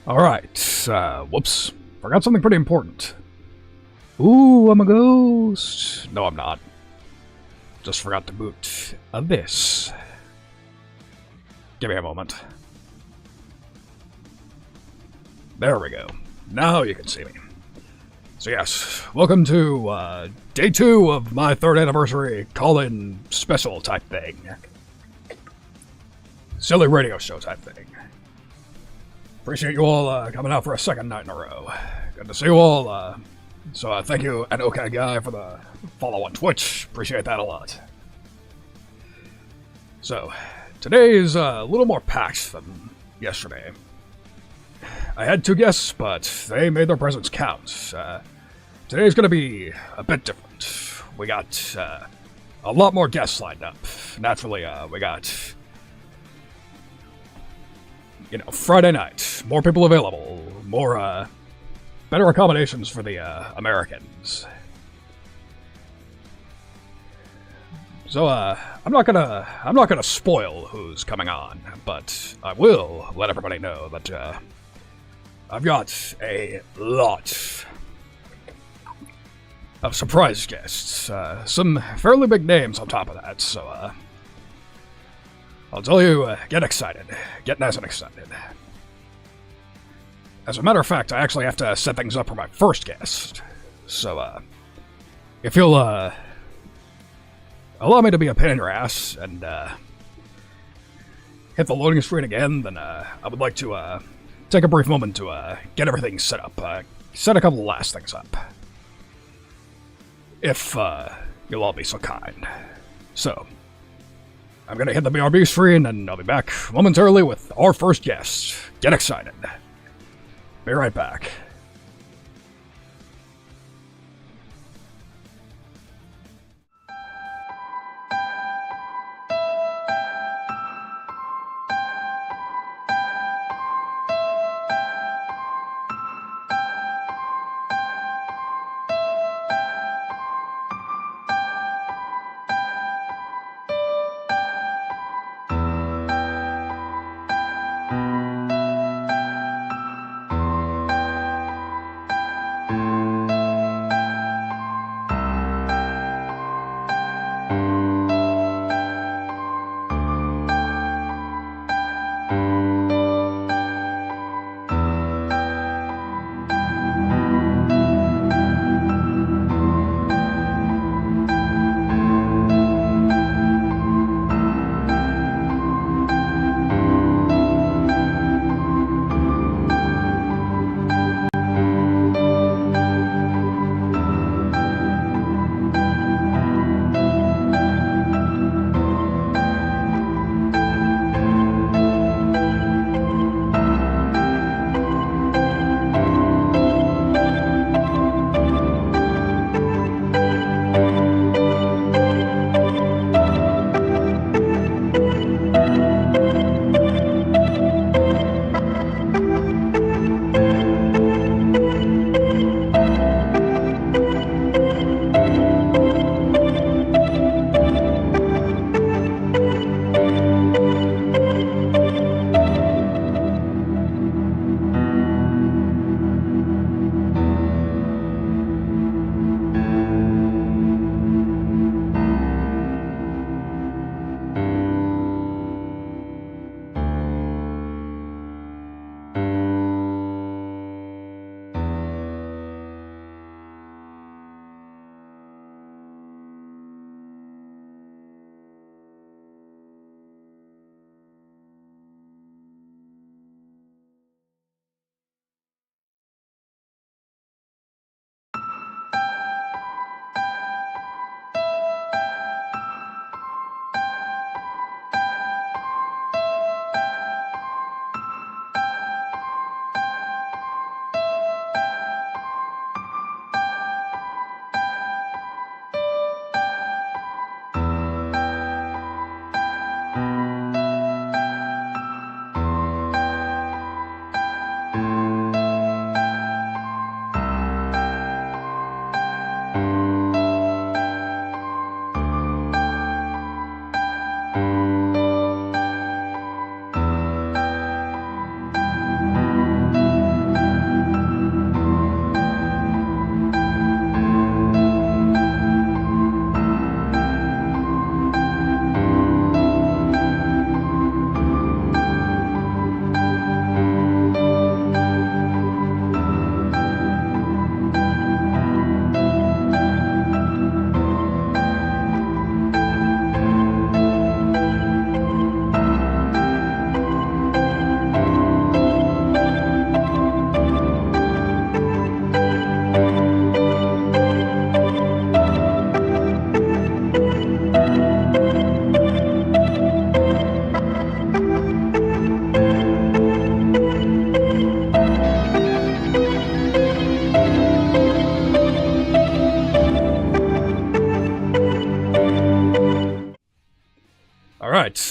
Alright, whoops. Forgot something pretty important. Ooh, I'm a ghost. No, I'm not. Just forgot to boot this. Give me a moment. There we go. Now you can see me. So yes, welcome to day 2 of my 3rd anniversary call-in special type thing. Silly radio show type thing. Appreciate you all coming out for a second night in a row. Good to see you all. So thank you, and OK Guy, for the follow on Twitch. Appreciate that a lot. So, today is a little more packed than yesterday. I had 2 guests, but they made their presence count. Today's going to be a bit different. We got a lot more guests lined up. Naturally, we got, you know, Friday night, more people available, more better accommodations for the Americans. So I'm not gonna spoil who's coming on, but I will let everybody know that I've got a lot of surprise guests, some fairly big names on top of that. So I'll tell you, get excited, get nice and excited. As a matter of fact, I actually have to set things up for my first guest. So, if you'll, allow me to be a pain in your ass and, hit the loading screen again, then, I would like to, take a brief moment to, get everything set up, set a couple of last things up. If, you'll all be so kind. So, I'm gonna hit the BRB screen and I'll be back momentarily with our first guest. Get excited. Be right back.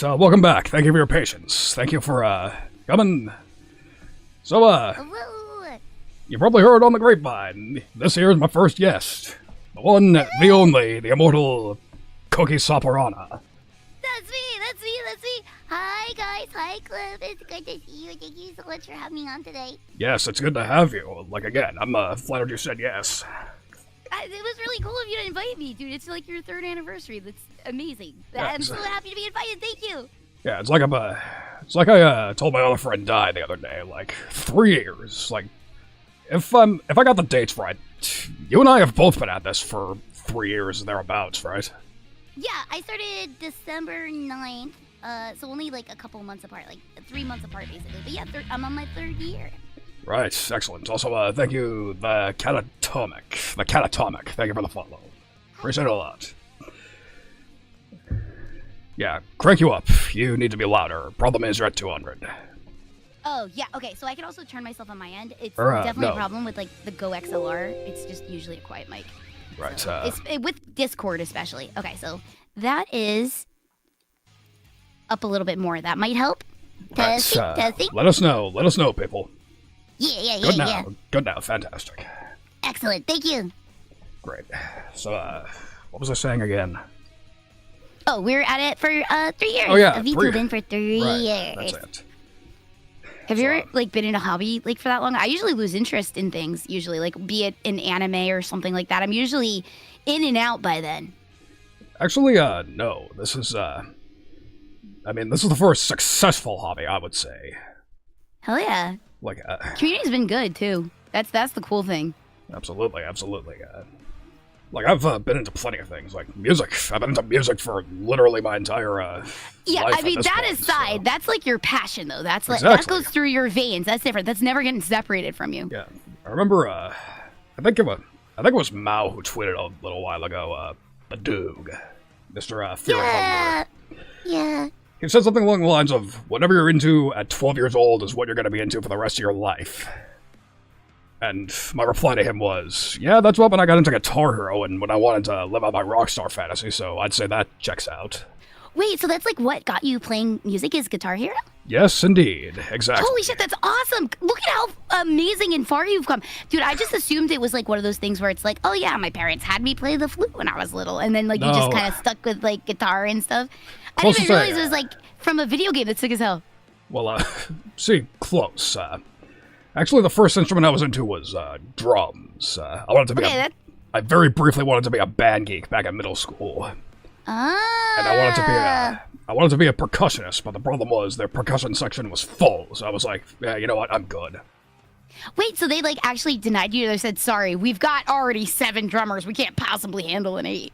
welcome back. Thank you for your patience. Thank you for, coming. So, Woo! you probably heard on the grapevine, this here is my first guest. The one, the only, the immortal Coqui Sapporana. That's me! Hi guys, hi Cliff, it's good to see you. Thank you so much for having me on today. Yes, it's good to have you. Like, again, I'm, flattered you said yes. It was really cool of you to invite me, dude. It's like your 3rd anniversary. That's amazing. Yeah, I'm so happy to be invited. Thank you. Yeah, it's like I told my other friend Di the other day, like, 3 years. Like, if I got the dates right, you and I have both been at this for 3 years thereabouts, right? Yeah, I started December 9th, so only like a couple months apart, like 3 months apart basically. But yeah, I'm on my 3rd year. Right, excellent. Also, thank you, the Catatomic. Thank you for the follow. Appreciate it a lot. Yeah, crank you up. You need to be louder. Problem is, you're at 200. Oh, yeah, okay, so I can also turn myself on my end. It's Or, definitely no. a problem with, like, the Go XLR. It's just usually a quiet mic. Right, So, with Discord especially. Okay, so that is up a little bit more. That might help. Testing. Let us know, people. Yeah. Good now, fantastic. Excellent, thank you. Great. So, what was I saying again? Oh, we're at it for 3 years. Oh, yeah, VTubing for 3 Right, years. that's it. Have you ever like been in a hobby like for that long? I usually lose interest in things. Usually, like be it an anime or something like that. I'm usually in and out by then. Actually, no. This is this is the first successful hobby, I would say. Hell yeah. Like, Community's been good too. That's the cool thing. Absolutely. Like, I've been into plenty of things, like music. I've been into music for literally my entire, yeah, life I mean, at this that point, aside, so. that's like your passion, though. That's like, Exactly. that goes through your veins. That's different. That's never getting separated from you. Yeah. I remember, I think it was Mao who tweeted a little while ago, the Doog, Mr. Fear of Hunger. Yeah. He said something along the lines of, whatever you're into at 12 years old is what you're going to be into for the rest of your life. And my reply to him was, yeah, that's what when I got into Guitar Hero and when I wanted to live out my rockstar fantasy, so I'd say that checks out. Wait, so that's like what got you playing music is Guitar Hero? Yes, indeed. Exactly. Holy shit, that's awesome. Look at how amazing and far you've come. Dude, I just assumed it was like one of those things where it's like, oh yeah, my parents had me play the flute when I was little. And then like you just No. kind of stuck with like guitar and stuff. I Close didn't to even say, realize it was like from a video game that's sick as hell. Well, see, close. Actually, the first instrument I was into was drums. I wanted to be I very briefly wanted to be a band geek back in middle school. And I wanted to be a percussionist, but the problem was their percussion section was full, so I was like, yeah, you know what, I'm good. Wait, so they like actually denied you? They said, sorry, we've got already 7 drummers. We can't possibly handle an 8.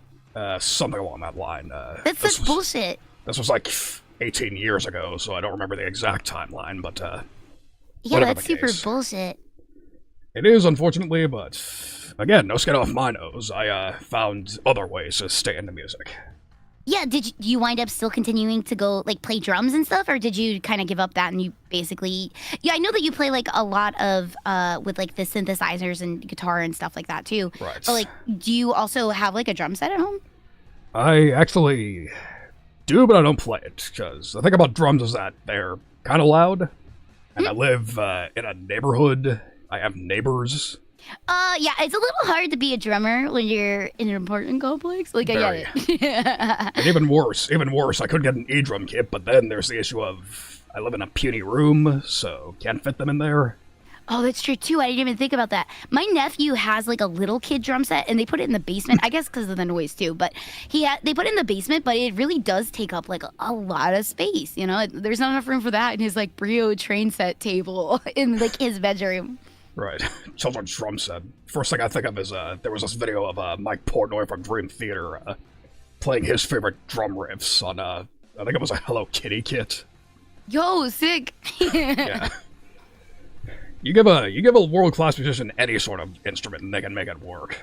Something along that line. That's such bullshit. This was like 18 years ago, so I don't remember the exact timeline, but yeah, that's super bullshit. It is, unfortunately, but again, no skin off my nose. I found other ways to stay into music. Yeah, did you wind up still continuing to go like play drums and stuff, or did you kind of give up that and you basically? Yeah, I know that you play like a lot of with like the synthesizers and guitar and stuff like that too. Right. But like, do you also have like a drum set at home? I actually do, but I don't play it because the thing about drums is that they're kind of loud, and I live in a neighborhood. I have neighbors. Yeah, it's a little hard to be a drummer when you're in an apartment complex. Like, Very. I get it. And even worse, I could get an e-drum kit, but then there's the issue of I live in a puny room, so can't fit them in there. Oh, that's true too. I didn't even think about that. My nephew has like a little kid drum set, and they put it in the basement. I guess because of the noise too. But they put it in the basement, but it really does take up like a lot of space. You know, there's not enough room for that in his like Brio train set table in like his bedroom. Right. Children's drum set. First thing I think of is there was this video of Mike Portnoy from Dream Theater playing his favorite drum riffs on I think it was a Hello Kitty kit. Yo, sick. Yeah. You give a world-class musician any sort of instrument and they can make it work.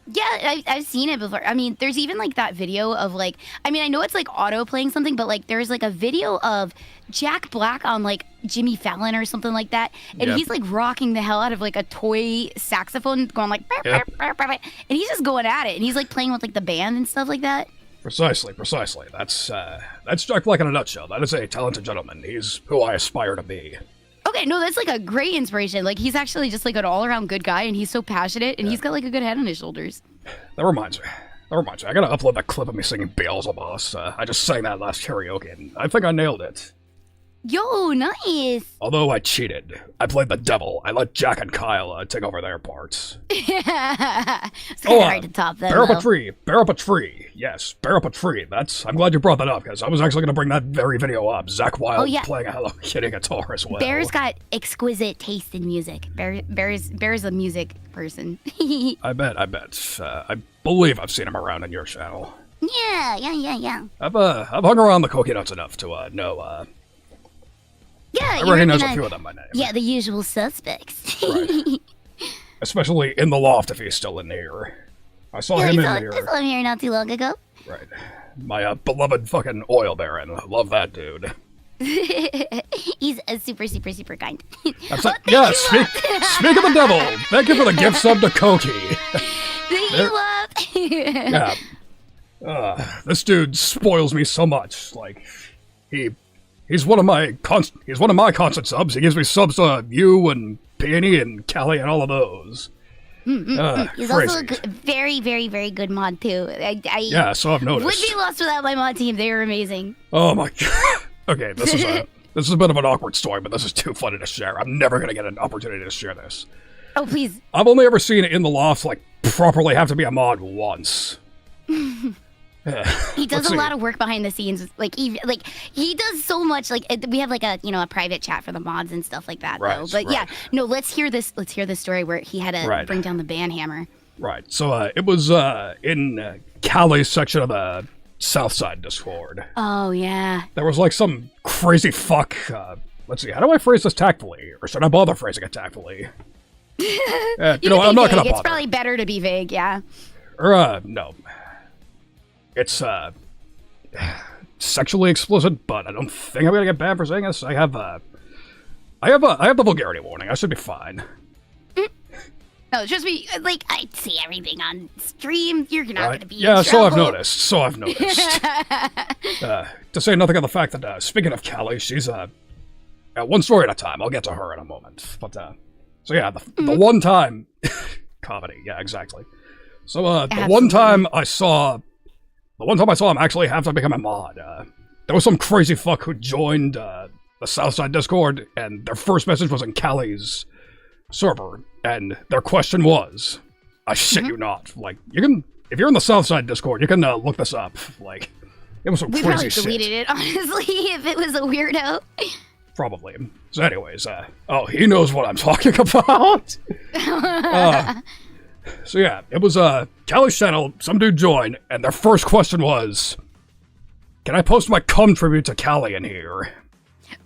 Yeah, I've seen it before. I mean, there's even like that video of like, I mean, I know it's like auto playing something, but like there's like a video of Jack Black on like Jimmy Fallon or something like that. And he's like rocking the hell out of like a toy saxophone going like, and he's just going at it. And he's like playing with like the band and stuff like that. Precisely. That's Jack Black in a nutshell. That is a talented gentleman. He's who I aspire to be. Okay, no, that's like a great inspiration. Like, he's actually just like an all-around good guy, and he's so passionate, and he's got like a good head on his shoulders. That reminds me. I gotta upload that clip of me singing Beelzebub. I just sang that last karaoke, and I think I nailed it. Yo, nice. Although I cheated. I played the devil. I let Jack and Kyle take over their parts. It's kind of hard to top that. Bear up a tree. Yes, bear up a tree. I'm glad you brought that up, because I was actually going to bring that very video up. Zack Wild playing a Hello Kitty guitar as well. Bear's got exquisite taste in music. Bear's a music person. I bet. I believe I've seen him around on your channel. Yeah. I've hung around the Coqui Nuts enough to know, yeah, I recognize a few of them by name. Yeah, the usual suspects. Right. Especially in the loft if he's still in here. I saw him in here. I saw him here not too long ago. Right. My beloved fucking oil baron. Love that dude. He's a super kind. Speak of the devil. Thank you for the gift sub to Coqui. Thank you, love. Yeah. This dude spoils me so much. Like, he's one of my constant subs. He gives me subs to you and Peony and Callie and all of those. He's also a very good mod too. Yeah, so I've noticed. Would be lost without my mod team. They were amazing. Oh my god. Okay, this is a bit of an awkward story, but this is too funny to share. I'm never gonna get an opportunity to share this. Oh please. I've only ever seen In the Loft like properly have to be a mod once. He does a lot of work behind the scenes. He does so much. Like, we have like a private chat for the mods and stuff like that. Right, though. But yeah, no. Let's hear this story where he had to bring down the ban hammer. Right. So it was in Callie's section of the Southside Discord. Oh yeah. There was like some crazy fuck. Let's see. How do I phrase this tactfully, or should I bother phrasing it tactfully? I'm not gonna bother. It's probably better to be vague. Yeah. Or no. It's sexually explicit, but I don't think I'm gonna get banned for saying this. I have the vulgarity warning. I should be fine. No, just be like, I see everything on stream. You're not gonna be. Yeah, in trouble. So I've noticed. To say nothing of the fact that speaking of Callie, she's one story at a time. I'll get to her in a moment. But so yeah, the one time comedy. Yeah, exactly. So the one time I saw him actually have to become a mod, there was some crazy fuck who joined the Southside Discord, and their first message was in Callie's server, and their question was, I shit you not, like, you can, if you're in the Southside Discord, you can look this up, like, it was some crazy shit. We probably deleted it, honestly, if it was a weirdo. Probably. So anyways, he knows what I'm talking about. So yeah, it was Callie's channel, some dude joined, and their first question was, can I post my cum tribute to Callie in here?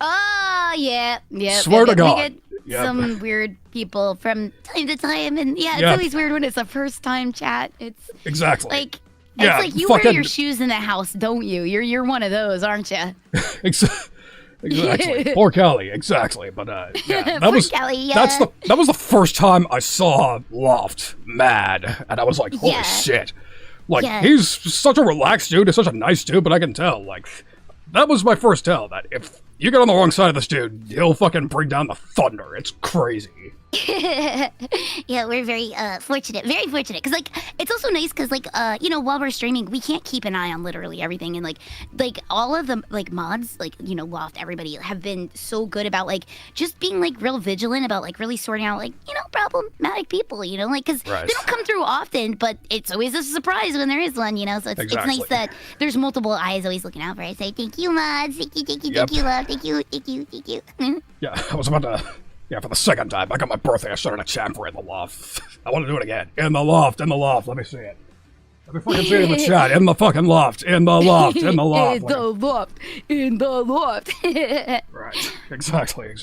Oh, yeah. Swear to God. We get some weird people from time to time, and it's always weird when it's a first time chat. It's exactly. Like, it's like you wear your shoes in the house, don't you? You're one of those, aren't you? Exactly. Poor Callie, exactly. But yeah, that was Callie, that was the first time I saw Loft mad, and I was like, holy shit. Like, he's such a relaxed dude, he's such a nice dude, but I can tell, like, that was my first tell, that if you get on the wrong side of this dude, he'll fucking bring down the thunder. It's crazy. Yeah, we're very fortunate, because like it's also nice because like while we're streaming we can't keep an eye on literally everything, and like all of the like mods, like Loft, everybody have been so good about like just being like real vigilant about like really sorting out like problematic people, like because they don't come through often, but it's always a surprise when there is one, so it's nice that there's multiple eyes always looking out for it. So thank you, mods, thank you, love, thank you. Yeah, I was about to. Yeah, for the second time, back on my birthday, I started a chant for In the Loft. I want to do it again. In the Loft, let me see it. Let me fucking see it in the chat. In the fucking Loft, in the Loft, in the Loft. In the Loft. Right, exactly.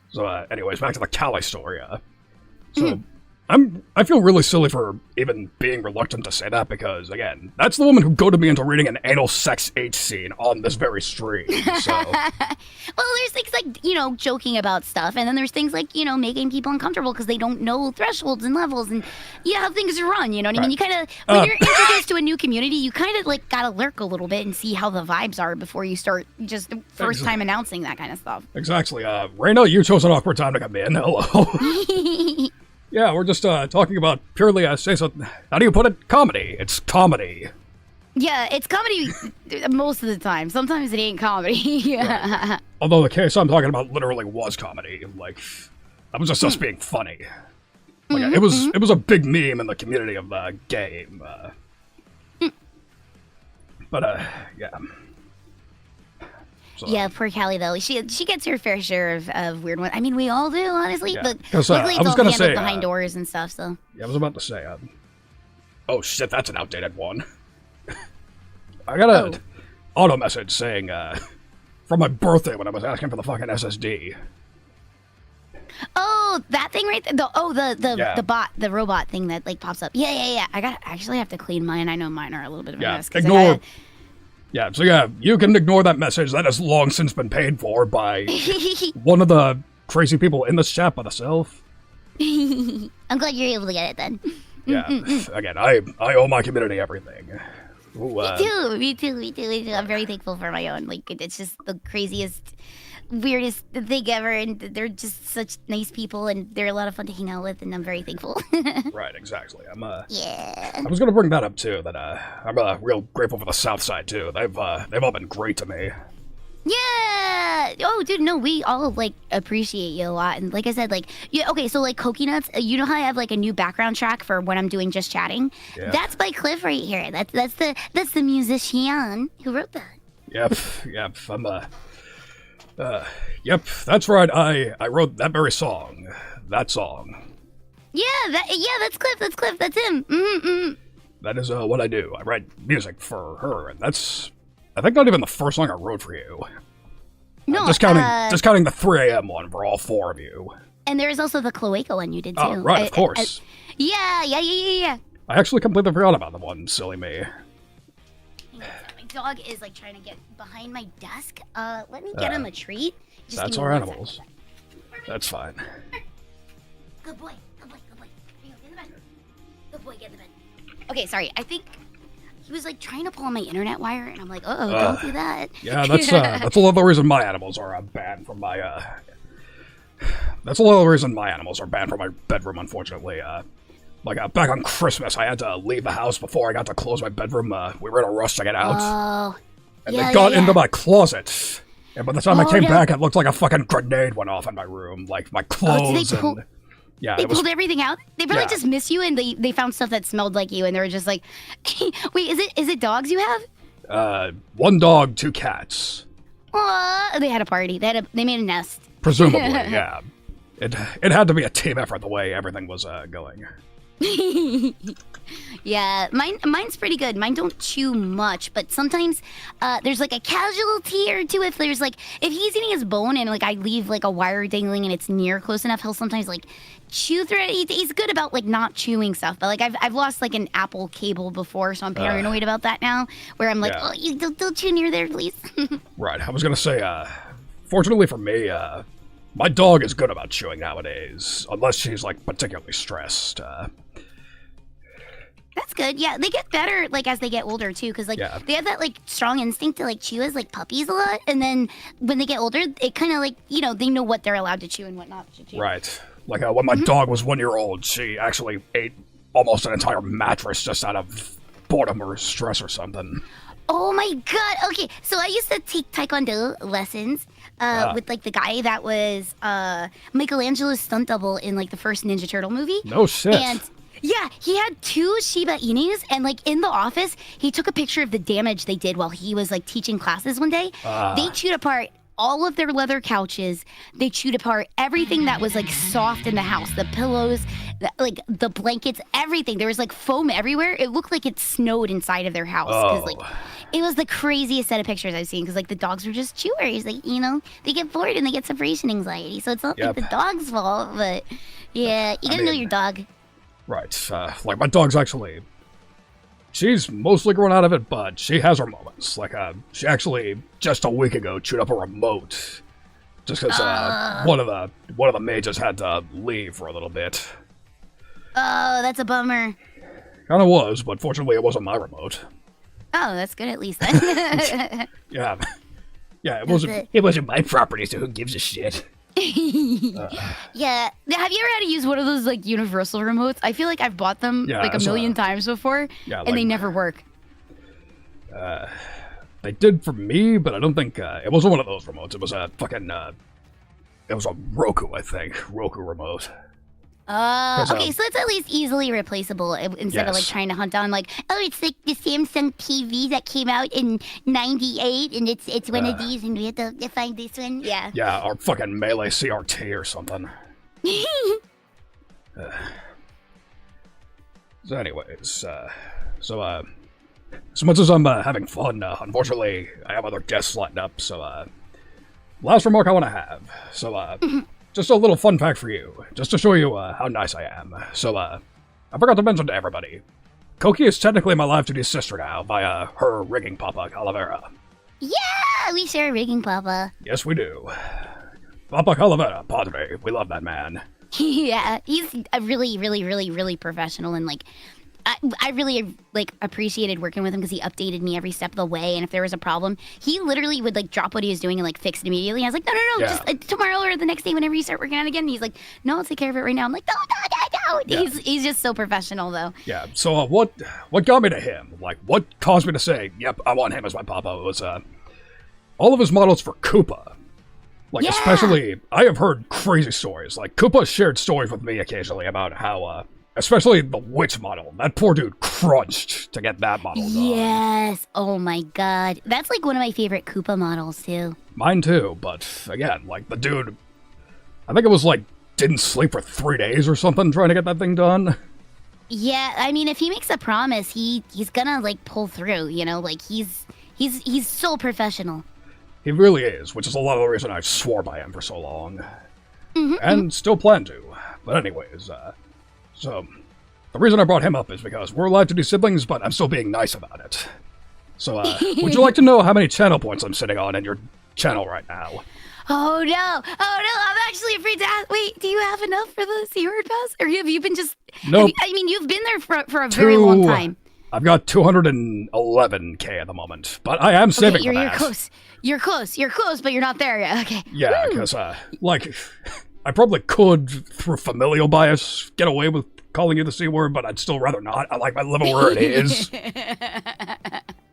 So, anyways, back to the Callie story. So, I feel really silly for even being reluctant to say that because, again, that's the woman who goaded me into reading an anal sex H scene on this very stream, so... Well, there's things like, joking about stuff, and then there's things like, making people uncomfortable because they don't know thresholds and levels and, how things run, you know what I mean? You kind of, when you're introduced to a new community, you kind of, like, gotta lurk a little bit and see how the vibes are before you start just the first time announcing that kind of stuff. Exactly. Reyna, you chose an awkward time to come in. Hello. Yeah, we're just talking about purely, how do you put it? Comedy. It's comedy. Yeah, it's comedy most of the time. Sometimes it ain't comedy. Yeah. Right. Although the case I'm talking about literally was comedy. Like, that was just us being funny. Like, it was a big meme in the community of the game. But, yeah. So, yeah, poor Callie though. She gets her fair share of weird ones. I mean, we all do, honestly. yeah. But I was it's gonna all say behind doors and stuff. So yeah, I was about to say. Oh shit, that's an outdated one. I got a auto message saying from my birthday when I was asking for the fucking SSD. Oh, that thing right there. The bot, the robot thing that like pops up. Yeah. I actually have to clean mine. I know mine are a little bit of a mess. Ignore. Yeah, so yeah, you can ignore that message. That has long since been paid for by one of the crazy people in this chat by myself. I'm glad you're able to get it then. Yeah, again, I owe my community everything. Ooh, Me too. I'm very thankful for my own. Like, it's just the craziest, weirdest thing ever, and they're just such nice people, and they're a lot of fun to hang out with, and I'm very thankful. Right, exactly. Yeah. I was gonna bring that up too. That I'm real grateful for the South Side too. They've all been great to me. Yeah. Oh, dude, no, we all like appreciate you a lot, and like I said, like, yeah, okay, so like Coconuts, you know how I have like a new background track for when I'm doing just chatting? Yeah. That's by Cliff right here. That's the musician who wrote that. Yep. Yep, that's right. I wrote that very song. That song. Yeah, that's Cliff. That's him. That is what I do. I write music for her, and that's, I think, not even the first song I wrote for you. No, discounting the 3 a.m. one for all 4 of you. And there was also the Cloaca one you did too. Oh, right, of course. Yeah. I actually completely forgot about the one, silly me. My dog is like trying to get behind my desk. Let me get him a treat. Just That's our animals. That's fine. Good boy. Get in the bed. Good boy, get in the bed. Okay, sorry. I think he was like trying to pull on my internet wire, and I'm like, don't do that. Yeah, that's a lot of the reason my animals are banned from my That's a lot of the reason my animals are banned from my bedroom, unfortunately. Back on Christmas, I had to leave the house before I got to close my bedroom. We were in a rush to get out. Oh. And they got into my closet. And by the time I came back, it looked like a fucking grenade went off in my room. Like, my clothes Yeah, they pulled everything out. They probably just miss you, and they found stuff that smelled like you, and they were just like, "Wait, is it dogs you have?" 1 dog, 2 cats. They had a party. They made a nest. Presumably, yeah. It had to be a team effort the way everything was going. Yeah, mine's pretty good. Mine don't chew much, but sometimes there's like a casualty or two. If he's eating his bone and like I leave like a wire dangling and it's near close enough, he'll sometimes like chew through it. He's good about like not chewing stuff, but like I've lost like an Apple cable before, so I'm paranoid about that now. Where I'm like, oh, you don't chew near there, please. Right. I was gonna say, fortunately for me, my dog is good about chewing nowadays, unless she's like particularly stressed. That's good. Yeah, they get better like as they get older too, because like they have that like strong instinct to like chew as like puppies a lot, and then when they get older, it kind of like they know what they're allowed to chew and what not to chew. Right. Like when my dog was 1 year old, she actually ate almost an entire mattress just out of boredom or stress or something. Oh my god. Okay, so I used to take Taekwondo lessons with like the guy that was Michelangelo's stunt double in like the first Ninja Turtle movie. No shit. And yeah, he had 2 Shiba Inus, and like in the office, he took a picture of the damage they did while he was like teaching classes one day. They chewed apart all of their leather couches. They chewed apart everything that was like soft in the house, the pillows, the blankets, everything. There was like foam everywhere. It looked like it snowed inside of their house because like it was the craziest set of pictures I've seen, because like the dogs were just chewers. Like, they get bored and they get separation anxiety, so it's not like the dog's fault. But yeah, you gotta know your dog. Right, like, my dog's actually... She's mostly grown out of it, but she has her moments. Like, she actually, just a week ago, chewed up a remote. Just because, one of the mages had to leave for a little bit. Oh, that's a bummer. Kinda was, but fortunately it wasn't my remote. Oh, that's good at least then. Yeah, it wasn't my property, so who gives a shit? Yeah. Have you ever had to use one of those like universal remotes? I feel like I've bought them like a million times before, and they never work. They did for me, but I don't think it wasn't one of those remotes. It was a fucking it was a Roku, I think, Roku remote. Okay, so it's at least easily replaceable instead of like trying to hunt down like, oh, it's like the Samsung TV that came out in '98, and it's one of these, and we have to find this one. Yeah. Yeah, or fucking Melee CRT or something. So, anyways, so much as I'm having fun, unfortunately, I have other guests lined up. So, last remark I want to have. So, just a little fun fact for you, just to show you how nice I am. So, I forgot to mention to everybody, Coqui is technically my live-duty sister now via her rigging papa, Calavera. Yeah, we share a rigging papa. Yes, we do. Papa Calavera, Padre, we love that man. Yeah, he's a really professional, and like, I really like appreciated working with him because he updated me every step of the way, and if there was a problem, he literally would like drop what he was doing and like fix it immediately. I was like, no, just tomorrow or the next day whenever you start working on it again. And he's like, no, I'll take care of it right now. I'm like, no. Yeah. He's just so professional though. Yeah. So what got me to him? Like, what caused me to say, yep, I want him as my papa? Was all of his models for Koopa. Like, especially, I have heard crazy stories. Like, Koopa shared stories with me occasionally about how, especially the witch model. That poor dude crunched to get that model done. Yes. Oh my god. That's like one of my favorite Koopa models, too. Mine too, but again, like, the dude, I think it was like, didn't sleep for 3 days or something trying to get that thing done. Yeah, I mean, if he makes a promise, he's gonna, like, pull through, you know? Like, he's so professional. He really is, which is a lot of the reason I swore by him for so long. And still plan to. But anyways, so, the reason I brought him up is because we're allowed to do siblings, but I'm still being nice about it. So, would you like to know how many channel points I'm sitting on in your channel right now? Oh no, I'm actually afraid to ask. Wait, do you have enough for the Seaward Pass? Or have you been just... Nope. I mean, you've been there for a very long time. I've got 211k at the moment, but I am saving for that. You're close, but you're not there yet. Okay. Yeah, because, like, I probably could, through familial bias, get away with calling you the C word, but I'd still rather not. I like my level where it is.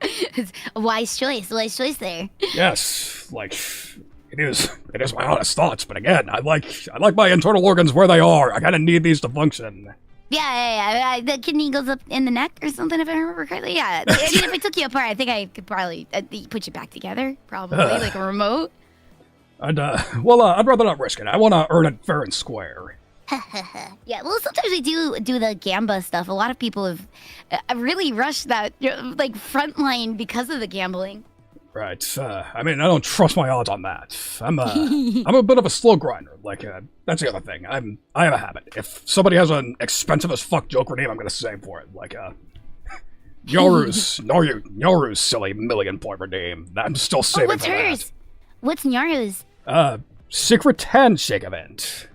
It's a wise choice there. Yes, like, it is my honest thoughts, but again, I like my internal organs where they are. I kind of need these to function. Yeah. The kidney goes up in the neck or something, if I remember correctly. Yeah. I mean, if I took you apart, I think I could probably put you back together. Probably, like a remote. I'd rather not risk it. I want to earn it fair and square. Yeah, well, sometimes we do the Gamba stuff. A lot of people have really rushed that, like, front line because of the gambling. Right. I mean, I don't trust my odds on that. I'm a bit of a slow grinder. Like, that's the other thing. I have a habit. If somebody has an expensive as fuck Joker name, I'm gonna save for it. Like, Nyaru's silly million-point name. I'm still saving for that. What's hers? What's Nyaru's? Secret Handshake event.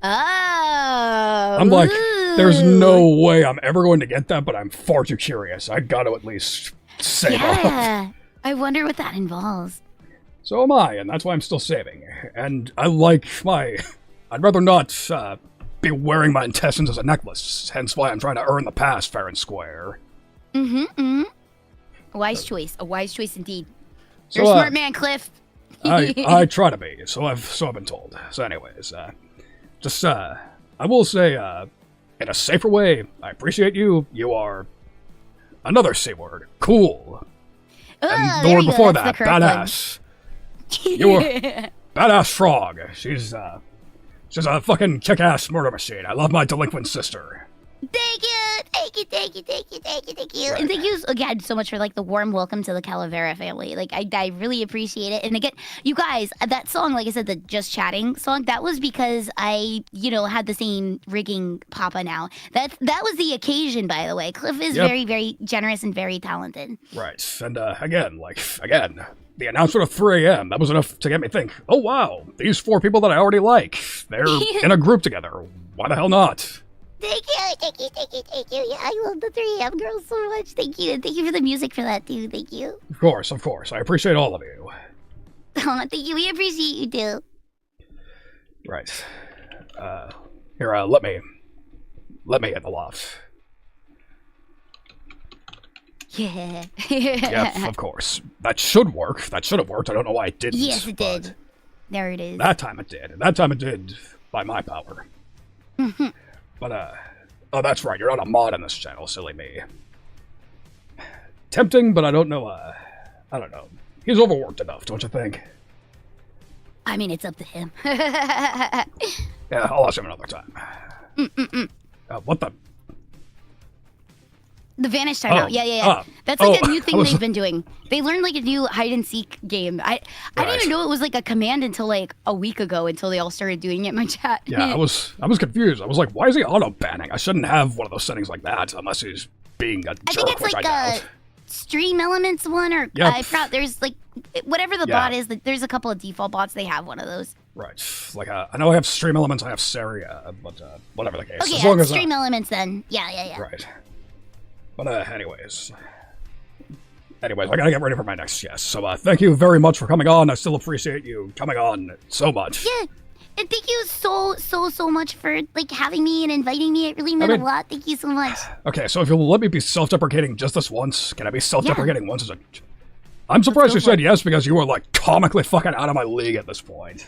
Oh. I'm like, there's no way I'm ever going to get that, but I'm far too curious. I gotta at least save up. I wonder what that involves. So am I, and that's why I'm still saving. And I like I'd rather not be wearing my intestines as a necklace, hence why I'm trying to earn the pass fair and square. A wise choice indeed. You're a smart man, Cliff. I try to be, so I've been told. So anyways, I will say, in a safer way, I appreciate you. You are another C word. Cool. And the word before that, badass. You're badass frog. She's a fucking kick-ass murder machine. I love my delinquent sister. Thank you, thank you, thank you, thank you, thank you, thank you. Right. And thank you again so much for like the warm welcome to the Calavera family. Like I really appreciate it. And again, you guys, that song, like I said, the Just Chatting song, that was because I, had the same rigging Papa now. That was the occasion, by the way. Cliff is very, very generous and very talented. Right. And again, the announcement of 3 a.m., that was enough to get me think, oh wow, these 4 people that I already like, they're in a group together. Why the hell not? Thank you, thank you, thank you, thank you. Yeah, I love the 3M girls so much. Thank you. And thank you for the music for that, too. Thank you. Of course. I appreciate all of you. Oh, thank you. We appreciate you, too. Right. Here, let me hit the loft. Yeah. Yep, of course. That should work. That should have worked. I don't know why it didn't. Yes, it did. There it is. That time it did. That time it did by my power. But, oh, that's right. You're not a mod on this channel, silly me. Tempting, but I don't know, I don't know. He's overworked enough, don't you think? I mean, it's up to him. Yeah, I'll ask him another time. What the? The Vanish timeout. Yeah. That's like a new thing they've been doing. They learned like a new hide and seek game. I didn't even know it was like a command until like a week ago until they all started doing it in my chat. Yeah, I was confused. I was like, why is he auto banning? I shouldn't have one of those settings like that unless he's being a jerk. I think it's like a StreamElements one, or I forgot. There's like whatever the bot is. There's a couple of default bots. They have one of those. Right. Like I know I have StreamElements. I have Saria, but whatever the case. Okay, as long as StreamElements then. Yeah. Right. But anyways, I gotta get ready for my next guest. So thank you very much for coming on. I still appreciate you coming on so much. Yeah, and thank you so much for like having me and inviting me. It really meant a lot. Thank you so much. Okay, so if you'll let me be self-deprecating just this once, can I be self-deprecating once as a? I'm surprised you said yes because you were like comically fucking out of my league at this point.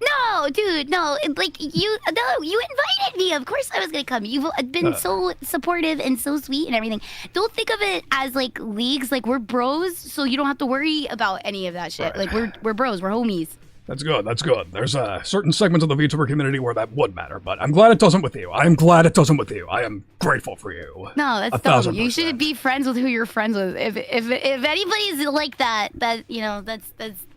No, dude, no. Like you invited me. Of course I was gonna come. You've been so supportive and so sweet and everything. Don't think of it as like leagues. Like we're bros, so you don't have to worry about any of that shit. Like we're bros. We're homies. That's good. There's certain segments of the VTuber community where that would matter, but I'm glad it doesn't with you. I am glad it doesn't with you. I am grateful for you. No, that's dumb. You should be friends with who you're friends with. If anybody's like that, that's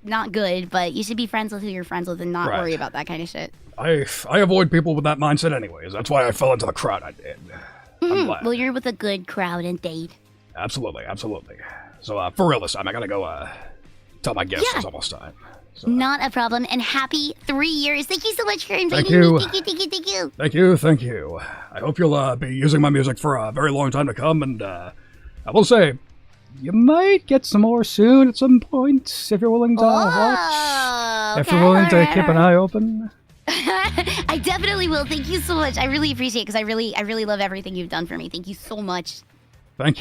not good. But you should be friends with who you're friends with and not worry about that kind of shit. I avoid people with that mindset anyways. That's why I fell into the crowd I did. I'm glad. Well, you're with a good crowd indeed. Absolutely. So for real this time, I gotta go tell my guests it's almost time. So. Not a problem, and happy 3 years. Thank you so much for inviting me. Thank you. I hope you'll be using my music for a very long time to come, and I will say, you might get some more soon at some point, if you're willing to watch. If you're willing to keep an eye open. I definitely will. Thank you so much. I really appreciate it, because I really love everything you've done for me. Thank you so much. Thank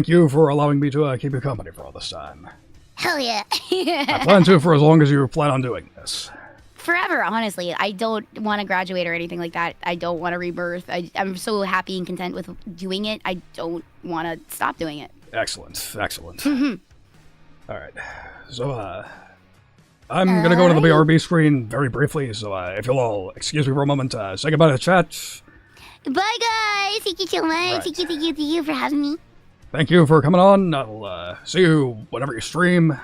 you for allowing me to keep you company for all this time. Hell yeah. I plan to for as long as you plan on doing this. Forever, honestly. I don't want to graduate or anything like that. I don't want to rebirth. I'm so happy and content with doing it. I don't want to stop doing it. Excellent. All right. So, I'm going to go to the BRB screen very briefly. So, if you'll all excuse me for a moment, say goodbye to the chat. Bye, guys. Thank you so much. Right. Thank you for having me. Thank you for coming on. I'll see you whenever you stream.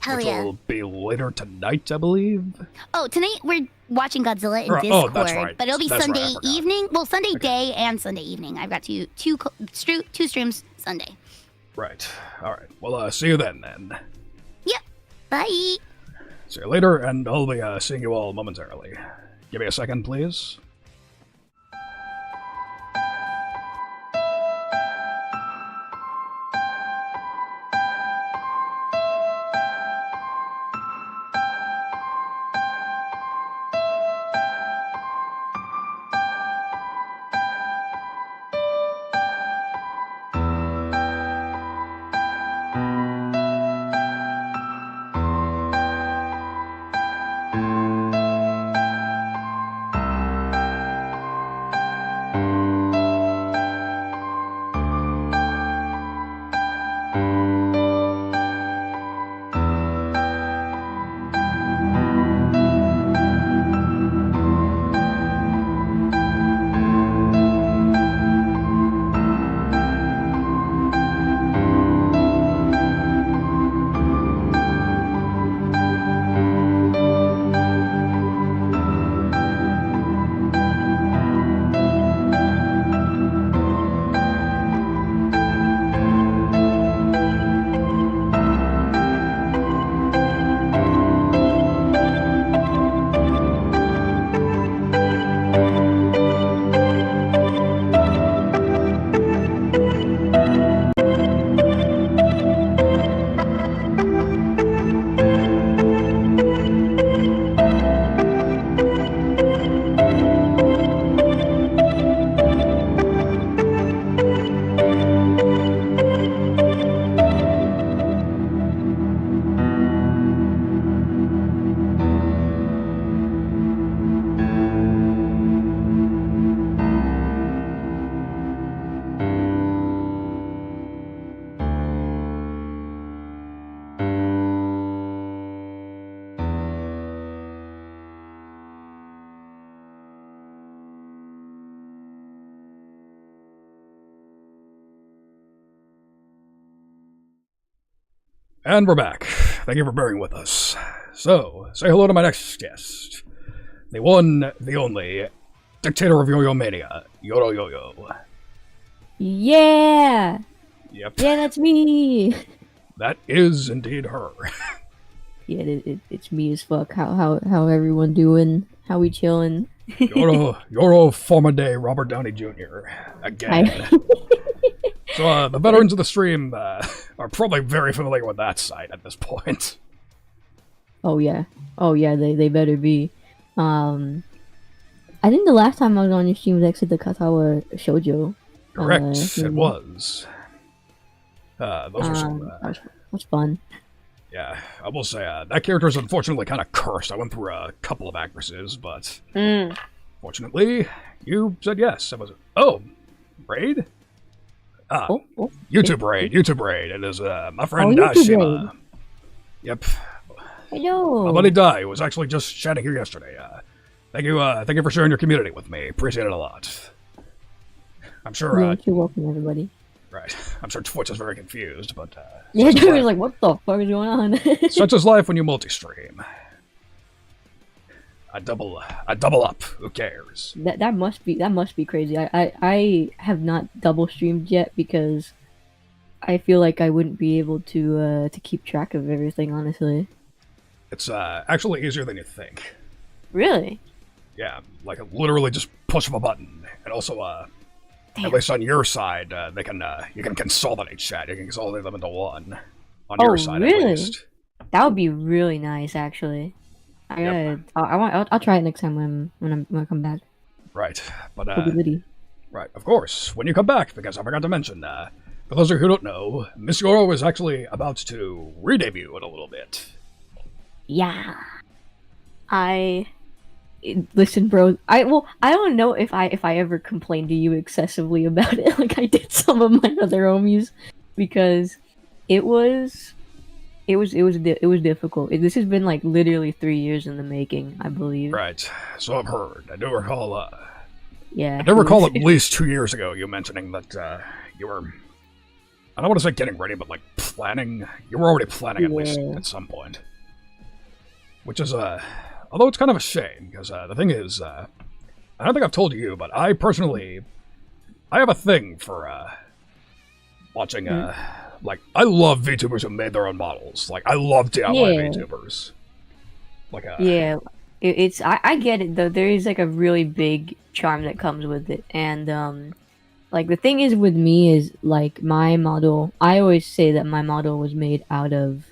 Hell which yeah. will be later tonight, I believe. Oh, tonight we're watching Godzilla in Discord. Oh, that's right. But it'll be That's Sunday right, I forgot. evening. Well, Sunday day and Sunday evening. I've got two streams Sunday. Right. All right. Well, see you then. Yep. Bye. See you later, and I'll be seeing you all momentarily. Give me a second, please. And we're back. Thank you for bearing with us. So, say hello to my next guest. The one, the only, dictator of Yo-Yo Mania, Yoro Yoyo. Yeah! Yep. Yeah, that's me! That is indeed her. Yeah, it's me as fuck. How everyone doing? How we chilling? Yoro former day Robert Downey Jr. Again. So the veterans of the stream are probably very familiar with that site at this point. Oh yeah, they better be. I think the last time I was on your stream was actually the Katawa Shoujo. Correct, it was. Those were some... That's fun. Yeah, I will say, that character is unfortunately kind of cursed. I went through a couple of actresses, but... Fortunately, you said yes. Oh, Raid? YouTube Raid. It is my friend Dashima. Yep. Hello. My buddy Dai was actually just chatting here yesterday. Thank you for sharing your community with me. Appreciate it a lot. I'm sure. You're welcome, everybody. Right. I'm sure Twitch is very confused, but yeah, they were like, "What the fuck is going on?" Such is life when you multi-stream. I double up. Who cares? That must be crazy. I have not double streamed yet because I feel like I wouldn't be able to keep track of everything. Honestly, it's actually easier than you think. Really? Yeah, like literally just push of a button, and also at least on your side, you can consolidate chat. You can consolidate them into one on your side really? At least. That would be really nice, actually. I'll try it next time when I come back. Right, but right, of course, when you come back, because I forgot to mention, for those of you who don't know, Miss Yoro is actually about to re-debut in a little bit. Yeah. Listen, bro. I don't know if I ever complained to you excessively about it, like I did some of my other homies, because it was difficult. This has been like literally 3 years in the making, I believe. Right. So I've heard. I do recall. Yeah. I do recall at least 2 years ago you mentioning that you were. I don't want to say getting ready, but like planning. You were already planning at least at some point. Which is although it's kind of a shame because the thing is, I don't think I've told you, but I personally, I have a thing for watching. Like, I love VTubers who made their own models. Like, I love DIY VTubers. Like, yeah, it's I get it though. There is like a really big charm that comes with it, and like the thing is with me is like my model. I always say that my model was made out of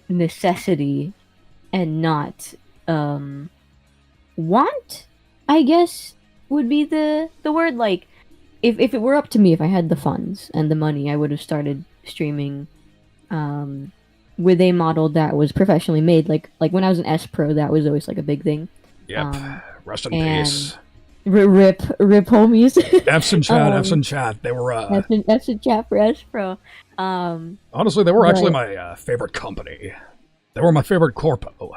necessity and not want. I guess would be the word. Like, if it were up to me, if I had the funds and the money, I would have started streaming with a model that was professionally made. Like when I was an S Pro, that was always like a big thing. Yep. Rest in peace. Rip homies. F's in chat. They were F's in chat for S Pro. Honestly, they were actually my favorite company. They were my favorite corpo.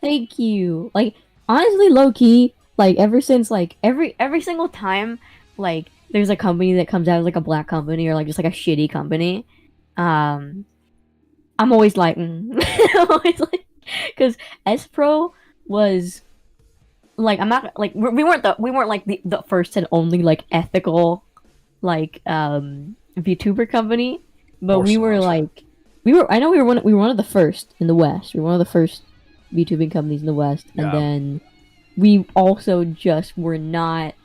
Thank you. Like, honestly, low key, like ever since like every single time like there's a company that comes out as like a black company or like just like a shitty company, I'm always like, because S Pro was like, I'm not like we weren't like the first and only like ethical like VTuber company, but we were like I know we were one of the first in the West. We were one of the first VTubing companies in the West, and then we also just were not.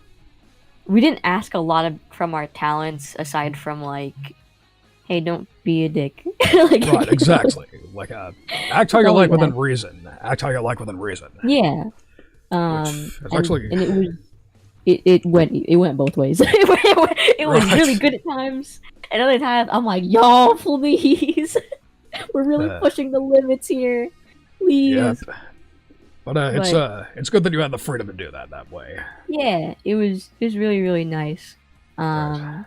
We didn't ask a lot from our talents aside from like, hey, don't be a dick. Like, right, exactly. Like, act how you like within reason. Act how you like within reason. Yeah. And it went both ways. it was really good at times, and other times I'm like, y'all, please, we're really pushing the limits here, please. Yep. But it's good that you had the freedom to do that way. Yeah, it was really, really nice. And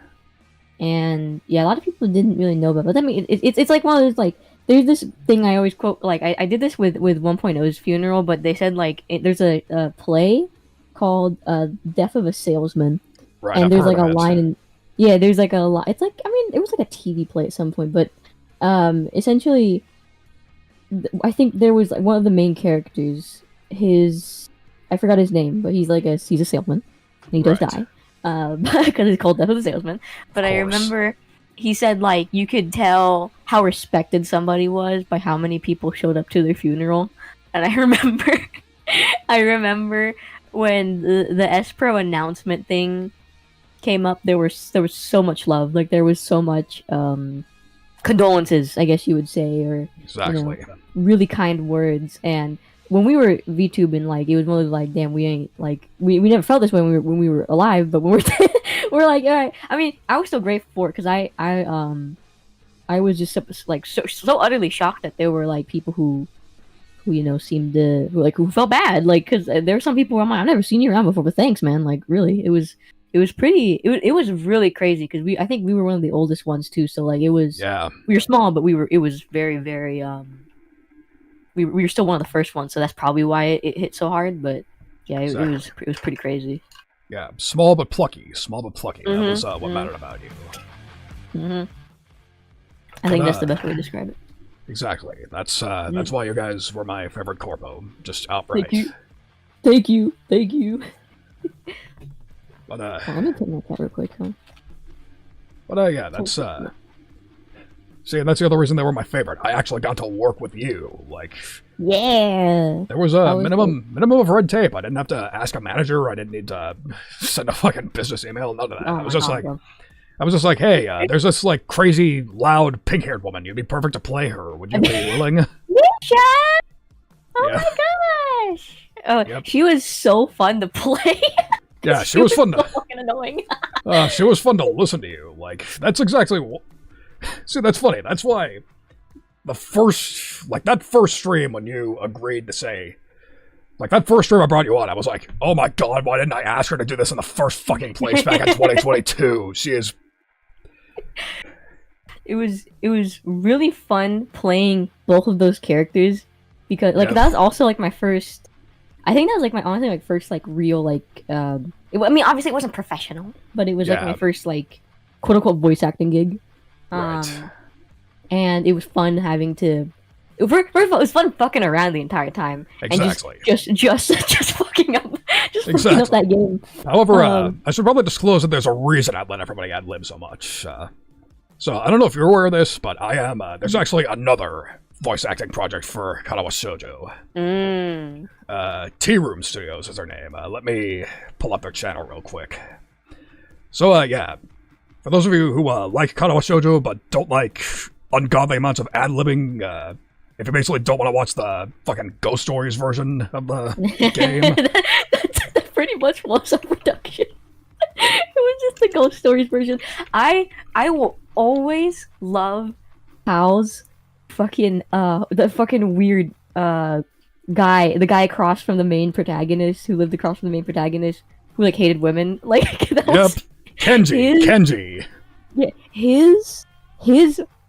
yeah, a lot of people didn't really know about it. But I mean, it's like one of those, like, there's this thing I always quote, like, I did this with 1.0's funeral, but they said, like, there's a play called Death of a Salesman. Right, and I've there's heard like of a line in, yeah, there's like a line, it's like, I mean, it was like a TV play at some point, but Essentially, I think there was like one of the main characters. I forgot his name, but he's a salesman, and he does die, because he's called Death of the Salesman. But I remember he said like you could tell how respected somebody was by how many people showed up to their funeral, and I remember when the S-Pro announcement thing came up, there was so much love, like there was so much condolences, I guess you would say, or really kind words. And when we were VTubing, like it was one of those, like, damn, we ain't like we never felt this way when we were alive, but when we're like, all right. I mean, I was still grateful for it because I was just so utterly shocked that there were like people who seemed to who felt bad, like, because there were some people where I'm like, I've never seen you around before, but thanks, man. Like, really, it was really crazy because I think we were one of the oldest ones too. So like, it was, we were small, but it was very, very we were still one of the first ones, so that's probably why it hit so hard. But yeah, it was pretty crazy. Yeah, small but plucky. That was what mattered about you. I think that's the best way to describe it. Exactly. That's why you guys were my favorite corpo, just outright. Thank you. But let me put my cat real quick, huh? But yeah, that's see, that's the other reason they were my favorite. I actually got to work with you. Like, yeah, there was a minimum of red tape. I didn't have to ask a manager. I didn't need to send a fucking business email. None of that. I was just like, hey, there's this like crazy, loud, pink-haired woman. You'd be perfect to play her. Would you be willing? Misha! Oh my gosh! Oh, she was so fun to play. Yeah, she was fun. So fucking annoying. She was fun to listen to you. Like, that's exactly. See, that's funny. That's why that first stream when you agreed to say, like, that first stream I brought you on, I was like, oh my god, why didn't I ask her to do this in the first fucking place back in 2022? She is. It was really fun playing both of those characters because that was also like my first. I think that was like my honestly like first like real like I mean, obviously it wasn't professional, but it was like my first like quote unquote voice acting gig. Right. And it was fun having to. First of all, it was fun fucking around the entire time. Exactly. And just fucking up, fucking up that game. However, I should probably disclose that there's a reason I let everybody ad lib so much. So I don't know if you're aware of this, but I am. There's actually another voice acting project for Kanawa Shoujo. Tea Room Studios is their name. Let me pull up their channel real quick. So yeah, for those of you who like Kanawa Shoujo but don't like ungodly amounts of ad-libbing, if you basically don't want to watch the fucking Ghost Stories version of the game. that pretty much was our production. It was just the Ghost Stories version. I will always love Hal's fucking the fucking weird the guy across from the main protagonist who lived across from the main protagonist who like hated women. Like that was Kenji. Yeah, his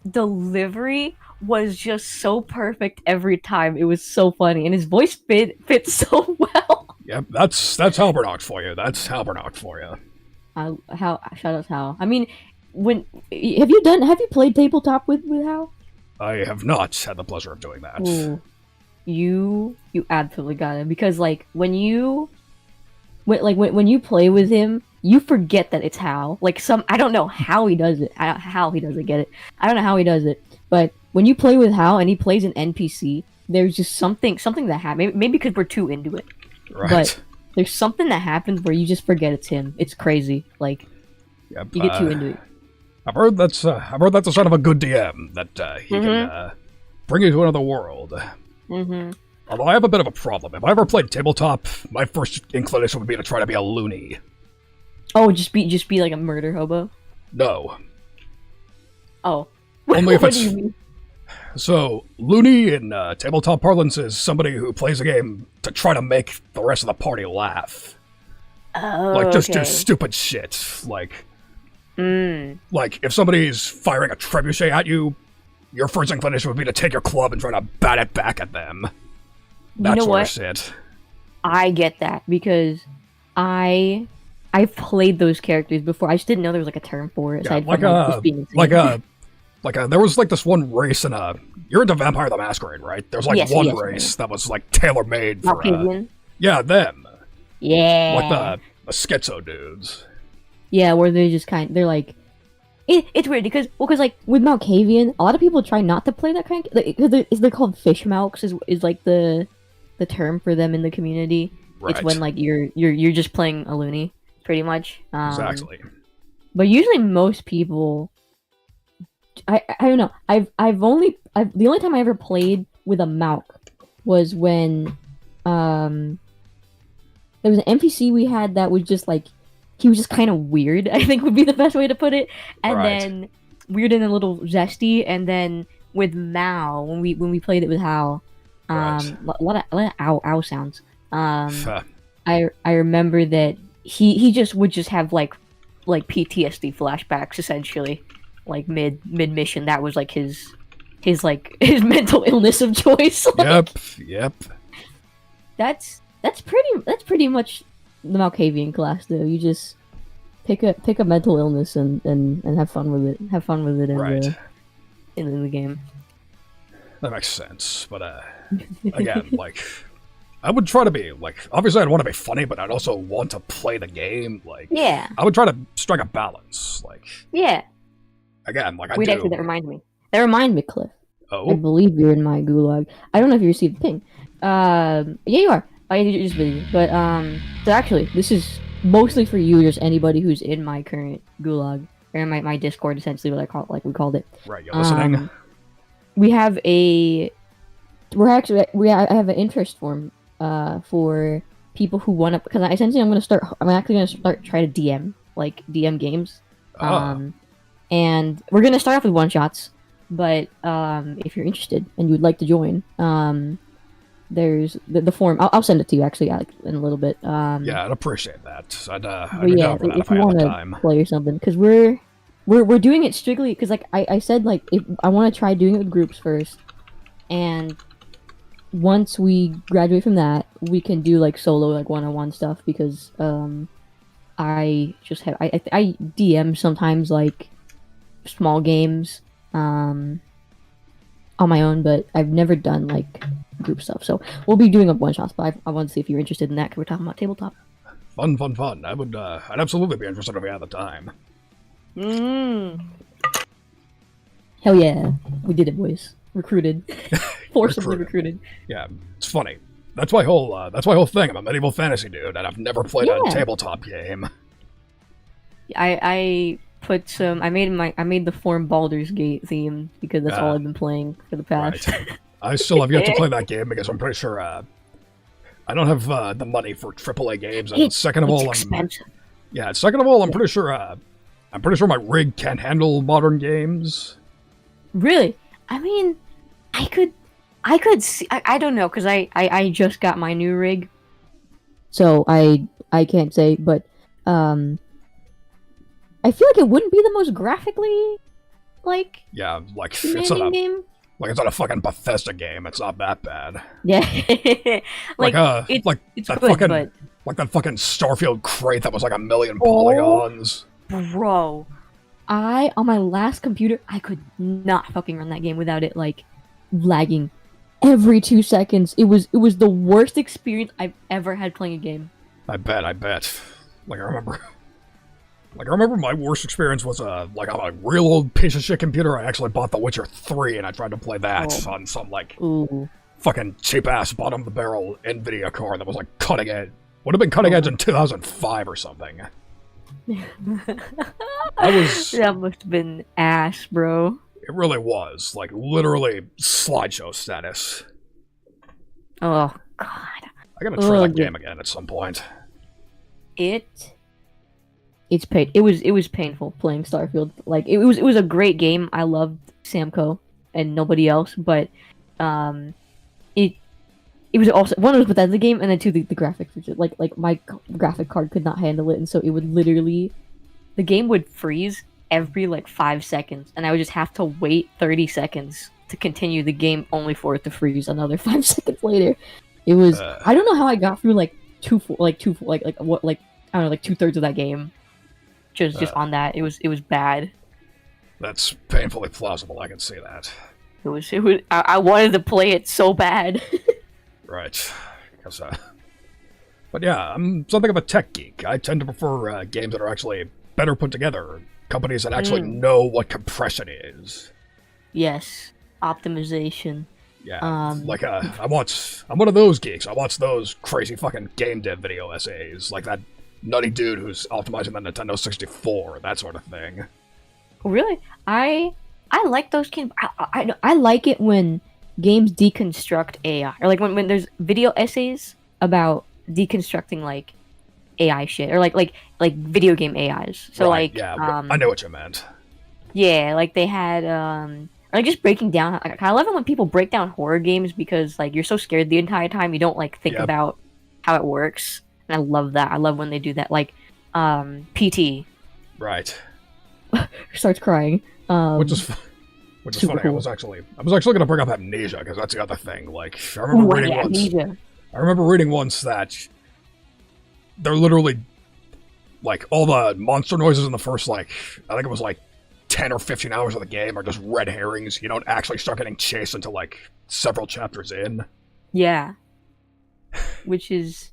delivery was just so perfect every time. It was so funny, and his voice fit so well. Yep, that's Halbernock for you. That's Halbernock for you. How shout out Hal. I mean, have you played tabletop with Hal? I have not had the pleasure of doing that. Ooh, you absolutely got it, because like when you play with him, you forget that it's Hal. Like I don't know how he does it. How he doesn't get it. I don't know how he does it. But when you play with Hal and he plays an NPC, there's just something that happens. Maybe because we're too into it. Right. But there's something that happens where you just forget it's him. It's crazy. Like, you get too into it. I've heard that's the sign of a good DM, that he can bring you to another world. Although I have a bit of a problem. If I ever played tabletop, my first inclination would be to try to be a loony. Oh, just be like a murder hobo? No. Oh. Only if what do you mean? So, loony in tabletop parlance is somebody who plays a game to try to make the rest of the party laugh. Oh, like, just do stupid shit. Like, if somebody's firing a trebuchet at you, your first inclination would be to take your club and try to bat it back at them. That sort of shit. I get that, because I've played those characters before. I just didn't know there was like a term for it. Yeah, aside from, Like, there was, like, this one race in You're into Vampire the Masquerade, right? There's, like, one race that was, like, tailor-made for... yeah, them. Yeah. Like the schizo dudes. Yeah, where they're just they're like... It's weird, because like, with Malkavian, a lot of people try not to play that kind of... Because they're called fish malks, is like, the term for them in the community. Right. It's when, like, you're just playing a loony, pretty much. Exactly. But usually most people... I don't know. The only time I ever played with a Malk was when there was an NPC we had that was just like, he was just kind of weird, I think would be the best way to put it. And then weird and a little zesty. And then with Mao, when we played it with Hal, a lot of ow sounds. I remember that he just would just have like PTSD flashbacks, essentially. Like mid mission, that was like his mental illness of choice. Yep. That's pretty much the Malkavian class, though. You just pick a mental illness and have fun with it. Have fun with it in the game. That makes sense, but again, like, I would try to be like, obviously I'd want to be funny, but I'd also want to play the game. Like, yeah, I would try to strike a balance. Like, yeah. Again, like, Wait, actually, that reminded me, Cliff. Oh? I believe you're in my gulag. I don't know if you received the ping. Yeah, you are. I just busy. But, so actually, this is mostly for you, just anybody who's in my current gulag. Or my Discord, essentially, we called it. Right, you're listening? We have I have an interest form, for people who want to, because I'm actually going to start try to DM games. And we're gonna start off with one shots, but if you're interested and you would like to join, there's the form. I'll send it to you actually, Alec, in a little bit. Yeah, I'd appreciate that. I'd yeah, if you want to play or something, because we're doing it strictly because, like I said, like, if I want to try doing it with groups first, and once we graduate from that, we can do like solo, like one-on-one stuff, because I just have I DM sometimes, like, small games on my own, but I've never done like group stuff, so we'll be doing a one shots. But I want to see if you're interested in that, because we're talking about tabletop. Fun. I'd absolutely be interested if we had the time. Hell yeah, we did it, boys. Recruited. Forcibly recruited. Yeah, it's funny. That's my whole thing. I'm a medieval fantasy dude, and I've never played a tabletop game. I put some. I made the form Baldur's Gate theme, because that's all I've been playing for the past. Right. I still have yet to play that game, because I'm pretty sure I don't have the money for AAA games. And second of all, expensive. I'm pretty sure my rig can't handle modern games. Really? I mean, I could see. I don't know, because I just got my new rig, so I can't say, but I feel like it wouldn't be the most graphically, like, it's not a game. Like, it's not a fucking Bethesda game. It's not that bad. Yeah. it's that good, fucking but... like that fucking Starfield crate that was like 1 million polygons. Bro, on my last computer, I could not fucking run that game without it, like, lagging every 2 seconds. It was the worst experience I've ever had playing a game. I bet. Like, I remember my worst experience was like on a real old piece of shit computer. I actually bought The Witcher 3 and I tried to play that on some like fucking cheap ass bottom of the barrel NVIDIA card that was like cutting edge. Would have been cutting edge in 2005 or something. That must have been ass, bro. It really was, like, literally slideshow status. Oh god. I gotta try that game again at some point. It was painful playing Starfield. Like, it was a great game. I loved Samco and nobody else, but it was also one was Bethesda game, and then two the graphics, which like my graphic card could not handle it, and so it would literally, the game would freeze every like 5 seconds, and I would just have to wait 30 seconds to continue the game, only for it to freeze another 5 seconds later. It was I don't know how I got through like I don't know, like 2/3 of that game. Just on that, it was bad. That's painfully plausible. I can see that. It was. I wanted to play it so bad. Right. But yeah, I'm something of a tech geek. I tend to prefer games that are actually better put together. Companies that actually know what compression is. Yes, optimization. Yeah, I'm one of those geeks. I watch those crazy fucking game dev video essays, like that nutty dude who's optimizing the Nintendo 64, that sort of thing. Really? I like those games. I like it when games deconstruct AI, or like when there's video essays about deconstructing like AI shit, or like video game AIs. So right, like yeah, I know what you meant. Yeah, like they had or like just breaking down. I love it when people break down horror games because like you're so scared the entire time you don't like think about how it works. And I love that. I love when they do that. Like PT. Right. Starts crying. Which is funny. Cool. I was actually gonna bring up Amnesia because that's the other thing. Like I remember reading once that they're literally like all the monster noises in the first I think it was 10 or 15 hours of the game are just red herrings. You don't actually start getting chased until several chapters in. Yeah. Which is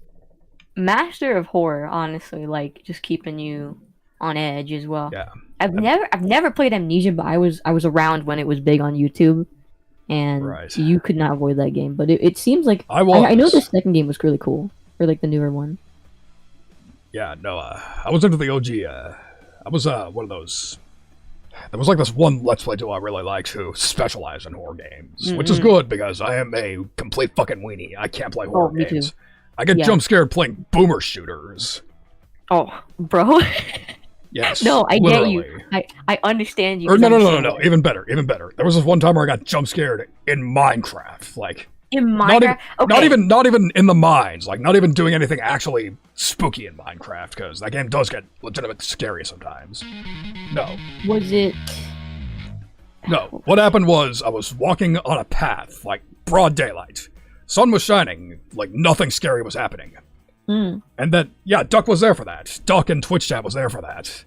master of horror, honestly, just keeping you on edge as well. Yeah. I've never played Amnesia, but I was around when it was big on YouTube, and you could not avoid that game. But it seems like I know the second game was really cool, or the newer one. Yeah, no, I was into the OG. I was one of those. There was this one Let's Play duo I really liked who specialized in horror games, which is good because I am a complete fucking weenie. I can't play horror games. Too. I get jump scared playing boomer shooters. Oh, bro. Yes. No, I literally. get you. I understand you. Or no. Even better. There was this one time where I got jump scared in Minecraft. In Minecraft? Not even in the mines. Not even doing anything actually spooky in Minecraft, because that game does get legitimately scary sometimes. No. Was it... No. What happened was, I was walking on a path, broad daylight. Sun was shining, nothing scary was happening. And then, Duck was there for that. Duck and Twitch chat was there for that.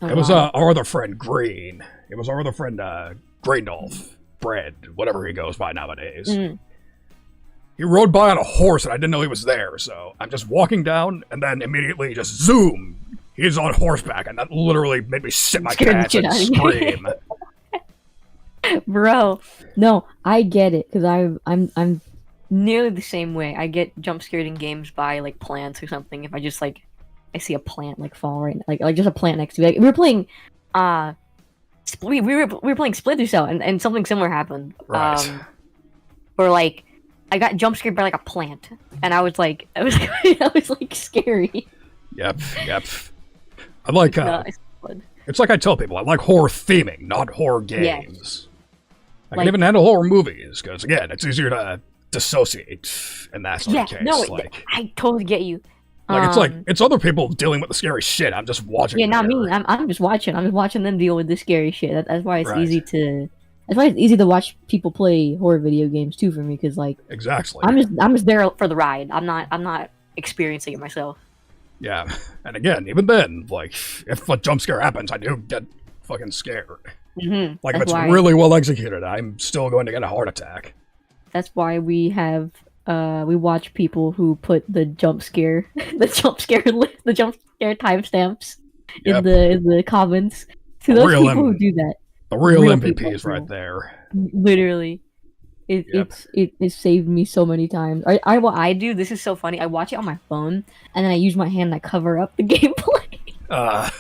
It was our other friend, Green. It was our other friend, Greendolf. Bread, whatever he goes by nowadays. He rode by on a horse and I didn't know he was there, so I'm just walking down and then immediately just zoom. He's on horseback, and that literally made me sit my pants and scream. Bro, no, I get it, because I'm nearly the same way. I get jump scared in games by plants or something. If I just I see a plant fall right, like just a plant next to me. We were playing, we were playing Splinter Cell, and something similar happened. Right. Where I got jump scared by a plant, and I was scary. Yep. I like it's like I tell people, I like horror theming, not horror games. Yes. I can even handle horror movies because again, it's easier to dissociate in that sort of case. No, I totally get you. It's other people dealing with the scary shit. I'm just watching. Yeah, not me. I'm just watching. I'm just watching them deal with the scary shit. That's why it's easy to. That's why it's easy to watch people play horror video games too for me, because exactly. I'm just there for the ride. I'm not experiencing it myself. Yeah, and again, even then, if a jump scare happens, I do get fucking scared. If it's really well executed, I'm still going to get a heart attack. That's why we have we watch people who put the jump scare timestamps in the comments. To those people who do that. The real MVPs right there. Literally. It saved me so many times. What I do, this is so funny, I watch it on my phone, and then I use my hand to cover up the gameplay. And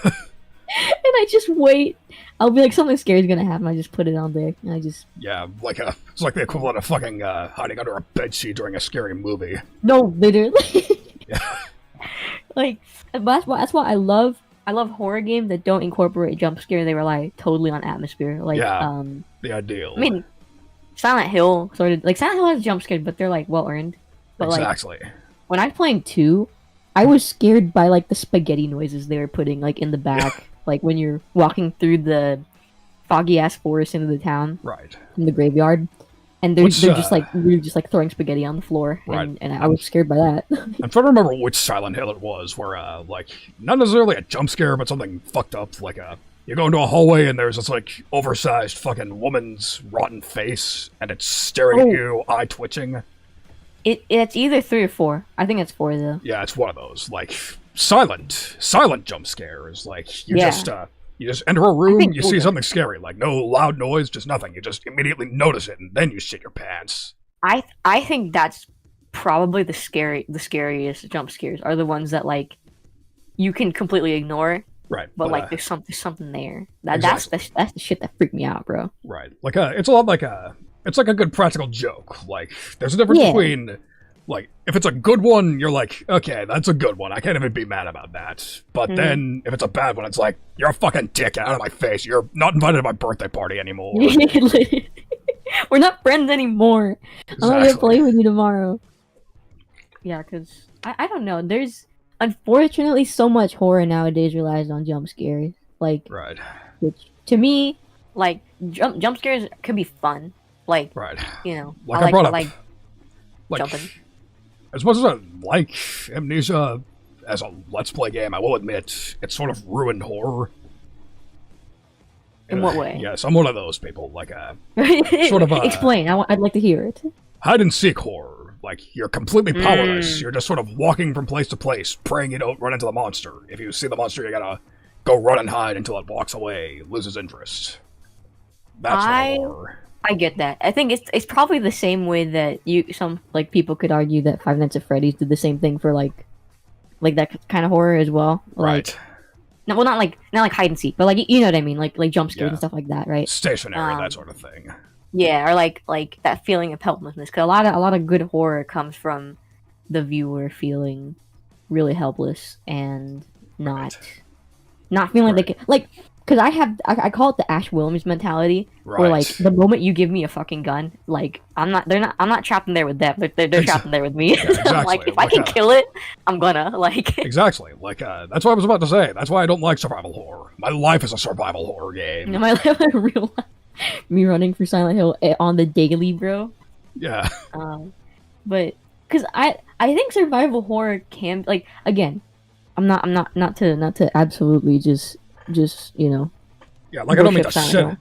I just wait. I'll be something scary is gonna happen, I just put it on there, and I just... Yeah, it's like the equivalent of fucking hiding under a bedsheet during a scary movie. No, literally. Yeah. That's why I love horror games that don't incorporate jump scare. They rely totally on atmosphere. The ideal. I mean, Silent Hill sort of Silent Hill has jump scares, but they're well earned. But exactly. When I was playing 2, I was scared by the spaghetti noises they were putting in the back, when you're walking through the foggy ass forest into the town, right, from the graveyard. And they're just we just throwing spaghetti on the floor, and I was scared by that. I'm trying to remember which Silent Hill it was, where not necessarily a jump scare, but something fucked up, you go into a hallway and there's this, like, oversized fucking woman's rotten face, and it's staring at you, eye twitching. It's either 3 or 4. I think it's 4 though. Yeah, it's one of those, like, silent jump scares. Like, you just enter a room, you see something scary, like, no loud noise, just nothing. You just immediately notice it, and then you shit your pants. I think that's probably the scariest jump scares are the ones that, like, you can completely ignore. Right. But like, there's something there. Exactly. That's the shit that freaked me out, bro. Right. Like, it's a lot like it's like a good practical joke. Like, there's a difference between, like, if it's a good one, you're like, okay, that's a good one. I can't even be mad about that. But then, if it's a bad one, it's like, you're a fucking dick, out of my face. You're not invited to my birthday party anymore. We're not friends anymore. Exactly. I'm not gonna play with you tomorrow. Yeah, because I don't know. There's unfortunately so much horror nowadays relies on jump scares. Like, right. Which to me, like, jump scares can be fun. Like, right. You know, like I brought up, like jumping. As much as I like Amnesia as a Let's Play game, I will admit it's sort of ruined horror. In what way? Yes, I'm one of those people. Like sort of explain. I'd like to hear it. Hide and seek horror. Like, you're completely powerless. You're just sort of walking from place to place, praying you don't run into the monster. If you see the monster, you gotta go run and hide until it walks away, loses interest. That's horror. I get that. I think it's probably the same way that some people could argue that Five Nights at Freddy's did the same thing for like that kind of horror as well. Like, right. No, well, not like hide and seek, but like, you know what I mean, like jump scares and stuff like that, right? Stationary, that sort of thing. Yeah, or like that feeling of helplessness. Because a lot of good horror comes from the viewer feeling really helpless and not feeling like they can, like. Because I call it the Ash Williams mentality, where like the moment you give me a fucking gun, like I'm not trapped in there with them. They're trapped in there with me. Yeah, exactly. Like, if I can kill it, I'm gonna like. Exactly. Like that's what I was about to say. That's why I don't like survival horror. My life is a survival horror game. My life is real life. Me running for Silent Hill on the daily, bro. Yeah. But because I think survival horror can, like, again, I'm not to absolutely just you know. Yeah, like, I don't mean to shit.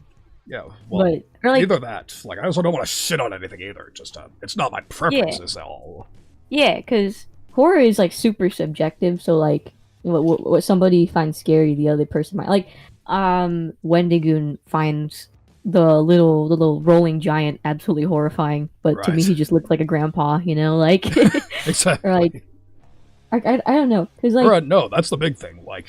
Yeah, well, or like, either that. Like, I also don't want to shit on anything either. Just it's not my preferences at all. Yeah, because horror is like super subjective. So like, what somebody finds scary, the other person might like. Wendigoon finds the little rolling giant absolutely horrifying, but to me he just looks like a grandpa. You know, like. Exactly. Or like, I don't know, because like. No, that's the big thing. Like.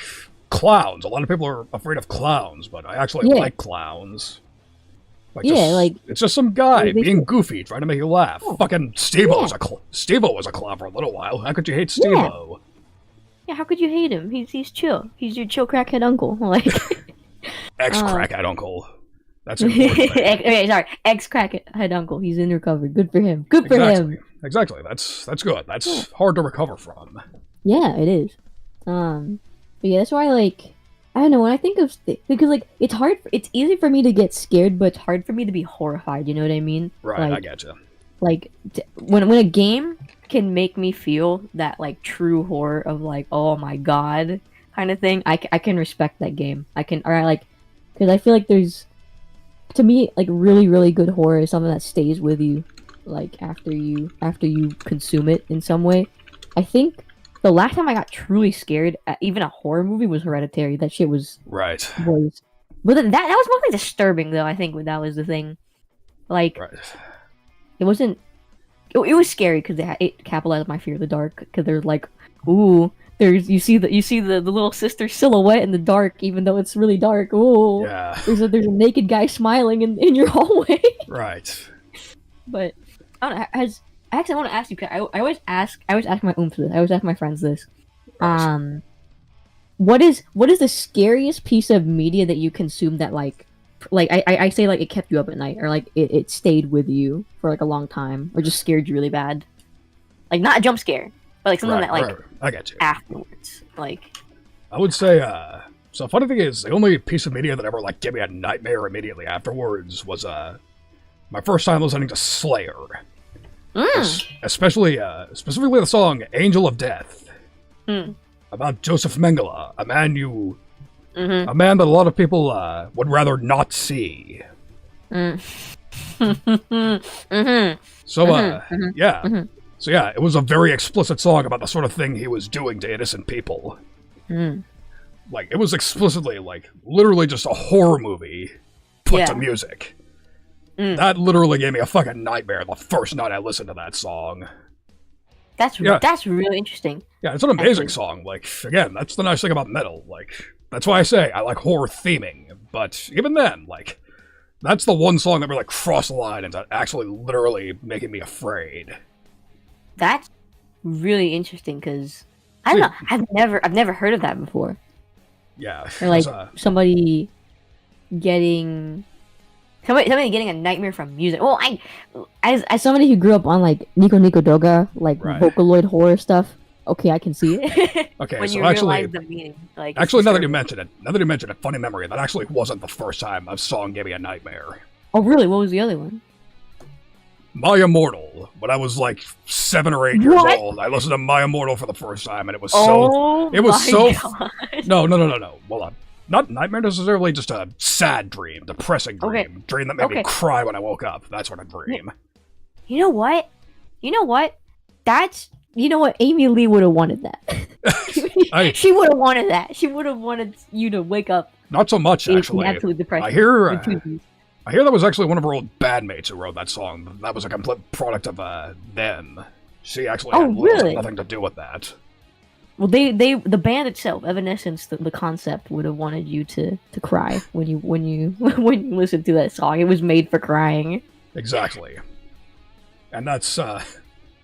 Clowns. A lot of people are afraid of clowns, but I actually like clowns. Like, it's just some guy being goofy, trying to make you laugh. Oh. Fucking Steve-O was a clown for a little while. How could you hate Steve-O? Yeah, how could you hate him? He's chill. He's your chill crackhead uncle. Like, ex-crackhead uncle. That's important. Ex-crackhead uncle. He's in recovery. Good for him. Good for him. Exactly. That's good. That's hard to recover from. Yeah, it is. But yeah, that's why, like, I don't know, when I think of because, like, it's easy for me to get scared, but it's hard for me to be horrified, you know what I mean? Right, like, I getcha. Like, when a game can make me feel that, like, true horror of, like, oh my god kind of thing, I can respect that game. Because I feel like there's, to me, like, really, really good horror is something that stays with you, like, after you consume it in some way. I think the last time I got truly scared at even a horror movie was Hereditary. That shit was... Right. But that was mostly disturbing, though, I think, when that was the thing. Like... Right. It wasn't... It was scary, because it capitalized my fear of the dark. Because they're like, ooh, you see the little sister silhouette in the dark, even though it's really dark. Ooh. Yeah. There's a naked guy smiling in your hallway. Right. But, I don't know, I want to ask you, because I always ask my oomph this. I always ask my friends this. What is the scariest piece of media that you consumed that I say like it kept you up at night, or like it stayed with you for like a long time, or just scared you really bad? Like, not a jump scare, but like something that like I get you. Afterwards, like. I would say so funny thing is, the only piece of media that ever like gave me a nightmare immediately afterwards was my first time listening to Slayer. Especially, specifically the song "Angel of Death," about Joseph Mengele, a man you A man that a lot of people would rather not see. So, yeah. So, yeah, it was a very explicit song about the sort of thing he was doing to innocent people. Like, it was explicitly, like, literally just a horror movie put to music. That literally gave me a fucking nightmare the first night I listened to that song. That's really interesting. Yeah, it's an amazing song. Like, again, that's the nice thing about metal. Like, that's why I say I like horror theming. But even then, like, that's the one song that really crossed the line into actually literally making me afraid. That's really interesting because I don't know. I've never heard of that before. Yeah, or like somebody getting a nightmare from music. Well, as somebody who grew up on like Nico Nico Doga, like Vocaloid horror stuff. Okay, I can see it. Okay, when so you actually, realize the meaning, like actually, now that you mention it, funny memory. That actually wasn't the first time a song gave me a nightmare. Oh, really? What was the other one? My Immortal. When I was like 7 or 8 years old, I listened to My Immortal for the first time, and it was so. No. Well, not nightmare necessarily, just a sad dream, depressing dream, dream that made me cry when I woke up. That sort of dream. You know what? You know what? Amy Lee would have wanted that. She would have wanted that. She would have wanted you to wake up. Not so much, actually. Absolutely depressed. I hear that was actually one of her old bandmates who wrote that song. That was a complete product of them. She actually had nothing to do with that. Well, the band itself, Evanescence, the concept would have wanted you to cry when you listen to that song. It was made for crying. Exactly. And that's why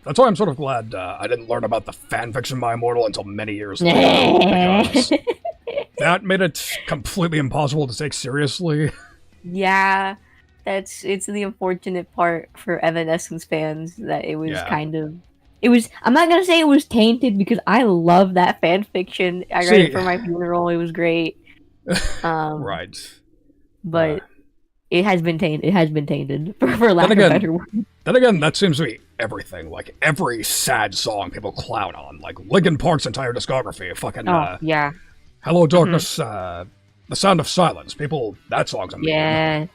I'm sort of glad I didn't learn about the fanfiction My Immortal until many years later. Because that made it completely impossible to take seriously. Yeah, it's the unfortunate part for Evanescence fans that it was I'm not gonna say it was tainted because I love that fan fiction. I read it for my funeral. It was great. Right. But it has been tainted. It has been tainted for lack of a better word. Then again, that seems to be everything. Like every sad song people clown on. Like Linkin Park's entire discography. Fucking Hello Darkness, The Sound of Silence. That song's amazing. Yeah.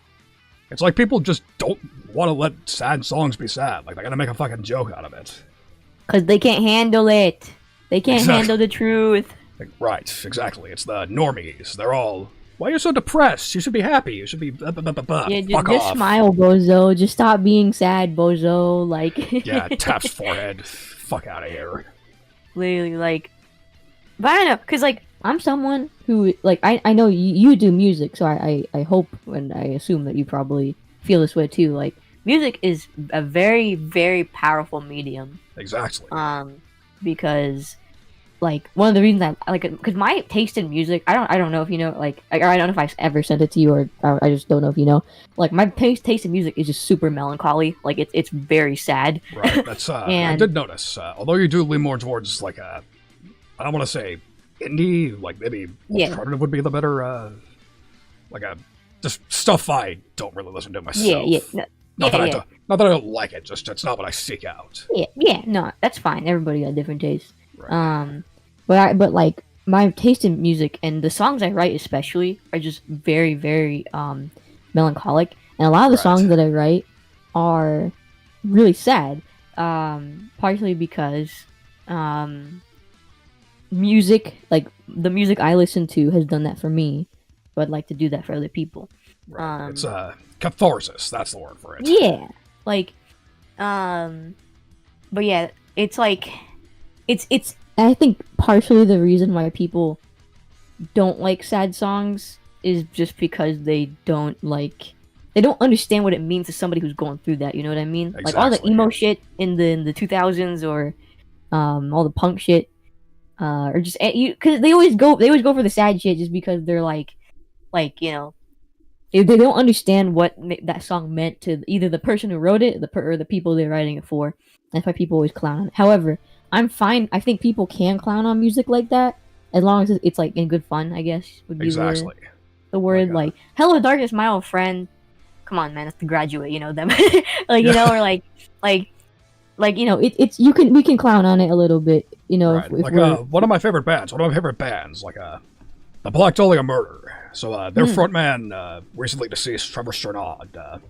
It's like people just don't want to let sad songs be sad. Like, they gotta make a fucking joke out of it. Because they can't handle it. They can't handle the truth. Right, exactly. It's the normies. They're all, why are you so depressed? You should be happy. You should be just smile, bozo. Just stop being sad, bozo. Like... yeah, taps forehead. Fuck out of here. Literally, like... But I don't know, because, like, I'm someone who, like, I know you do music, so I hope and I assume that you probably feel this way too. Like, music is a very, very powerful medium. Exactly. Because, like, one of the reasons I like it, because my taste in music, I don't know if you know, like, I don't know if I ever sent it to you, or I just don't know if you know. Like, my taste in music is just super melancholy. Like, it's very sad. Right. That's I did notice. Although you do lean more towards like I don't want to say indie, like maybe alternative would be the better, just stuff I don't really listen to myself. Not that I don't like it, just it's not what I seek out. No, that's fine. Everybody got different tastes. Right. But like my taste in music and the songs I write especially are just very, very melancholic, and a lot of the songs that I write are really sad. Partially because music, like the music I listen to has done that for me, but I'd like to do that for other people. Right. It's catharsis, that's the word for it. Yeah. Like but yeah, it's like it's I think partially the reason why people don't like sad songs is just because they don't understand what it means to somebody who's going through that, you know what I mean? Exactly. Like all the emo shit in the 2000s or all the punk shit or just because they always go for the sad shit just because they're like you know they don't understand what that song meant to either the person who wrote it or the people they're writing it for. That's why people always clown on it. However, I'm fine. I think people can clown on music like that as long as it's like in good fun, I guess would be the word. Like Hello Darkness, my old friend. Come on, man, that's The Graduate, you know them. Like you know, or like you know, we can clown on it a little bit, you know. Right. One of my favorite bands, like the Black Dahlia murder. So their frontman, recently deceased, Trevor Strnad,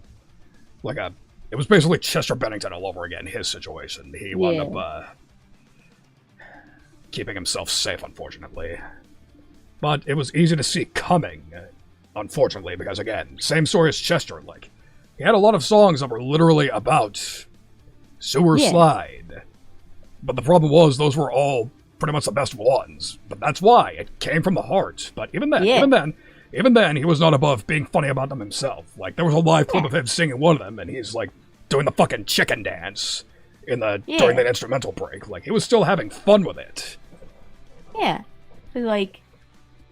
it was basically Chester Bennington all over again, his situation. He wound up keeping himself safe, unfortunately. But it was easy to see coming, unfortunately, because again, same story as Chester. Like, he had a lot of songs that were literally about sewer slide. But the problem was, those were all pretty much the best ones. But that's why. It came from the heart. But even then, he was not above being funny about them himself. Like, there was a live clip of him singing one of them, and he's, like, doing the fucking chicken dance during the instrumental break. Like, he was still having fun with it. Yeah. So, like,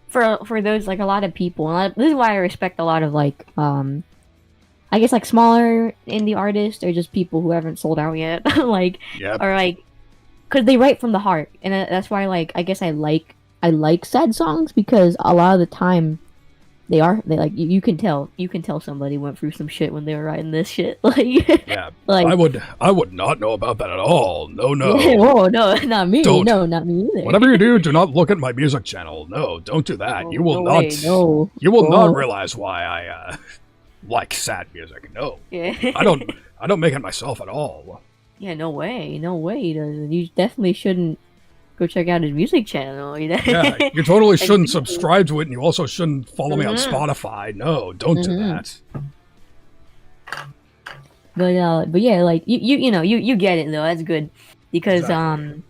for those, like, a lot of people, and this is why I respect a lot of, like, I guess, like, smaller indie artists, or just people who haven't sold out yet, like, or, like, because they write from the heart, and that's why, like, I guess I like sad songs, because a lot of the time, they like, you can tell somebody went through some shit when they were writing this shit. Like, yeah, like, I would not know about that at all. No. Oh no, not me. Don't. No, not me either. Whatever you do not look at my music channel. No, don't do that. Oh, you will no not. Way, no. You will not realize why I like sad music. No, Yeah. I don't make it myself at all. Yeah, no way. He doesn't. You definitely shouldn't go check out his music channel. Yeah, you totally shouldn't subscribe to it, and you also shouldn't follow me on Spotify. No, don't do that. But yeah, like you get it though. That's good, because Exactly.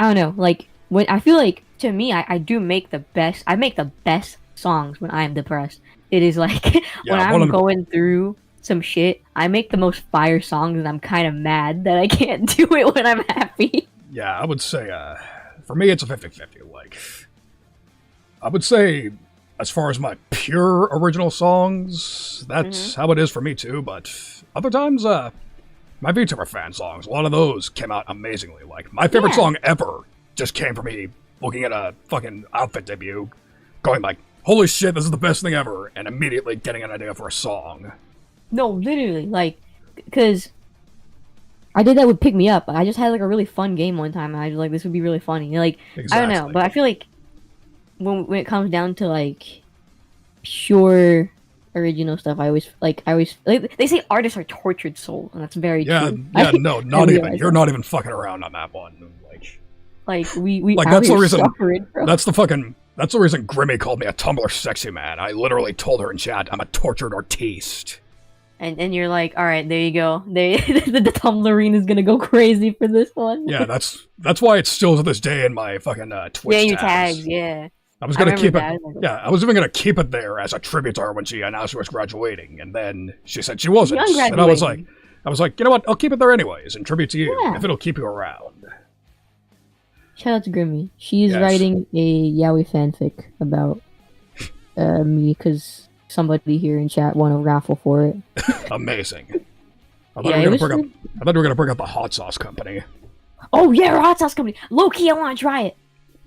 I don't know. Like, when I feel like, to me, I do make the best. I make the best songs when I am depressed. It is like when I'm going through some shit, I make the most fire songs, and I'm kind of mad that I can't do it when I'm happy. Yeah, I would say, for me, it's a 50-50. Like, I would say, as far as my pure original songs, that's how it is for me too, but other times, my VTuber fan songs, a lot of those came out amazingly. Like, my favorite song ever just came from me looking at a fucking outfit debut, going like, holy shit, this is the best thing ever, and immediately getting an idea for a song. No, literally, like, because I did that with Pick Me Up. I just had, like, a really fun game one time, and I was like, this would be really funny. Like, Exactly. I don't know, but I feel like when it comes down to, like, pure original stuff, I always like, they say artists are tortured souls, and that's very true. Yeah, no, not even. You're not even fucking around on that one. Like, we like, that's the reason. suffering, bro. That's the reason Grimmy called me a Tumblr sexy man. I literally told her in chat, I'm a tortured artiste. And you're like, all right, there you go. The Tumblrine is gonna go crazy for this one. Yeah, that's why it's still to this day in my fucking Twitch your tags. tags, yeah. I was gonna keep it. Yeah, I was even gonna keep it there as a tribute to her when she announced she was graduating, and then she said she wasn't, and I was like, you know what? I'll keep it there anyways, in tribute to you, if it'll keep you around. Shout out to Grimmy. She's writing a yaoi fanfic about me, because somebody here in chat won a raffle for it. Amazing. I thought we were gonna bring up the hot sauce company. Oh yeah, hot sauce company. Low key, I want to try it.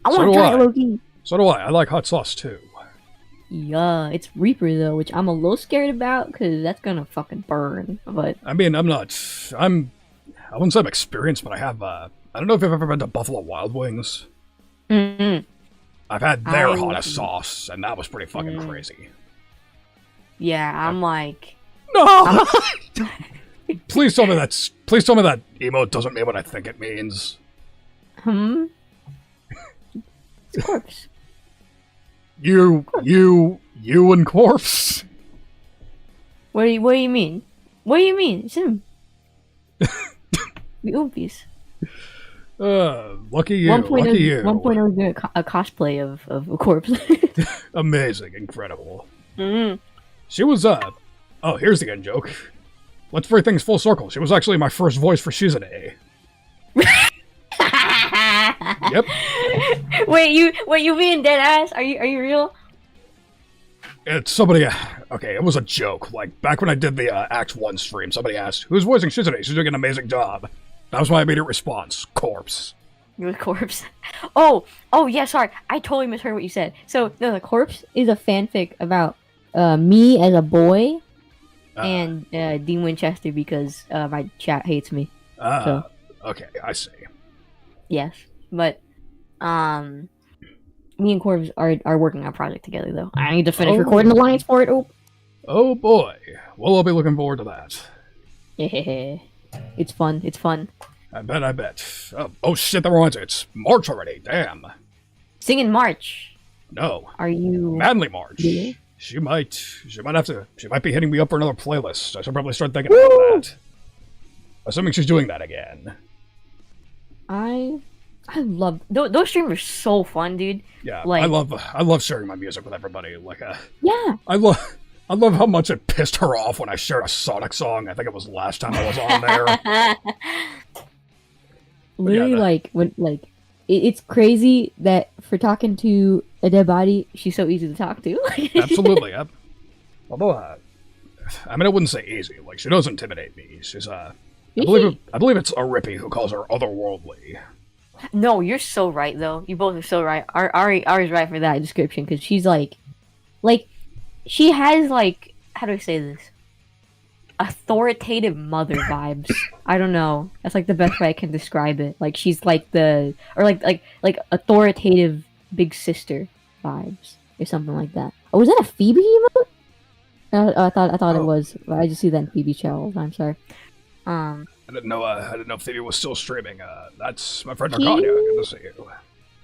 I want to try it low key. So do I. I like hot sauce too. Yeah, it's Reaper though, which I'm a little scared about, because that's gonna fucking burn. But I mean, I wouldn't say I'm experienced, but I have. I don't know if you've ever been to Buffalo Wild Wings. Mm-hmm. I've had their hottest sauce, and that was pretty fucking crazy. Yeah, I'm like, no. Please tell me that emote doesn't mean what I think it means. It's a corpse. You and corpse. What do you mean? What do you mean? It's him. The Oompies. Lucky you. 1.0 was doing a cosplay of a corpse. Amazing, incredible. Mm-hmm. She was oh, here's the end joke. Let's bring things full circle. She was actually my first voice for Shizune. Yep. Wait, you being dead ass? Are you real? It's somebody. Okay, it was a joke. Like, back when I did the Act 1 stream, somebody asked, "Who's voicing Shizune? She's doing an amazing job." That was my immediate response. Corpse. You're the corpse. Oh yeah, sorry. I totally misheard what you said. So, no, the corpse is a fanfic about me as a boy and Dean Winchester, because my chat hates me. Okay, I see. Yes, but me and Corbs are working on a project together, though. I need to finish recording the lines for it. Oh boy. Well, I'll be looking forward to that. Yeah. It's fun. It's fun. I bet. Oh shit, that reminds me. It's March already. Damn. Sing in March. No. Are you... Manly March. Yeah. She might be hitting me up for another playlist. I should probably start thinking about that. Assuming she's doing that again. I love... Those streams are so fun, dude. Yeah, like, I love sharing my music with everybody. Like, yeah. I love how much it pissed her off when I shared a Sonic song. I think it was last time I was on there. Literally, like, when, like, it's crazy that for talking to a dead body, she's so easy to talk to. Absolutely, yep. Although, I mean, I wouldn't say easy. Like, she doesn't intimidate me. She's, I believe it's a Rippy who calls her otherworldly. No, you're so right, though. You both are so right. Ari's right for that description, because she's, like, she has, like, how do I say this? Authoritative mother vibes. I don't know. That's like the best way I can describe it. Like she's like like authoritative big sister vibes or something like that. Oh, was that a Phoebe emote? I thought it was. I just see that in Phoebe chat all the time. Sorry. I didn't know Phoebe was still streaming. That's my friend Arcanya. Good to see you.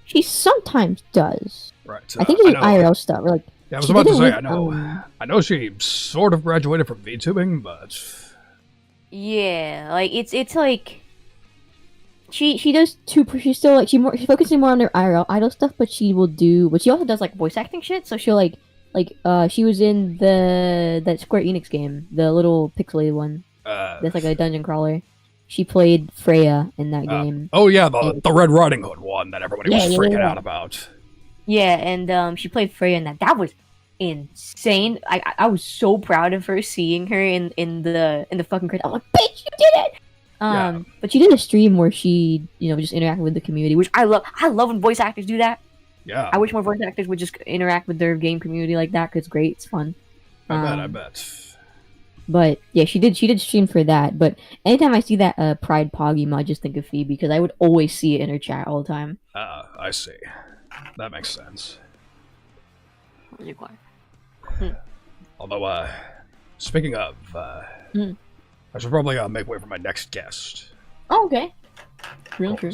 She sometimes does. Right. I think it's IRL stuff. Or like. Yeah, I was about to say, I know she sort of graduated from VTubing, but... Yeah, like, it's like... She does two, she's still, like, she's focusing more on her IRL idol stuff, but she will do, but she also does, like, voice acting shit, so she'll, she was in that Square Enix game, the little pixelated one, that's, like, a dungeon crawler. She played Freya in that game. Oh, yeah, the Red Riding Hood one that everybody was freaking out about. Yeah, and she played Freya in that. That was insane. I was so proud of her seeing her in the fucking credits. I'm like, bitch, you did it! But she did a stream where she, just interacted with the community, which I love. I love when voice actors do that. Yeah. I wish more voice actors would just interact with their game community like that, because it's great. It's fun. I bet. But yeah, she did stream for that. But anytime I see that Pride Pog emo, I just think of Phoebe, because I would always see it in her chat all the time. I see. That makes sense. Really quiet. Although, speaking of, I should probably make way for my next guest. Oh, okay. Real true.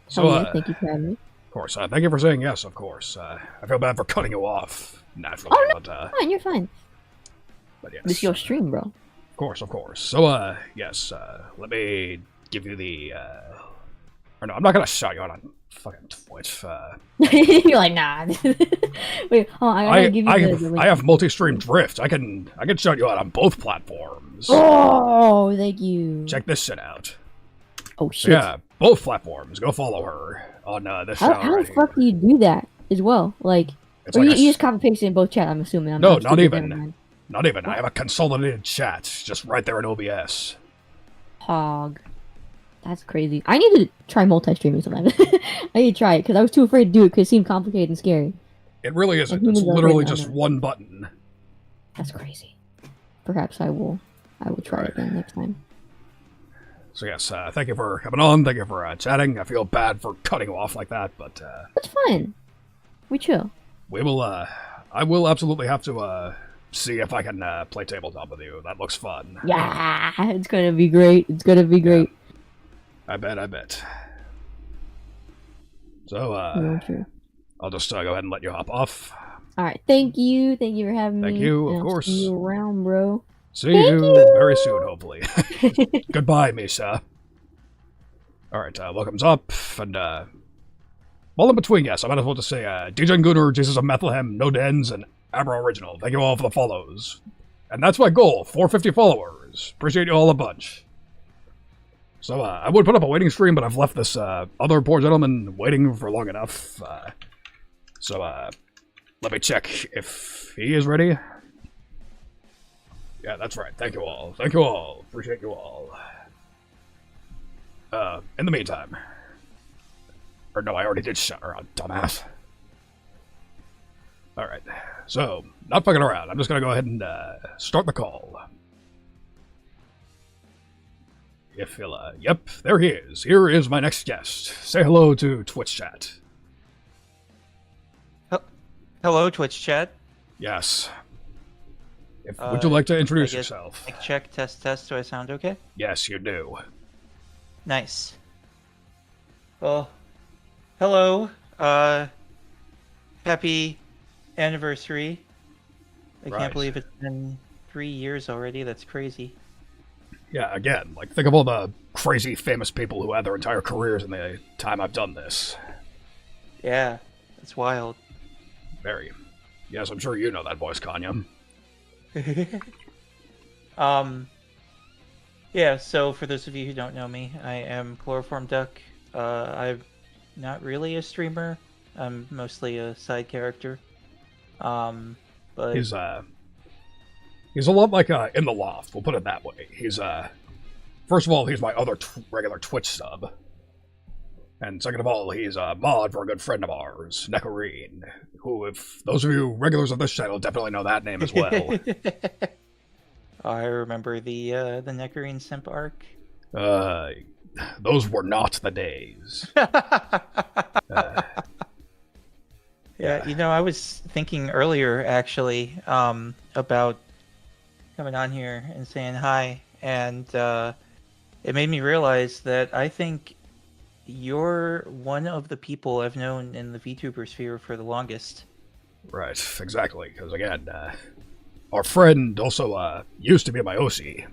So, thank you for having me. Of course. Thank you for saying yes, of course. I feel bad for cutting you off, naturally. Oh, no, but, fine, you're fine. But yes. This is your stream, bro. Of course. So, yes, let me give you the, or no, I'm not gonna shout you out on fucking Twitch. You're like, nah. Wait, I gotta give you I have multi-stream drift. I can shout you out on both platforms. Oh, thank you. Check this shit out. Oh shit. So, yeah, both platforms. Go follow her on this channel. How the fuck do you do that as well? Like, or you just copy paste it in both chat, I'm assuming. No, not even. Not even. I have a consolidated chat just right there in OBS. Hog. That's crazy. I need to try multi-streaming sometime. I need to try it, because I was too afraid to do it, because it seemed complicated and scary. It really isn't. It's literally just one button. That's crazy. Perhaps I will try it then next time. So yes, thank you for coming on. Thank you for chatting. I feel bad for cutting you off like that, but... That's fine. We chill. We will, I will absolutely have to, see if I can, play tabletop with you. That looks fun. Yeah, it's gonna be great. It's gonna be great. I bet. So, I'll just go ahead and let you hop off. Alright, thank you. Thank you for having me. Thank you, of course. See you around, bro. See you very soon, hopefully. Goodbye, Misa. Alright, welcome's up, and, well, in between, yes, I might as well just say, DJ Gunner, Jesus of Bethlehem, No Dens, and Abra Original. Thank you all for the follows. And that's my goal, 450 followers. Appreciate you all a bunch. So, I would put up a waiting stream, but I've left this, other poor gentleman waiting for long enough. So, let me check if he is ready. Yeah, that's right. Thank you all. Thank you all. Appreciate you all. In the meantime... Or no, I already did shut her out, dumbass. Alright, so, not fucking around. I'm just gonna go ahead and, start the call. If you'll, yep, there he is. Here is my next guest. Say hello to Twitch chat. Hello, Twitch chat. Yes. Would you like to introduce yourself? Mic check, test. Do I sound okay? Yes, you do. Nice. Well, hello. Happy anniversary. I can't believe it's been 3 years already. That's crazy. Yeah, again, like, think of all the crazy famous people who had their entire careers in the time I've done this. Yeah, it's wild. Very. Yes, I'm sure you know that voice, Kanya. Yeah, so for those of you who don't know me, I am ChloroformDuck. I'm not really a streamer. I'm mostly a side character. But He's a lot like In the Loft, we'll put it that way. He's first of all, he's my other regular Twitch sub. And second of all, he's a mod for a good friend of ours, Neckarine, who, if those of you regulars of this channel definitely know that name as well. I remember the Neckarine Simp arc. Those were not the days. Yeah, you know, I was thinking earlier, actually, about coming on here and saying hi, and it made me realize that I think you're one of the people I've known in the VTuber sphere for the longest. Right, exactly, because again, our friend also used to be my OC.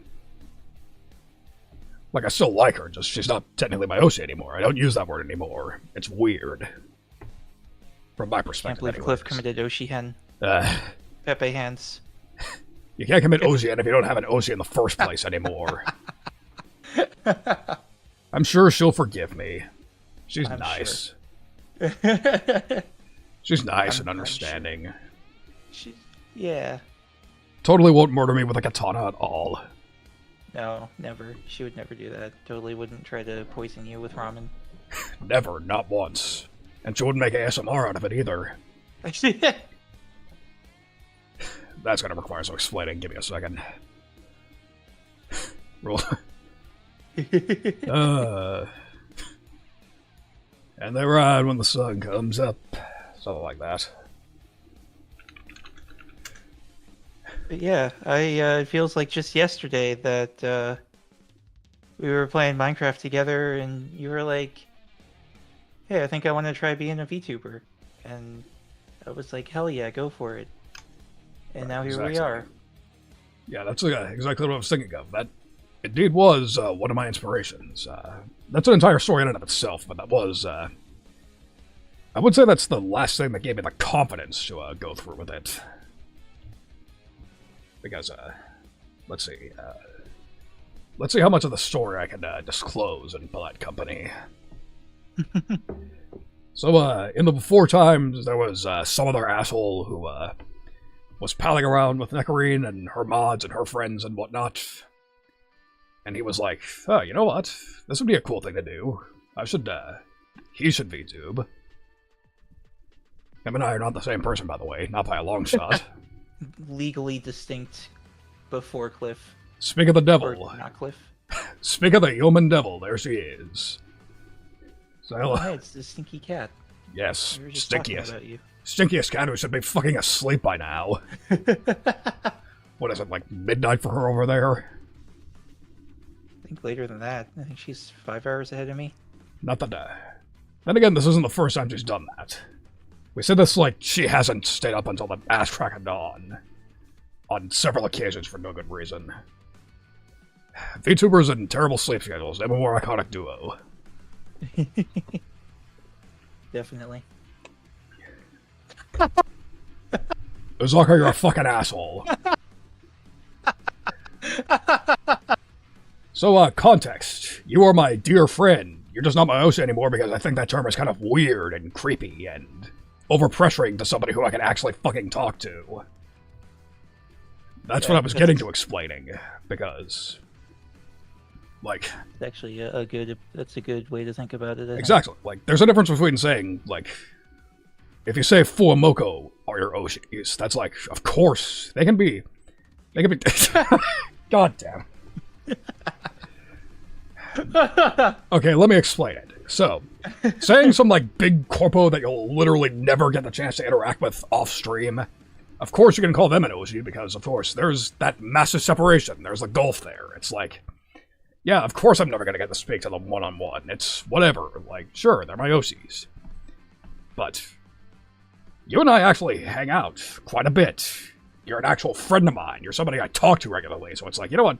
Like, I still like her, just she's not technically my OC anymore. I don't use that word anymore. It's weird. From my perspective, Can't believe Cliff committed Oshihen. Pepe hands. You can't commit Ozian if you don't have an OC in the first place anymore. I'm sure she'll forgive me. She's nice. Sure. She's nice and understanding. Sure. Yeah. Totally won't murder me with a katana at all. No, never. She would never do that. Totally wouldn't try to poison you with ramen. Never, not once. And she wouldn't make ASMR out of it either. That's gonna require some explaining. Give me a second. Roll. And they ride when the sun comes up. Something like that. But yeah, it feels like just yesterday that we were playing Minecraft together, and you were like, "Hey, I think I want to try being a VTuber," and I was like, "Hell yeah, go for it!" And now here we are. Yeah, that's exactly what I was thinking of. That indeed was one of my inspirations. That's an entire story in and of itself, but that was, I would say that's the last thing that gave me the confidence to go through with it. Because, let's see how much of the story I can disclose in polite company. So, in the before times, there was some other asshole who was palling around with Neckarine and her mods and her friends and whatnot. And he was like, oh, you know what? This would be a cool thing to do. He should VTube. Him and I are not the same person, by the way. Not by a long shot. Legally distinct before Cliff. Speak of the devil. Or not Cliff. Speak of the yeoman devil. There she is. So, oh, hey, it's the stinky cat. Yes, We were just talking stinkiest. about you. Stinkiest cat who should be fucking asleep by now. What is it, like midnight for her over there? I think later than that. I think she's 5 hours ahead of me. Not that, Then again, this isn't the first time she's done that. We said this like she hasn't stayed up until the ass crack of dawn. On several occasions for no good reason. VTubers and terrible sleep schedules, never more iconic duo. Definitely. Uzaka, you're a fucking asshole. So, context. You are my dear friend. You're just not my OC anymore because I think that term is kind of weird and creepy and overpressuring to somebody who I can actually fucking talk to. That's what I was getting to explaining, because, like... It's actually that's a good way to think about it. Exactly. Like, there's a difference between saying, like, if you say Fuamoko are your OCs, that's like, of course, they can be... God damn. Okay, let me explain it. So, saying some, like, big corpo that you'll literally never get the chance to interact with off-stream, of course you can call them an Oshi, because, of course, there's that massive separation. There's a gulf there. It's like, yeah, of course I'm never going to get to speak to them one-on-one. It's whatever. Like, sure, they're my Oshis. But you and I actually hang out quite a bit. You're an actual friend of mine. You're somebody I talk to regularly, so it's like, you know what?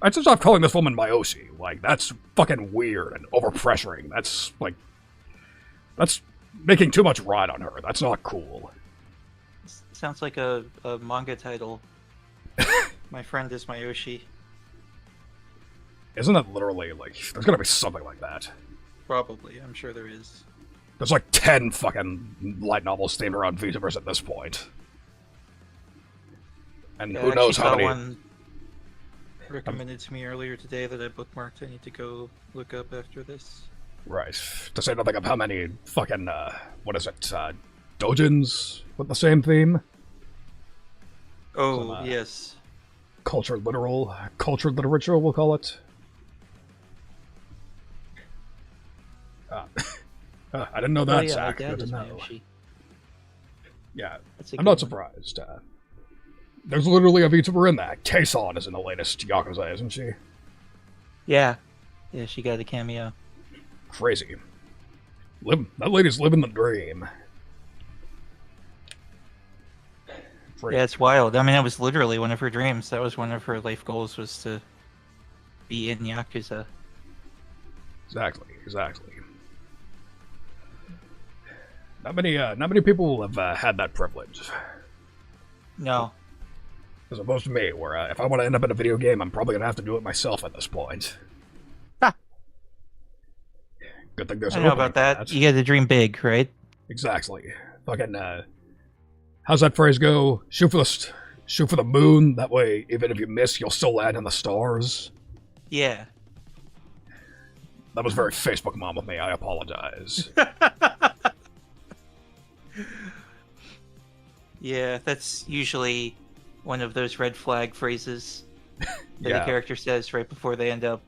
I should stop calling this woman my Oshi. Like, that's fucking weird and overpressuring. That's, like... That's making too much ride on her. That's not cool. Sounds like a manga title. My friend is my Oshi. Isn't that literally, like... There's gotta be something like that. Probably. I'm sure there is. There's like 10 fucking light novels themed around VTubers at this point. And Yeah, who knows how many... One recommended to me earlier today that I bookmarked. I need to go look up after this. Right. To say nothing of how many fucking, what is it, dojins with the same theme? Oh, Some, yes. Cultured literature, we'll call it. I didn't know that, Oh, yeah, Zack. my dad Good is to my know. Oshi. Yeah, That's a I'm good not one. surprised. There's literally a VTuber in that. Kason is in the latest Yakuza, isn't she? Yeah. Yeah, she got a cameo. Crazy. That lady's living the dream. Yeah, it's wild. I mean, that was literally one of her dreams. That was one of her life goals, was to be in Yakuza. Exactly. Not many people have had that privilege. No. As opposed to me, where if I want to end up in a video game, I'm probably gonna have to do it myself at this point. Ha! Good thing there's I an know opening about for that. You got to dream big, right? Exactly. Fucking, how's that phrase go? Shoot for the moon. That way, even if you miss, you'll still land on the stars. Yeah. That was very Facebook mom of me. I apologize. Yeah, that's usually one of those red flag phrases that Yeah. a character says right before they end up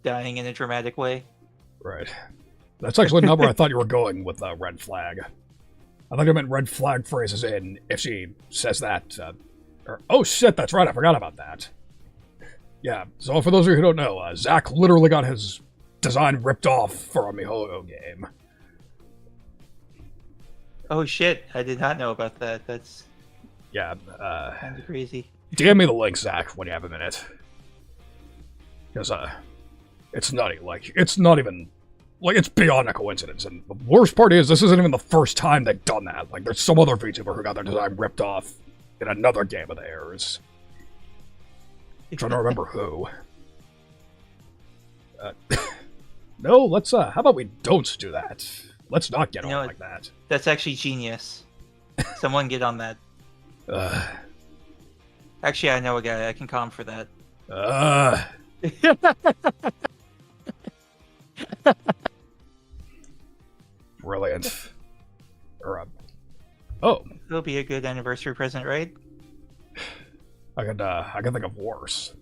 dying in a dramatic way. Right. That's actually not where I thought you were going with red flag. I thought you meant red flag phrases in if she says that. Oh shit, that's right, I forgot about that. Yeah, so for those of you who don't know, Zack literally got his design ripped off for a MiHoYo game. Oh shit, I did not know about that. That's Yeah, kind of crazy. DM me the link, Zack, when you have a minute. Because, it's nutty. Like, it's not even... Like, it's beyond a coincidence. And the worst part is, this isn't even the first time they've done that. Like, there's some other VTuber who got their design ripped off in another game of theirs. I'm trying to remember who. No, let's, how about we don't do that? Let's not get on like that. That's actually genius. Someone get on that. Actually, I know a guy. I can call him for that. Brilliant. Oh. It'll be a good anniversary present, right? I could think of worse.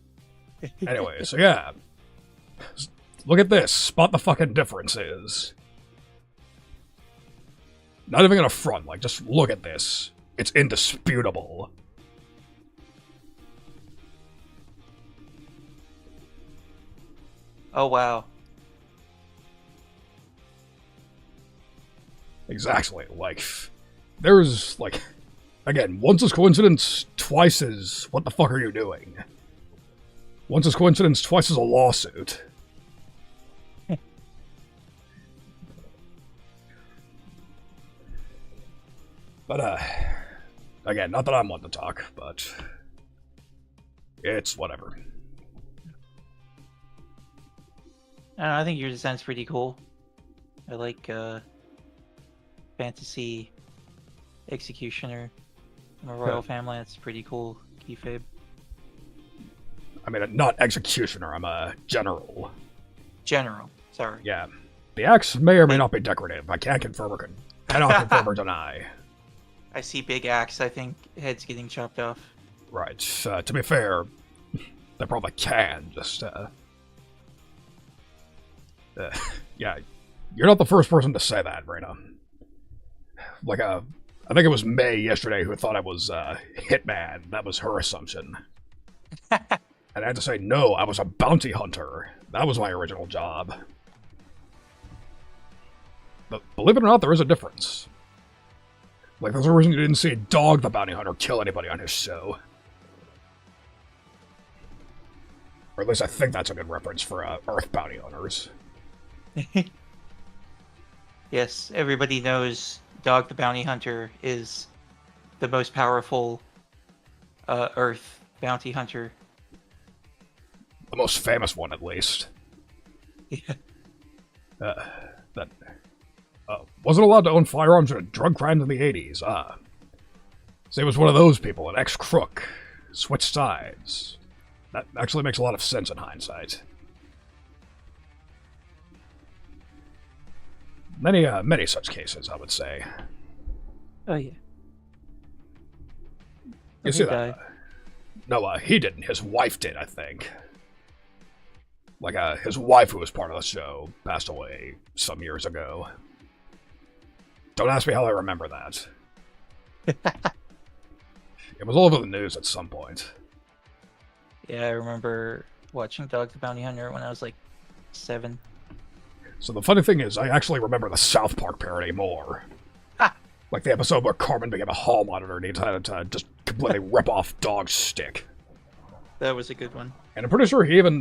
Anyway, so yeah. Look at this. Spot the fucking differences. Not even gonna front, like, just look at this. It's indisputable. Oh, wow. Exactly, like, there's, like, again, once is coincidence, twice is, what the fuck are you doing? Once is coincidence, twice is a lawsuit. But, again, not that I'm one to talk, but it's whatever. I think your design's pretty cool. I like, fantasy executioner from a royal family. That's pretty cool. Keyfabe. I mean, not executioner, I'm a general. General, sorry. Yeah. The axe may or may not be decorative. I can't confirm or cannot confirm or deny. I see big axe. I think head's getting chopped off. Right. To be fair, they probably can. Just, yeah. You're not the first person to say that, Reyna. Like, I think it was May yesterday who thought I was, Hitman. That was her assumption. And I had to say, no, I was a bounty hunter. That was my original job. But believe it or not, there is a difference. Like, there's a reason you didn't see Dog the Bounty Hunter kill anybody on his show. Or at least I think that's a good reference for Earth Bounty Hunters. Yes, everybody knows Dog the Bounty Hunter is the most powerful Earth Bounty Hunter. The most famous one, at least. Yeah. That wasn't allowed to own firearms or drug crimes in the 80s. So he was one of those people, an ex-crook. Switched sides. That actually makes a lot of sense in hindsight. Many such cases, I would say. Oh, yeah. You see that? No, he didn't. His wife did, I think. Like, his wife, who was part of the show, passed away some years ago. Don't ask me how I remember that. It was all over the news at some point. Yeah, I remember watching Dog the Bounty Hunter when I was like 7. So the funny thing is, I actually remember the South Park parody more. Ah. Like the episode where Carmen became a hall monitor and he decided to just completely rip off Dog's stick. That was a good one. And I'm pretty sure he even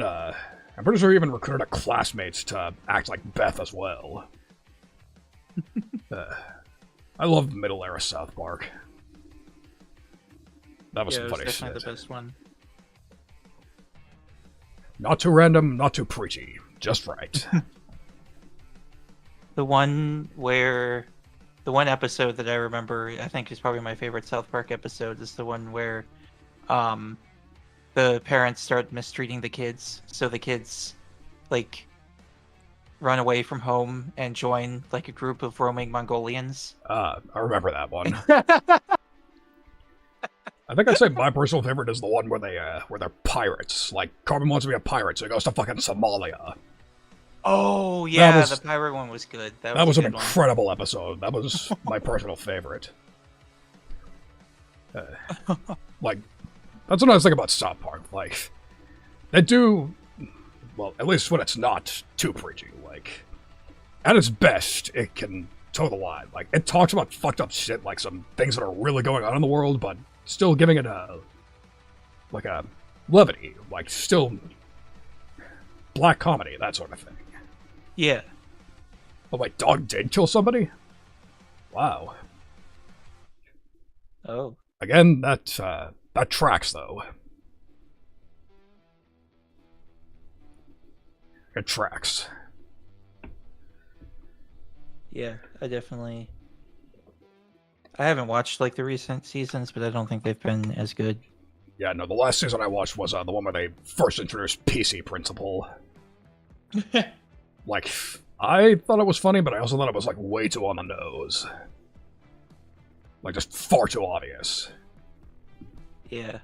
recruited a classmate to act like Beth as well. I love middle era South Park. That was some funny shit. Definitely the best one. Not too random, not too preachy, just right. The one episode that I remember, I think is probably my favorite South Park episode, is the one where the parents start mistreating the kids, so the kids like run away from home and join like a group of roaming Mongolians. I remember that one. I think I'd say my personal favorite is the one where they're pirates. Like, Carmen wants to be a pirate, so he goes to fucking Somalia. Oh, yeah, the pirate one was good. That was an incredible episode. That was my personal favorite. Like, that's what I was thinking about South Park. Like, they do, well, at least when it's not too preachy. Like, at its best, it can toe the line. Like, it talks about fucked up shit, like some things that are really going on in the world, but still giving it a levity. Like, still black comedy, that sort of thing. Yeah. Oh, wait, Dog did kill somebody? Wow. Oh. Again, that tracks, though. It tracks. Yeah, I haven't watched, like, the recent seasons, but I don't think they've been as good. Yeah, no, the last season I watched was the one where they first introduced PC Principle. Like, I thought it was funny, but I also thought it was, like, way too on the nose. Like, just far too obvious. Yeah.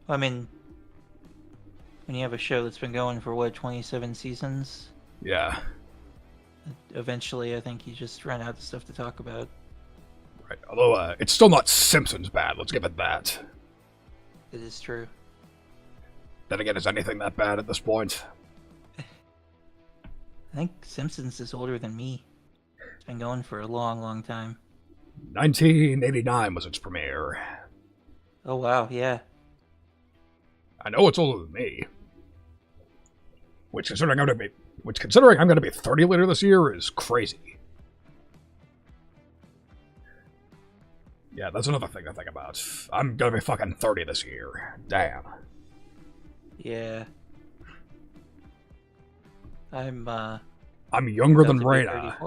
I mean, when you have a show that's been going for, what, 27 seasons? Yeah. Eventually, I think you just run out of stuff to talk about. Right, although, it's still not Simpsons bad, let's give it that. It is true. Then again, is anything that bad at this point? I think Simpsons is older than me. It's been going for a long, long time. 1989 was its premiere. Oh, wow, yeah. I know it's older than me. Which, considering I'm going to be 30 later this year, is crazy. Yeah, that's another thing to think about. I'm going to be fucking 30 this year. Damn. Yeah. I'm younger than Reyna.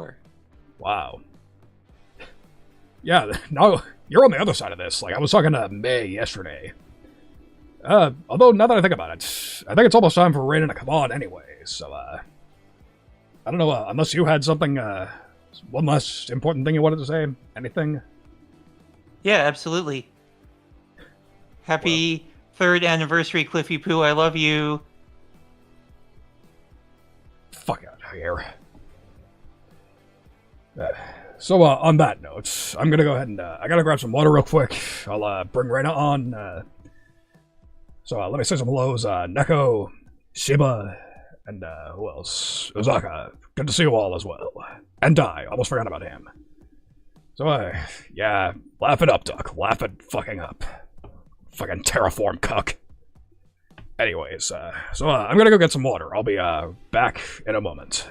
Wow. Yeah, no, you're on the other side of this. Like, I was talking to May yesterday. Although, now that I think about it, I think it's almost time for Reyna to come on anyway, so, I don't know, unless you had something, one last important thing you wanted to say? Anything? Yeah, absolutely. Happy 3rd anniversary, Cliffy Poo, I love you. Fuck out of here. So, on that note, I'm gonna go ahead and, I gotta grab some water real quick. I'll, bring Reyna on, So, let me say some hellos, Neko, Shiba, and, who else? Osaka. Good to see you all as well. And Dai, almost forgot about him. So, yeah, laugh it up, Duck. Laugh it fucking up. Fucking terraform cuck. Anyways, I'm gonna go get some water. I'll be, back in a moment.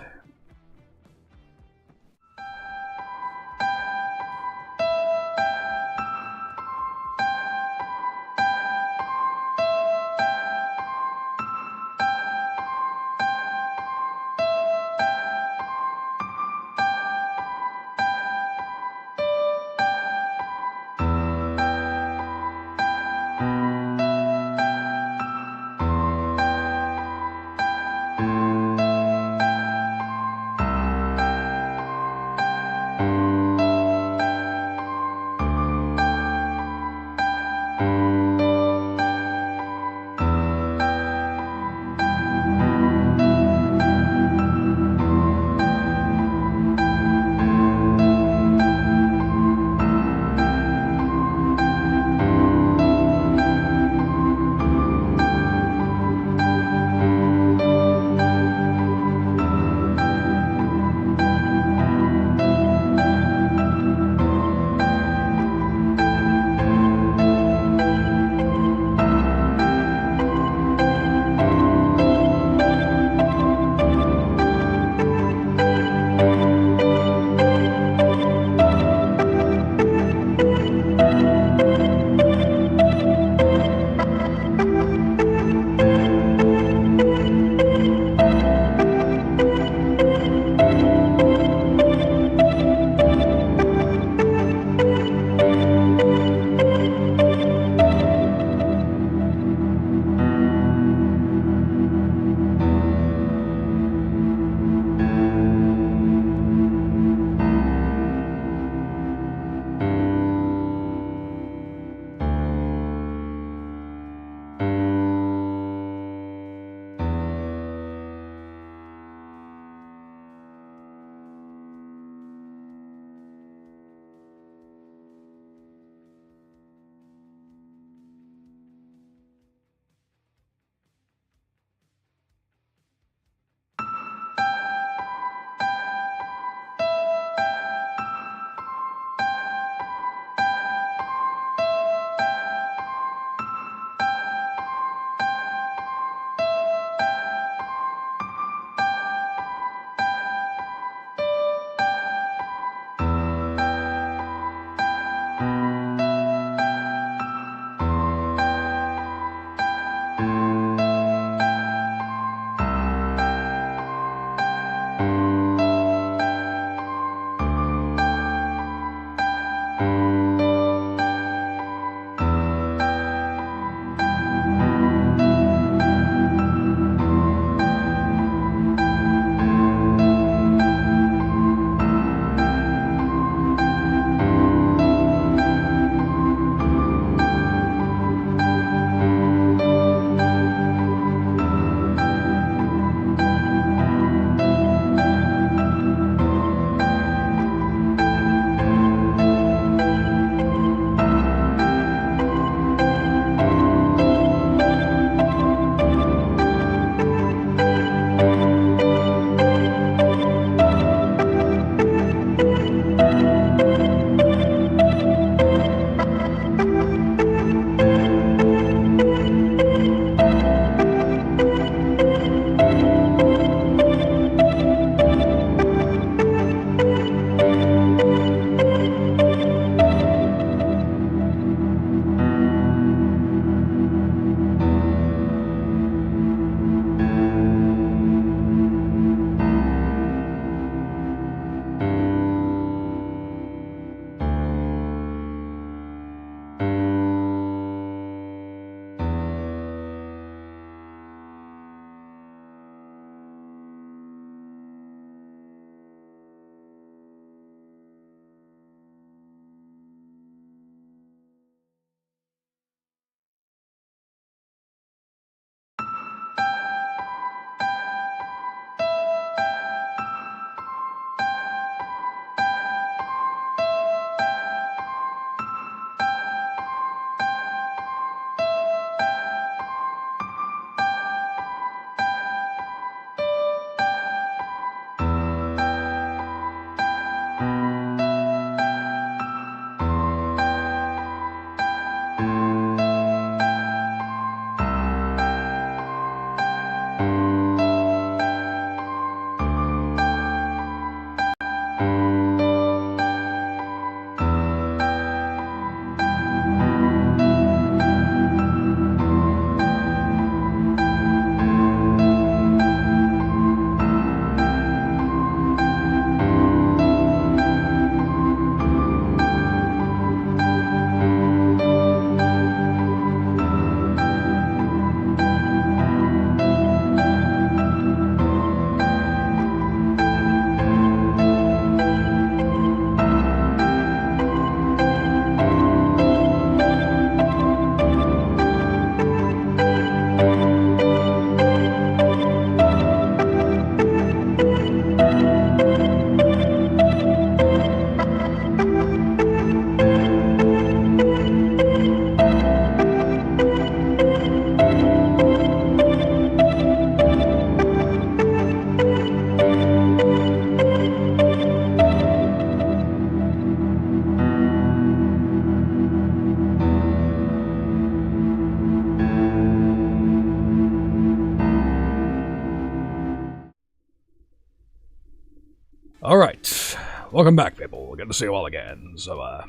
Alright, welcome back, people. Good to see you all again. So,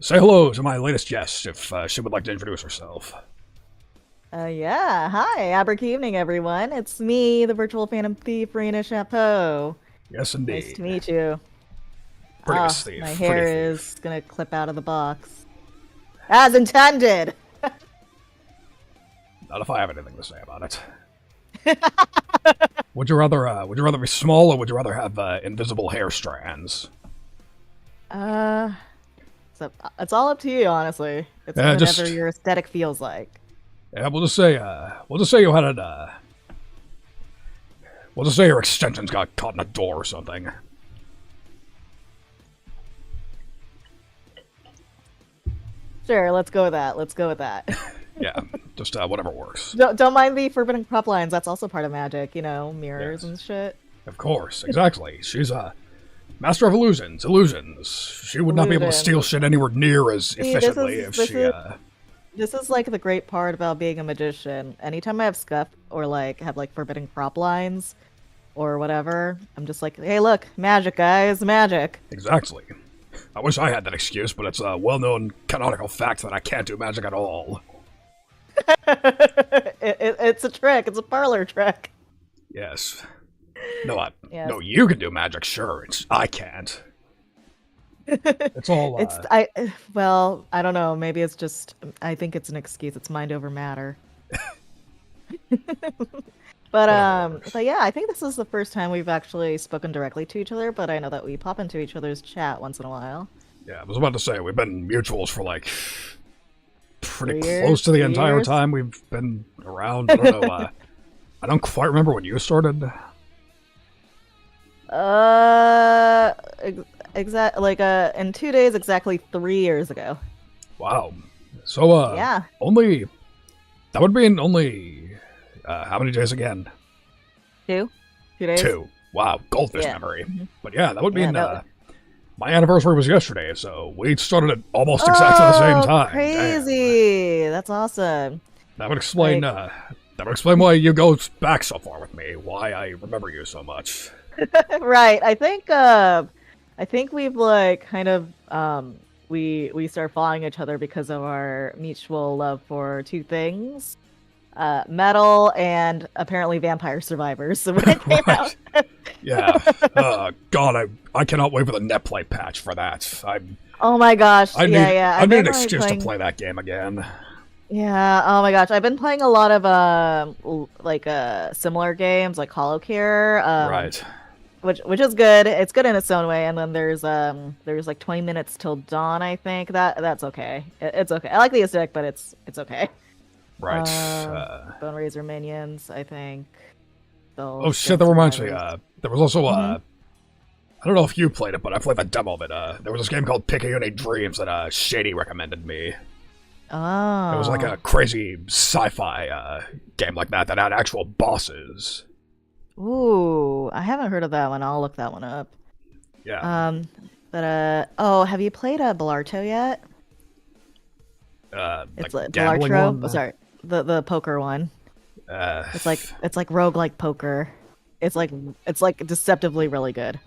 say hello to my latest guest, if she would like to introduce herself. Yeah. Hi. Abric evening, everyone. It's me, the virtual phantom thief, Reyna Chapeau. Yes, indeed. Nice to meet you. Pretty thief. My pretty hair thief. is gonna clip out of the box. As intended! Not if I have anything to say about it. Would you rather be small, or would you rather have invisible hair strands? So it's all up to you, honestly. It's Yeah, whatever your aesthetic feels like. Yeah, we'll just say you had it. We'll just say your extensions got caught in a door or something. Sure, let's go with that. Let's go with that. Yeah, just whatever works. Don't mind the forbidden prop lines. That's also part of magic, you know, mirrors Yes. and shit. Of course, exactly. She's a master of illusions. She would not be able to steal shit anywhere near as efficiently if she. This is like the great part about being a magician. Anytime I have scuff or like have like forbidden prop lines or whatever, I'm just like, hey, look, magic, guys, magic. Exactly. I wish I had that excuse, but it's a well-known canonical fact that I can't do magic at all. It's a trick. It's a parlor trick. Yes. No, Yes. no, you can do magic, sure. I can't. It's all. Well, I don't know. Maybe it's just. I think it's an excuse. It's mind over matter. But yeah, I think this is the first time we've actually spoken directly to each other. But I know that we pop into each other's chat once in a while. Yeah, I was about to say we've been mutuals for like pretty 3 years, close to the 2 entire years? time we've been around. I don't know. I don't quite remember when you started. In 2 days, exactly 3 years ago. Wow. So Yeah. that would be in only how many days again? 2 days. 2. Wow, goldfish Yeah. memory. But yeah, that would be Yeah, in. that My anniversary was yesterday, so we started at almost exactly the same time. Damn. Crazy! That's awesome. That would explain. That would explain why you go back so far with me. Why I remember you so much. Right. I think we've like kind of we start following each other because of our mutual love for 2 things. Metal and apparently Vampire Survivors. So when it came out. Yeah. God, I cannot wait for the netplay patch for that. Oh my gosh. I need I've an been excuse playing... to play that game again. Yeah, oh my gosh. I've been playing a lot of similar games like Hollow Care. Right. Which is good. It's good in its own way. And then there's like 20 minutes till dawn, I think. That's okay. It's okay. I like the aesthetic, but it's okay. Right. Bone Razor Minions, I think. Oh shit, that reminds me. There was also I don't know if you played it, but I played the demo of it. There was this game called Picayune Dreams that Shady recommended me. Oh. It was like a crazy sci-fi game like that had actual bosses. Ooh, I haven't heard of that one. I'll look that one up. Yeah. Oh, have you played Belarto yet? It's like gambling Belartro. one? Oh, sorry, the poker one. It's like roguelike poker. It's like deceptively really good.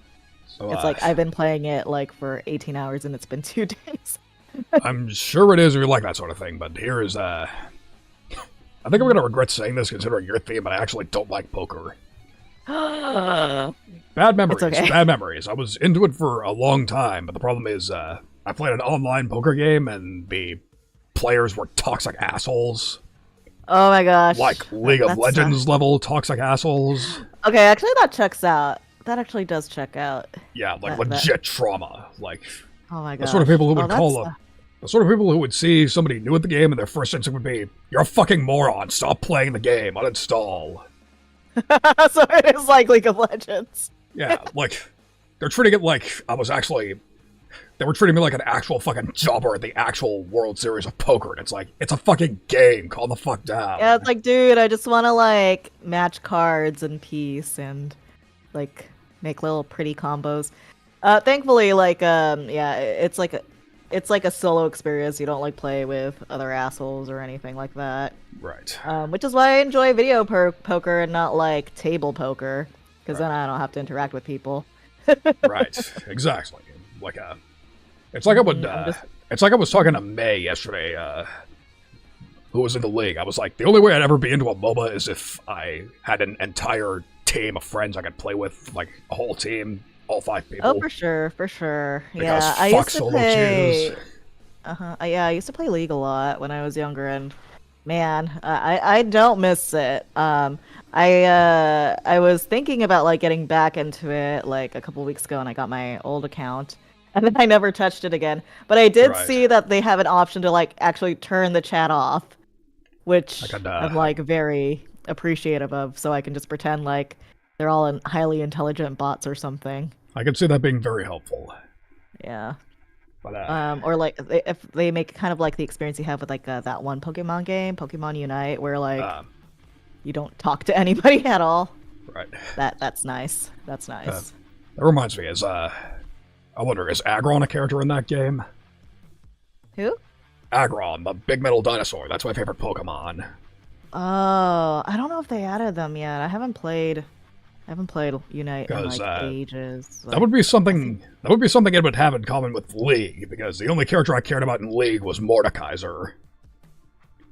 So, It's like I've been playing it like for 18 hours and it's been 2 days. I'm sure it is if you like that sort of thing, but here is I think I'm gonna regret saying this considering your theme, but I actually don't like poker. Bad memories. okay. Bad memories. I was into it for a long time, but the problem is I played an online poker game and the players were toxic assholes. Oh my gosh. Like League of Legends level toxic assholes. Okay, actually that checks out. That actually does check out. Yeah, like legit trauma. Like Oh my god. the sort of people who would the sort of people who would see somebody new at the game and their first instinct would be, "You're a fucking moron. Stop playing the game. Uninstall." So it is like League of Legends. Yeah, like they're treating it like they were treating me like an actual fucking jobber at the actual World Series of Poker, and it's like, it's a fucking game. Calm the fuck down. Yeah, it's like, dude, I just want to like match cards in peace and like make little pretty combos. Thankfully, like, yeah, it's like a solo experience. You don't like play with other assholes or anything like that. Right. Which is why I enjoy video poker and not like table poker, because then I don't have to interact with people. Right. Exactly. Like it's like I would. It's like I was talking to May yesterday, who was in the league. I was like, the only way I'd ever be into a MOBA is if I had an entire team of friends I could play with, like a whole team, all 5 people. Oh, for sure. Because Yeah, I fuck used to solo play. queues. Yeah, I used to play League a lot when I was younger, and man, I don't miss it. I was thinking about like getting back into it like a couple weeks ago, and I got my old account, and then I never touched it again. But I did see that they have an option to like actually turn the chat off, which I'm like very appreciative of, so I can just pretend like they're all highly intelligent bots or something. I could see that being very helpful. Yeah. But, or like if they make kind of like the experience you have with like that one Pokemon game, Pokemon Unite, where like you don't talk to anybody at all. Right. That's nice. That's nice. That reminds me, I wonder, is Aggron a character in that game? Who? Aggron, the big metal dinosaur. That's my favorite Pokemon. Oh, I don't know if they added them yet. I haven't played Unite in like ages. That would be something. That would be something it would have in common with League, because the only character I cared about in League was Mordekaiser.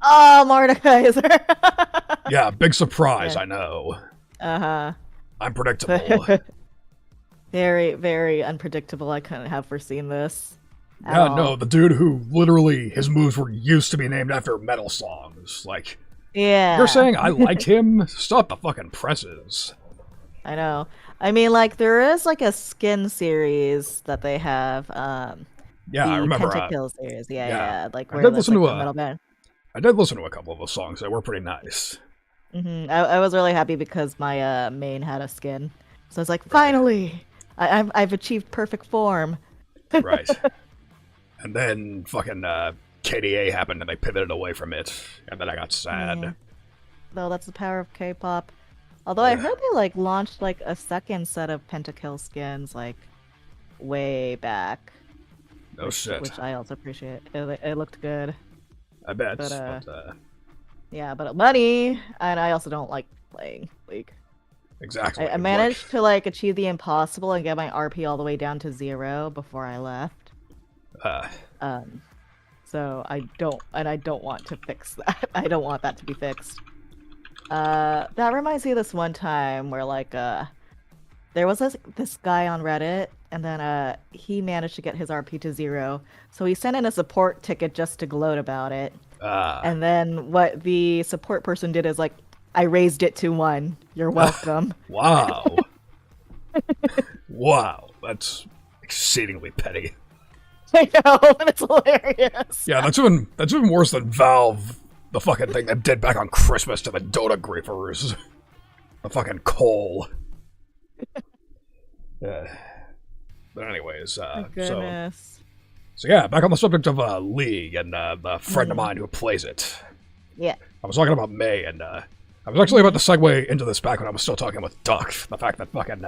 Oh, Mordekaiser. Yeah, big surprise. I know. I'm predictable. Very, very unpredictable. I couldn't have foreseen this. Yeah, no, the dude who literally his moves were used to be named after metal songs. Like, yeah. You're saying I liked him? Stop the fucking presses. I know. I mean, like, there is like a skin series that they have. Yeah, I remember. Pentakill series. Yeah. Like, I where did listen to a metal band. I did listen to a couple of those songs. They were pretty nice. I was really happy because my main had a skin, so I was like, finally, I've achieved perfect form. Right. And then fucking KDA happened and they pivoted away from it, and then I got sad. Though that's the power of K-pop. Although I heard they like launched like a second set of Pentakill skins like way back. Shit. Which I also appreciate. It looked good. I bet. But yeah, but money, and I also don't like playing League. Exactly. I managed to like achieve the impossible and get my RP all the way down to 0 before I left. So I don't want to fix that. I don't want that to be fixed. That reminds me of this one time where like there was this guy on Reddit, and then he managed to get his RP to 0, so he sent in a support ticket just to gloat about it. And then what the support person did is like, I raised it to 1. You're welcome. Wow. Wow, that's exceedingly petty. I know, and it's hilarious. Yeah, that's even worse than Valve, the fucking thing that did back on Christmas to the Dota griefers. The fucking coal. Yeah. But anyways, goodness. So yeah, back on the subject of League and the friend of mine who plays it. Yeah. I was talking about May, and I was actually about to segue into this back when I was still talking with Duck. The fact that fucking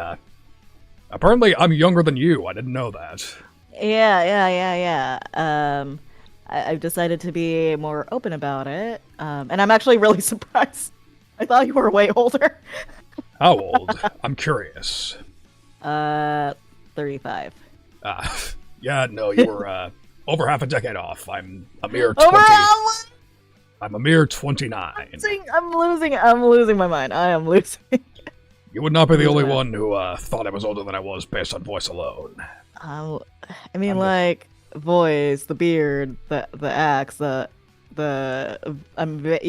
Apparently, I'm younger than you. I didn't know that. Yeah. I've decided to be more open about it, and I'm actually really surprised. I thought you were way older. How old? I'm curious. 35. Yeah, no, you were over half a decade off. I'm a mere 20. I'm a mere 29. I'm losing my mind. I am losing. You would not be the only one who thought I was older than I was based on voice alone. I mean, like voice, the beard, the axe, you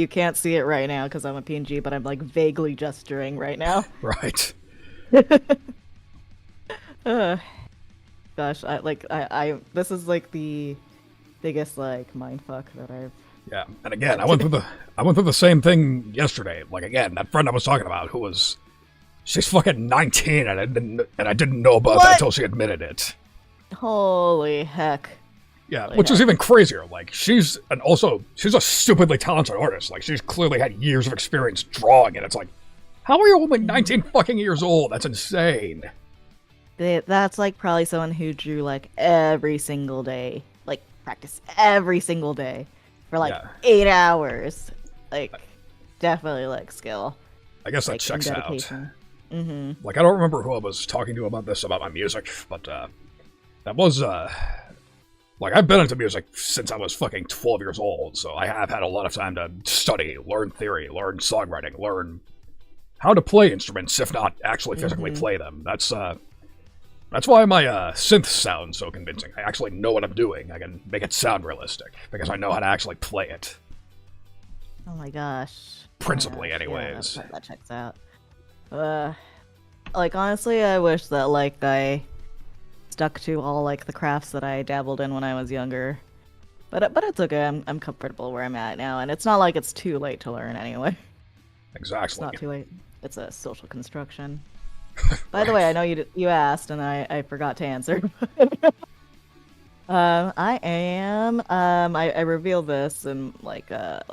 can't see it right now because I'm a PNG, but I'm like vaguely gesturing right now. Right. Gosh, I this is like the biggest like mindfuck that I've. Yeah, and again, I went through the same thing yesterday. Like again, that friend I was talking about, she's fucking 19, and I didn't know about that until she admitted it. Holy heck! Yeah, which is even crazier. Like she's a stupidly talented artist. Like she's clearly had years of experience drawing, and it's like, how are you only 19 fucking years old? That's insane. That's like probably someone who drew like every single day, like practice every single day for like 8 hours. Like definitely like skill. I guess that like, checks out. Mm-hmm. Like I don't remember who I was talking to about my music, but that was like I've been into music since I was fucking 12 years old, so I have had a lot of time to study, learn theory, learn songwriting, learn how to play instruments, if not actually physically play them. That's why my synth sounds so convincing. I actually know what I'm doing. I can make it sound realistic, because I know how to actually play it. Oh my gosh. Principally, anyways. Yeah, that checks out. Like, honestly, I wish that, like, I stuck to all, like, the crafts that I dabbled in when I was younger. But it's okay. I'm comfortable where I'm at now, and it's not like it's too late to learn anyway. Exactly. It's not too late. It's a social construction. By the way, I know you asked, and I forgot to answer. I am. I revealed this in like a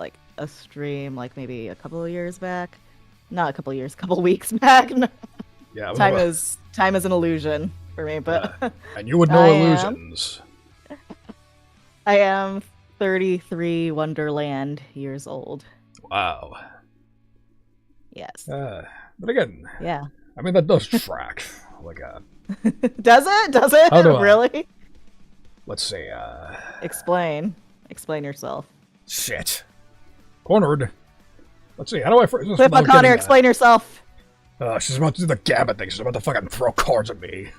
stream, like maybe a couple of years back. Not a couple of years, a couple of weeks back. Yeah. Time is an illusion for me, but and you would know illusions. I am 33 Wonderland years old. Wow. Yes. But again. Yeah. I mean, that does track. Like Does it? Really? Let's see. Explain yourself. Shit. Cornered. Let's see. How do I phrase this? Cliff McConaire, explain yourself. She's about to do the gambit thing. She's about to fucking throw cards at me.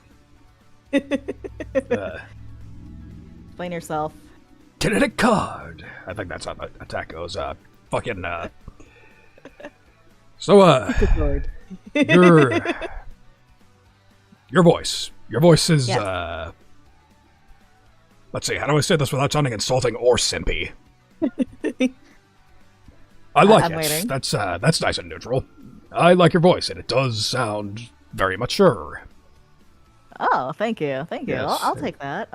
Explain yourself. Kinetic card. I think that's how the attack goes. Fucking. So, your voice. Your voice is, yes. Let's see, how do I say this without sounding insulting or simpy? I like I'm it. waiting. That's nice and neutral. I like your voice, and it does sound very mature. Oh, thank you. Yes. I'll take that.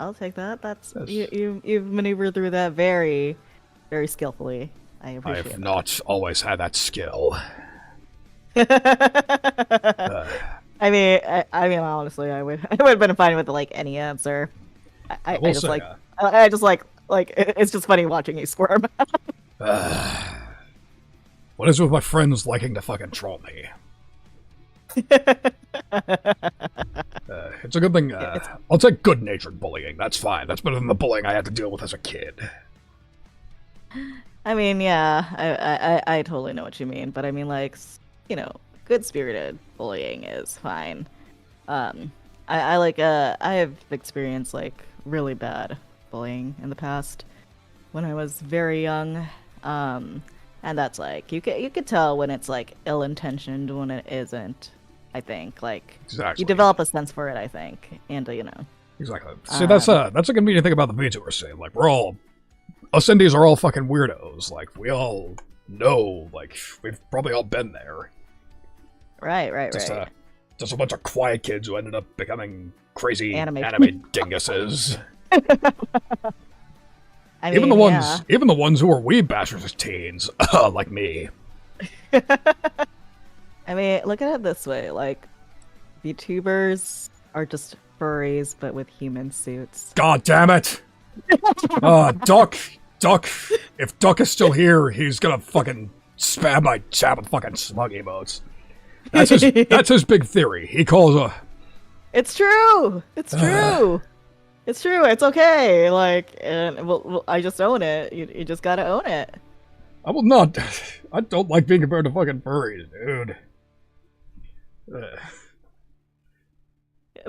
That's you've maneuvered through that very, very skillfully. I appreciate it. I have not always had that skill. I mean, honestly, I would have been fine with like any answer. I just say, like it's just funny watching you squirm. What is with my friends liking to fucking troll me? It's a good thing. I'll take good-natured bullying. That's fine. That's better than the bullying I had to deal with as a kid. I mean, yeah, I totally know what you mean, but I mean, like, you know, good-spirited bullying is fine. I have experienced like really bad bullying in the past when I was very young, and that's like you could tell when it's like ill-intentioned when it isn't. I think like Exactly. you develop a sense for it. I think, and you know. Exactly. See, that's a convenient thing about the VTuber scene. Like, us indies are all fucking weirdos. Like, we all know, like, we've probably all been there. Right. Just a bunch of quiet kids who ended up becoming crazy anime dinguses. I mean, even the ones who were weeb bashers as teens, like me. I mean, look at it this way: like, VTubers are just furries, but with human suits. God damn it! Duck! If Duck is still here, he's gonna fucking spam my chat with fucking smug emotes. That's his big theory. He calls It's true! It's true! It's true, it's okay! Like, and well, I just own it. You just gotta own it. I will not. I don't like being compared to fucking furries, dude.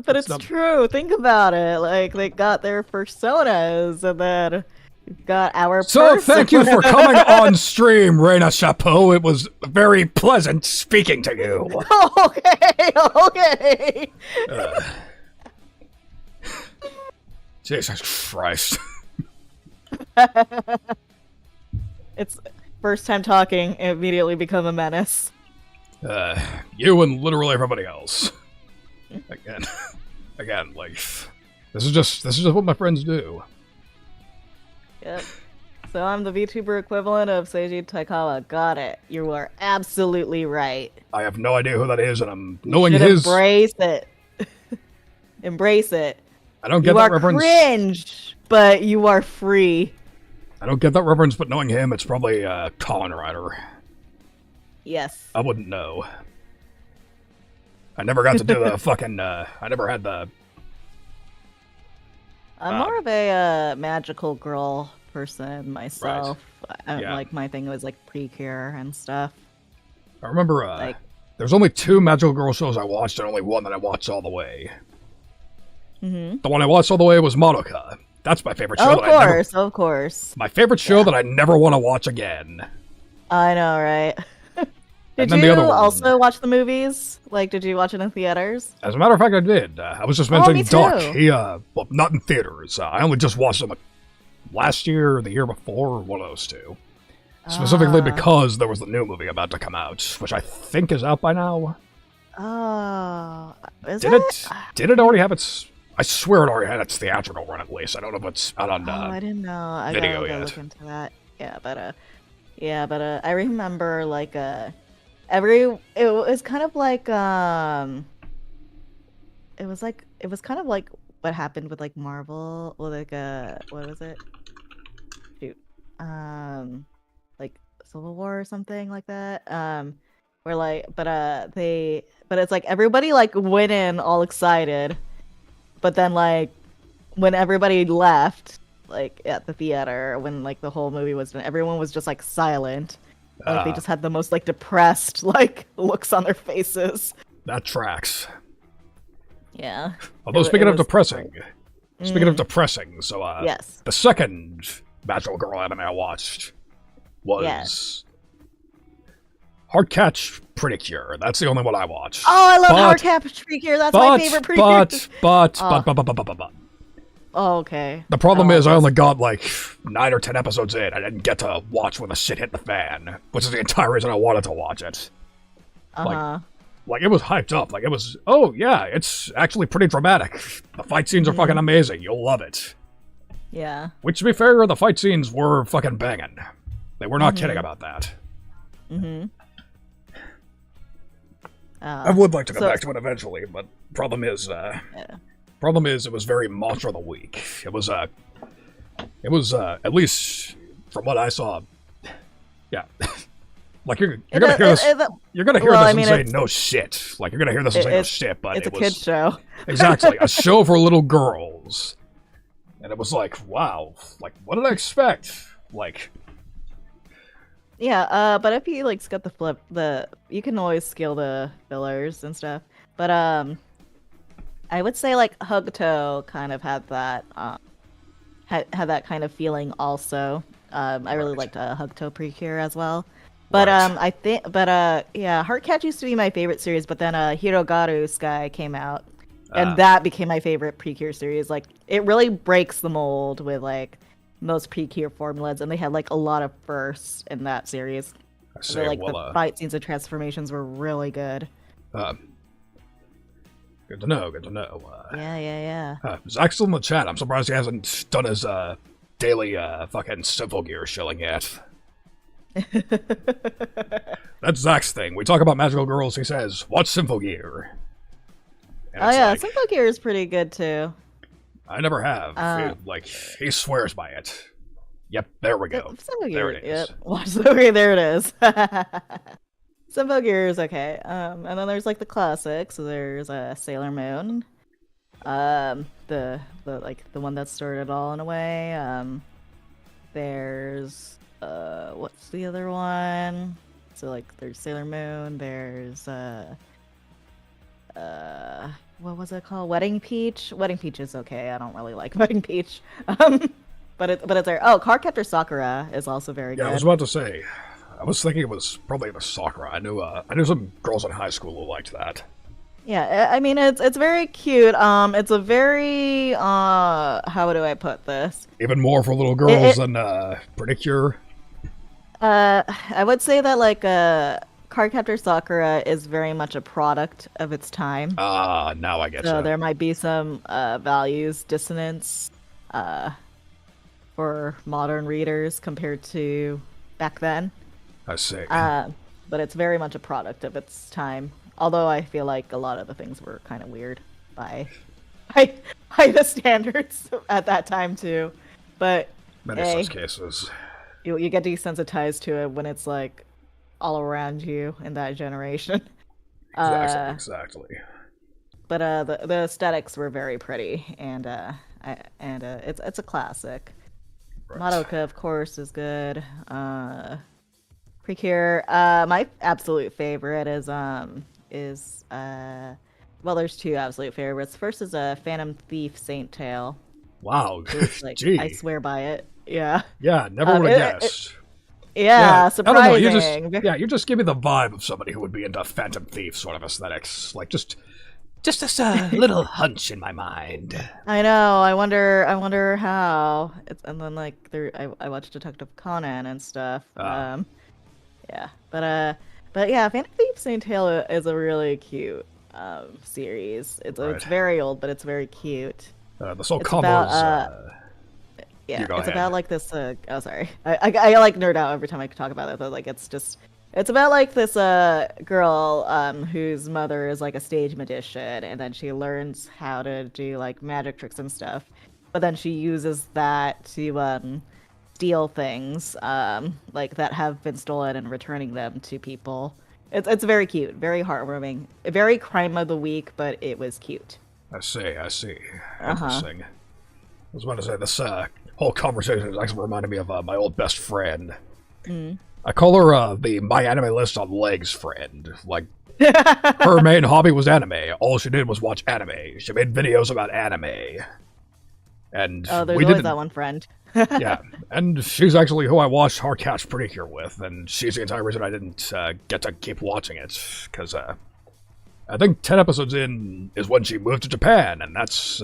But it's true. Think about it. Like, they got their personas, and then got our So thank you for coming on stream, Reyna Chapeau. It was very pleasant speaking to you. Okay. Jesus Christ. It's first time talking, immediately become a menace. You and literally everybody else. Again, like, this is just what my friends do. Yep. So I'm the VTuber equivalent of Seiji Taikawa. Got it. You are absolutely right. I have no idea who that is, and I'm knowing you his. Embrace it. Embrace it. I don't get that reference. You are cringe, but you are free. I don't get that reference, but knowing him, it's probably Kamen Rider. Yes. I wouldn't know. I never got to do the fucking. I never had the. I'm more of a magical girl person myself. Right. Yeah. Like my thing was like Precure and stuff. I remember there's only 2 magical girl shows I watched, and only one that I watched all the way. Mm-hmm. The one I watched all the way was Madoka. That's my favorite show. Of course. My favorite show that I never want to watch again. I know, right? Did you also watch the movies? Like, did you watch it in theaters? As a matter of fact, I did. I was just mentioning Duck. Too. He, well, not in theaters. I only just watched him last year or the year before, one of those two. Specifically because there was the new movie about to come out, which I think is out by now. Oh, did it? Did it already have its? I swear it already had its theatrical run at least. I don't know if it's out on I didn't know. I video gotta yet. Look into that. Yeah, but I remember like it was kind of like it was kind of like what happened with like Marvel, or like what was it? Shoot, like Civil War or something like that. Where like, but it's like everybody like went in all excited, but then like when everybody left, like at the theater, when like the whole movie was done, everyone was just like silent. Like they just had the most like depressed like looks on their faces. That tracks. Yeah. Although speaking of depressing, so yes, the second magical girl anime I watched was Heartcatch Pretty Cure. That's the only one I watched. Oh, I love Heartcatch Pretty Cure. That's my favorite Pretty Cure. But. Oh, okay. The problem is I only got like 9 or 10 episodes in. I didn't get to watch when the shit hit the fan, which is the entire reason I wanted to watch it. Like it was hyped up. Like it was, oh yeah, it's actually pretty dramatic. The fight scenes are fucking amazing. You'll love it. Yeah. Which, to be fair, the fight scenes were fucking banging. They were not kidding about that. I would like to go back to it eventually, but problem is, it was very Monster of the Week. It was at least from what I saw, yeah. Like you're gonna hear this. You're gonna hear this and say no shit. Like you're gonna hear this and say no shit. But it's it a was kid's show. Exactly a show for little girls, and it was like, wow. Like what did I expect? Like. Yeah, but if you like skip you can always scale the fillers and stuff. But I would say like Hugto kind of had that had that kind of feeling also. I really liked Hugto Precure as well. But yeah, Heartcatch used to be my favorite series, but then Hirogaru Sky came out, and that became my favorite Precure series. Like it really breaks the mold with like most Precure formulas, and they had like a lot of firsts in that series. So like the fight scenes and transformations were really good. Good to know. Yeah. Zack's still in the chat. I'm surprised he hasn't done his daily fucking Symphogear shilling yet. That's Zack's thing. We talk about magical girls. He says, "What's Symphogear?" And Oh it's yeah, like, Simple Gear is pretty good too. I never have. He swears by it. Yep, there we go. Simple There Gear, it is. Yep. Watch okay, there it is. Simple Gear is okay. And then there's like the classics. So there's Sailor Moon. The one that started it all in a way. There's what's the other one? So like there's Sailor Moon, there's what was it called? Wedding Peach? Wedding Peach is okay. I don't really like Wedding Peach. But it's there. Oh, Cardcaptor Sakura is also very good. Yeah, I was about to say. I was thinking it was probably the Sakura. I knew some girls in high school who liked that. Yeah, I mean it's very cute. It's a very how do I put this? Even more for little girls than Predicure. I would say that like Cardcaptor Sakura is very much a product of its time. Ah, now I get So you. there might be some values dissonance for modern readers compared to back then. I see. But it's very much a product of its time. Although I feel like a lot of the things were kind of weird by the standards at that time too. But Many hey, such cases. you get desensitized to it when it's like all around you in that generation. Exactly. But the aesthetics were very pretty, and it's a classic. Right. Madoka, of course, is good. Precure. My absolute favorite is well, there's two absolute favorites. First is a Phantom Thief Saint Tale. Wow. Like, Gee. I swear by it. Yeah. Yeah, never would have guessed. Yeah, surprising. I don't know, you just give me the vibe of somebody who would be into Phantom Thief sort of aesthetics. Like, just this little hunch in my mind. I know. I wonder how. And then like I watched Detective Conan and stuff. Yeah, but yeah, Phantom Thief Saint Tale is a really cute series. It's very old, but it's very cute. The soul It's combos. about, yeah, You go it's ahead. about like this. Oh, sorry. I like nerd out every time I talk about it. But like, it's about like this girl whose mother is like a stage magician, and then she learns how to do like magic tricks and stuff. But then she uses that to steal things like that have been stolen and returning them to people. It's very cute, very heartwarming, very crime of the week, but it was cute. I see. Interesting. I was about to say, this whole conversation is actually reminding me of my old best friend. I call her the My Anime List on Legs friend. Like, her main hobby was anime. All she did was watch anime. She made videos about anime. And There's we always didn't... that one friend. Yeah, and she's actually who I watched Hardcatch Pretty with, and she's the entire reason I didn't get to keep watching it, because I think 10 episodes in is when she moved to Japan, and that's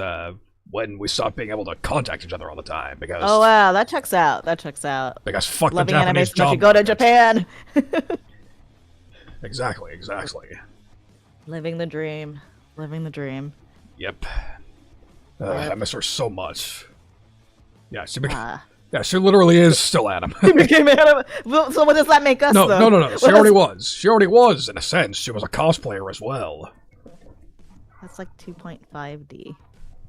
when we stopped being able to contact each other all the time, because... Oh wow, that checks out. Because fuck Loving the anime Japanese so much job you go to market. Japan. Exactly. Living the dream. Yep. I miss her so much. Yeah, she Ah. yeah, she literally is still anime. Became anime. So what does that make us? No. though? She already was. She already was, in a sense. She was a cosplayer as well. That's like 2.5D.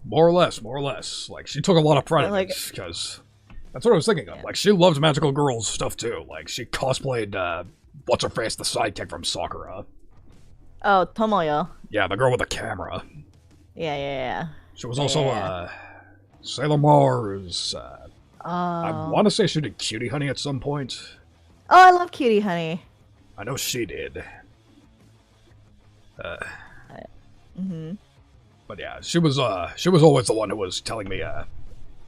More or less. Like, she took a lot of pride in Like- it, because that's what I was thinking of. Like, she loves Magical Girls stuff, too. Like, she cosplayed, what's-her-face, the sidekick from Sakura. Oh, Tomoyo. Yeah, the girl with the camera. Yeah. She was also, Yeah. Sailor Mars. Oh. I want to say she did Cutie Honey at some point. Oh, I love Cutie Honey. I know she did. But yeah, she was always the one who was telling me,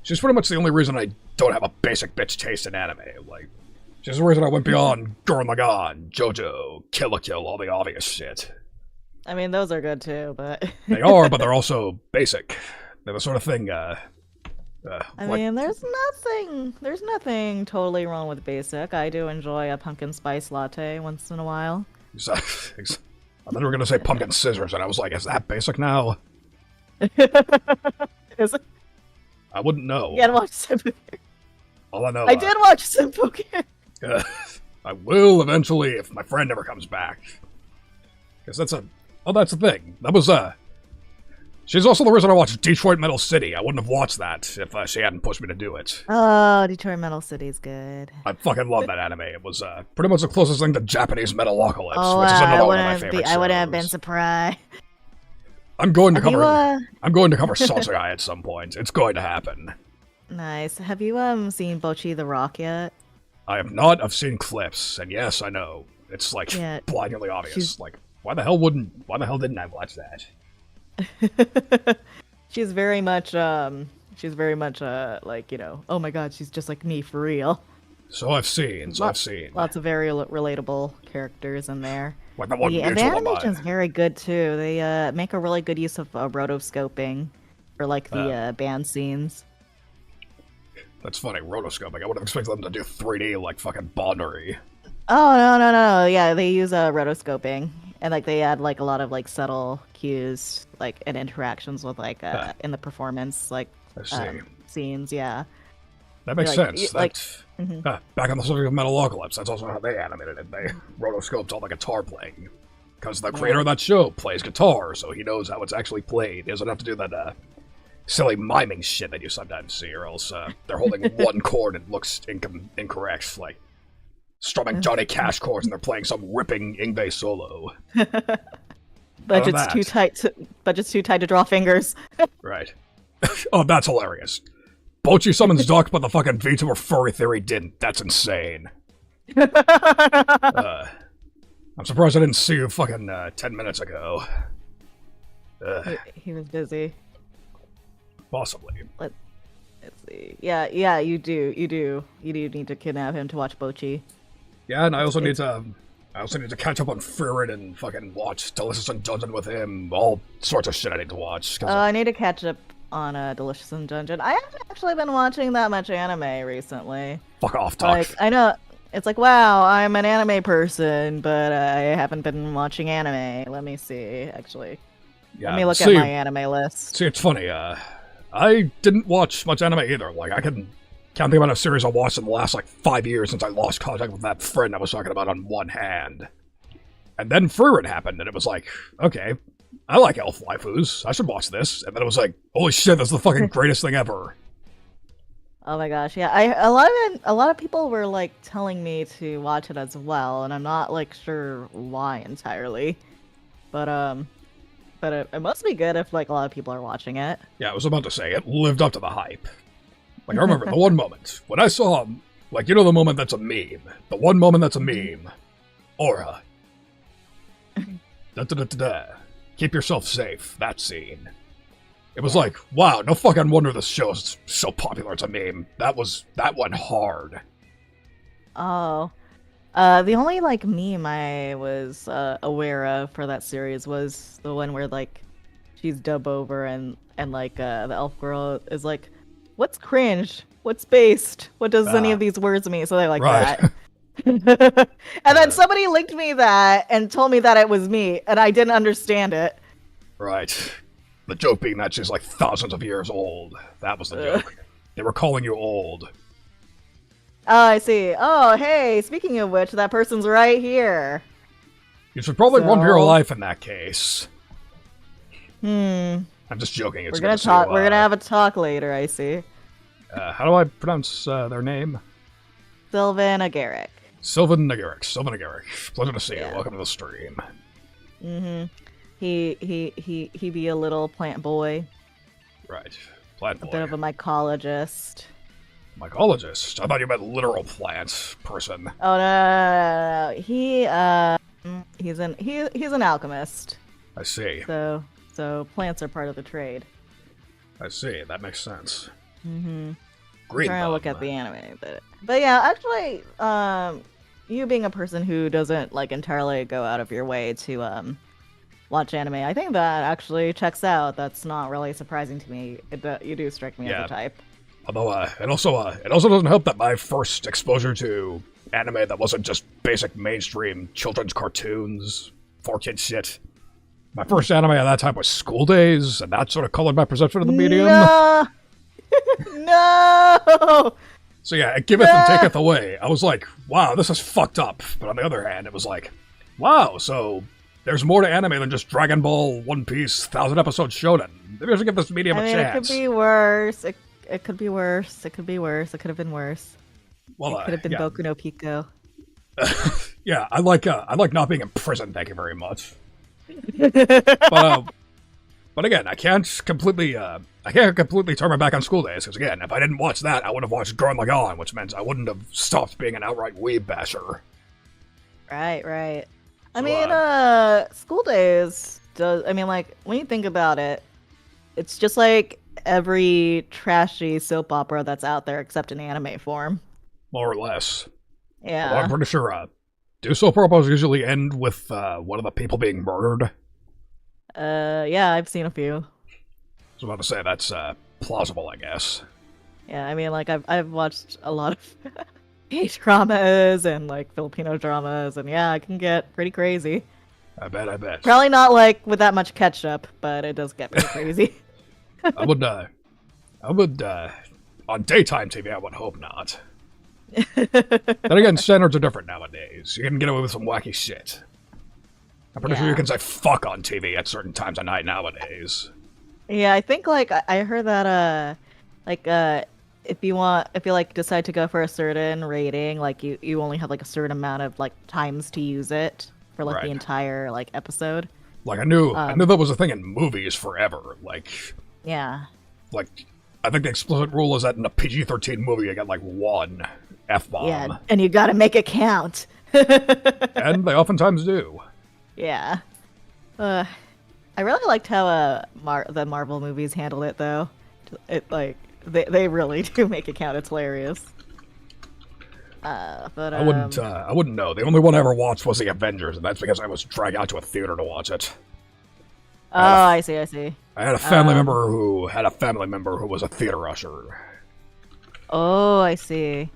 she's pretty much the only reason I don't have a basic bitch taste in anime. Like, she's the reason I went beyond Gurren Lagann, JoJo, Kill la Kill, all the obvious shit. I mean, those are good too, but... They are, but they're also basic. They're the sort of thing, I mean, there's nothing totally wrong with basic. I do enjoy a pumpkin spice latte once in a while. I thought you were going to say pumpkin scissors, and I was like, is that basic now? Is it? I wouldn't know. You gotta watch Simple Gear. All I know... I did watch Simple Gear. I will eventually if my friend ever comes back. Because that's the thing. That was, She's also the reason I watched Detroit Metal City. I wouldn't have watched that if she hadn't pushed me to do it. Oh, Detroit Metal City's good. I fucking love that anime. It was pretty much the closest thing to Japanese Metalocalypse, Oh, which is another one of my I favorite shows. wouldn't have been surprised. I'm going to Have you, cover. I'm going to cover Sasagai at some point. It's going to happen. Nice. Have you seen Bocchi the Rock yet? I have not. I've seen clips, and yes, I know it's like Yeah, blindingly obvious. she's- Like, why the hell didn't I watch that? She's very much like, oh my god, she's just like me for real. So I've seen. Lots of very relatable characters in there. Like the one The mutual of animation's mine. very good too. They make a really good use of rotoscoping for like the band scenes. That's funny. Rotoscoping. I would have expected them to do 3D like fucking Bondery. Oh no. Yeah, they use rotoscoping and like they add like a lot of like subtle cues like and interactions with like in the performance like I see. scenes. Yeah. That makes like- sense. like- Back on the subject of Metalocalypse, that's also how they animated it. They rotoscoped all the guitar playing. Because the creator of that show plays guitar, so he knows how it's actually played. He doesn't have to do that silly miming shit that you sometimes see, or else they're holding one chord and it looks incorrect, like strumming Johnny Cash chords and they're playing some ripping Yngwie solo. Budget's that. too tight to draw fingers. Right. Oh, that's hilarious. Bocchi summons Duck, but the fucking VTuber Furry Theory didn't. That's insane. I'm surprised I didn't see you fucking 10 minutes ago. He was busy. Possibly. Let's see. Yeah, you do need to kidnap him to watch Bocchi. Yeah, and I also need to catch up on Feared and fucking watch Delicious and Dungeon with him. All sorts of shit I need to watch. I need to catch up on Delicious and Dungeon. I haven't actually been watching that much anime recently. Fuck off, Duck. Like, I know it's like, wow, I'm an anime person, but I haven't been watching anime. Let me see, actually. Yeah, Let me look at my anime list. See, it's funny. I didn't watch much anime either. Like, I can't think about a series I watched in the last, 5 years since I lost contact with that friend I was talking about on one hand. And then Feared happened, and it was like, okay, I like elf waifus. I should watch this. And then it was like, holy shit, that's the fucking greatest thing ever. Oh my gosh, yeah. A lot of people were like telling me to watch it as well, and I'm not like sure why entirely. But it must be good if like a lot of people are watching it. Yeah, I was about to say, it lived up to the hype. Like, I remember the one moment, when I saw, like, the moment that's a meme. The one moment that's a meme. Aura. Da-da-da-da-da. Keep yourself safe. That scene. It was like, wow, no fucking wonder this show is so popular it's a meme. That went hard. Oh. The only like meme I was aware of for that series was the one where like she's dub over and like the elf girl is like, what's cringe? What's based? What does any of these words mean? So they like Right. that. And then somebody linked me that and told me that it was me, and I didn't understand it. Right. The joke being that she's like thousands of years old. That was the joke. They were calling you old. Oh, I see. Oh, hey, speaking of which, that person's right here. You should probably run for your So- life in that case. Hmm. I'm just joking. It's We're gonna good to see talk. you, We're gonna have a talk later. I see. how do I pronounce their name? Sylvan Agaric. Sylvan Agaric. Pleasure to see you. Yeah. Welcome to the stream. Mm-hmm. He be a little plant boy, Right. Plant a boy. bit of a mycologist. Mycologist. I thought you meant literal plant person. Oh no. He's an alchemist. I see. So plants are part of the trade. I see. That makes sense. Mm-hmm. Green Trying to look thumb. at the anime, but yeah, actually, you being a person who doesn't like entirely go out of your way to watch anime, I think that actually checks out. That's not really surprising to me. You do strike me as Yeah. a type. Although, it also doesn't help that my first exposure to anime that wasn't just basic mainstream children's cartoons, 4-kid shit. My first anime at that time was School Days, and that sort of colored my perception of the medium. No! No! So yeah, it giveth and taketh away. I was like, wow, this is fucked up. But on the other hand, it was like, wow, so there's more to anime than just Dragon Ball, One Piece, 1,000-episode shonen. Maybe I should give this medium a chance. It could be worse. It could be worse. It could be worse. It could have been worse. Well, it could have been Boku no Pico. Yeah, I like not being in prison. Thank you very much. But again, I can't completely turn my back on School Days because again, if I didn't watch that, I would have watched Gurren Lagann, which meant I wouldn't have stopped being an outright weeb basher. Right. I mean, School Days does. I mean, like when you think about it, it's just like every trashy soap opera that's out there, except in anime form. More or less. Yeah. Although I'm pretty sure. Do soap operas usually end with one of the people being murdered? Yeah, I've seen a few. I was about to say that's plausible, I guess. Yeah, I mean, like I've watched a lot of K-dramas and like Filipino dramas, and yeah, it can get pretty crazy. I bet. Probably not like with that much ketchup, but it does get pretty crazy. I would on daytime TV I would hope not. Then again, standards are different nowadays. You can get away with some wacky shit. I'm pretty sure you can say fuck on TV at certain times of night nowadays. Yeah, I think like I heard that if you like decide to go for a certain rating, like you only have like a certain amount of like times to use it for like the entire like episode. Like I knew that was a thing in movies forever. Like like I think the explicit rule is that in a PG-13 movie you get like one F-bomb. Yeah, and you gotta make it count. And they oftentimes do. Yeah. I really liked how the Marvel movies handled it though. It like they really do make it count. It's hilarious. But I wouldn't know. The only one I ever watched was the Avengers, and that's because I was dragged out to a theater to watch it. Oh, I see. I had a family member who was a theater usher. Oh, I see.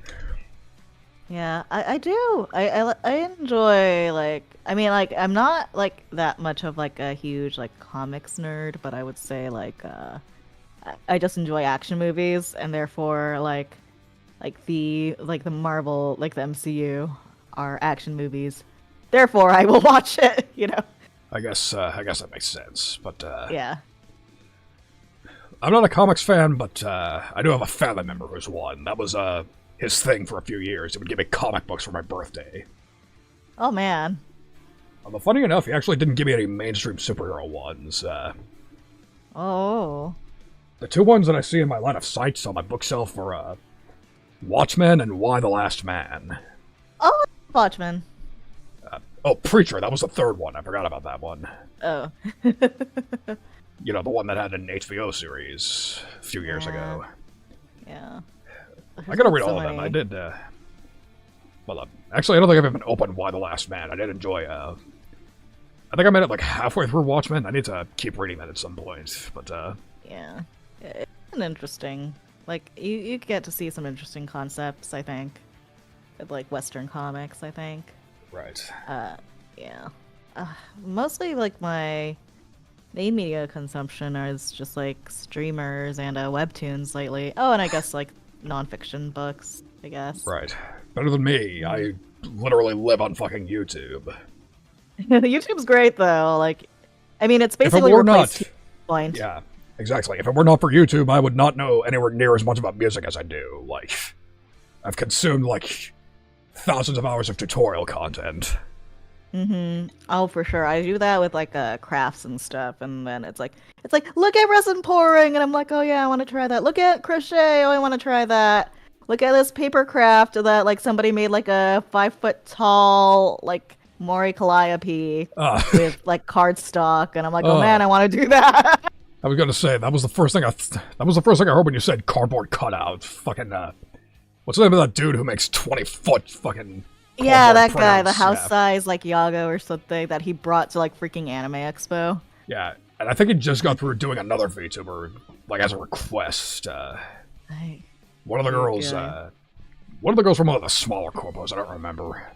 Yeah, I do. I enjoy like I mean like I'm not like that much of like a huge like comics nerd, but I would say like I just enjoy action movies, and therefore like the Marvel like the MCU are action movies. Therefore, I will watch it. You know. I guess that makes sense, but yeah. I'm not a comics fan, but I do have a family member who's one. That was his thing for a few years. He would give me comic books for my birthday. Oh man. Although funny enough, he actually didn't give me any mainstream superhero ones. Oh. The two ones that I see in my line of sight on my bookshelf are Watchmen and Why the Last Man. Oh, Watchmen. Preacher, that was the third one. I forgot about that one. Oh. You know, the one that had an HBO series a few years ago. Yeah. I gotta read all of them. I did, actually, I don't think I've even opened Why the Last Man. I did enjoy, I think I made it like halfway through Watchmen. I need to keep reading that at some point, but, yeah. It's an interesting, like, you get to see some interesting concepts, I think. With, like, Western comics, I think. Right. Yeah. Mostly, like, my main media consumption is just, like, streamers and webtoons lately. Oh, and I guess, like, nonfiction books, I guess. Right. Better than me. I literally live on fucking YouTube. YouTube's great, though. Like, I mean, it's basically replaced point. Yeah, exactly. If it were not for YouTube, I would not know anywhere near as much about music as I do. Like, I've consumed, like, thousands of hours of tutorial content. Oh, for sure. I do that with like crafts and stuff, and then it's like look at resin pouring, and I'm like, oh yeah, I want to try that. Look at crochet, oh I want to try that. Look at this paper craft that like somebody made like a 5 foot tall like Mori Calliope with like cardstock, and I'm like, oh man, I want to do that. I was gonna say that was the first thing I heard when you said cardboard cutout. Fucking what's the name of that dude who makes 20-foot fucking? Yeah, that guy, the house size like Yago or something that he brought to like freaking Anime Expo. Yeah, and I think he just got through doing another VTuber like as a request. One of the girls from one of the smaller corpos. I don't remember.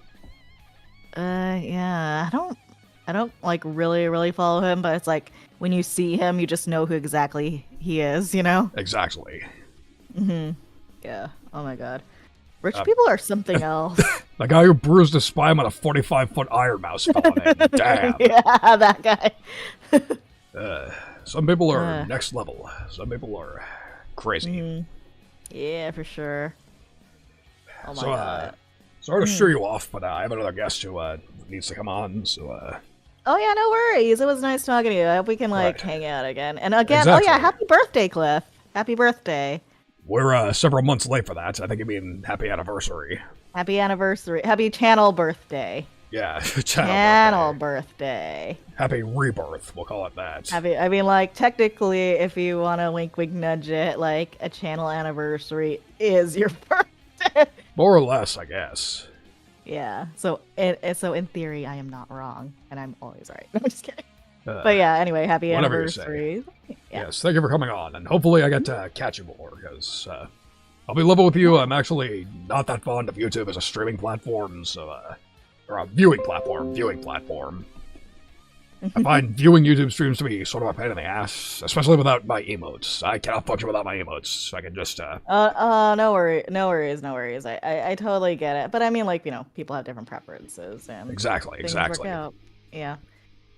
Yeah, I don't like really follow him, but it's like when you see him, you just know who exactly he is, you know? Exactly. Yeah. Oh my god. Rich people are something else. The guy who bruised his spine with a 45-foot iron mouse fell on him. Damn. Yeah, that guy. Some people are next level. Some people are crazy. Yeah, for sure. Oh my So, god. sorry to shoo you off, but I have another guest who needs to come on, so, Oh yeah, no worries. It was nice talking to you. I hope we can Right. hang out again. And again, Exactly. oh yeah, happy birthday, Cliff. Happy birthday. we're several months late for that. I think you mean happy anniversary. Happy anniversary. Happy channel birthday. Yeah, Channel birthday. birthday. Happy rebirth, we'll call it that. I mean, like, technically, if you want to wink, wink, nudge it, like, a channel anniversary is your birthday. More or less, I guess. Yeah. So in theory, I am not wrong, and I'm always right. I'm just kidding. Uh, But yeah, anyway, happy whatever you say. anniversary. Yeah. Yes, thank you for coming on, and hopefully I get to catch you more, because I'll be level with you. I'm actually not that fond of YouTube as a streaming platform, so, or a viewing platform. I find viewing YouTube streams to be sort of a pain in the ass, especially without my emotes. I cannot function without my emotes. I can just, No worries. I totally get it. But I mean, like, you know, people have different preferences, and Exactly. things work out. Yeah.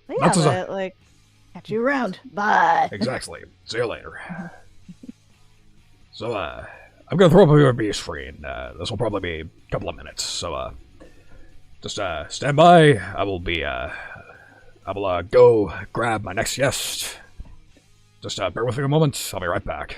But Not yeah, as a- but, like, catch you around. Bye. Exactly. See you later. So, I'm gonna throw up a USB screen. This will probably be a couple of minutes, so, just, stand by. I will go grab my next guest. Just, bear with me a moment. I'll be right back.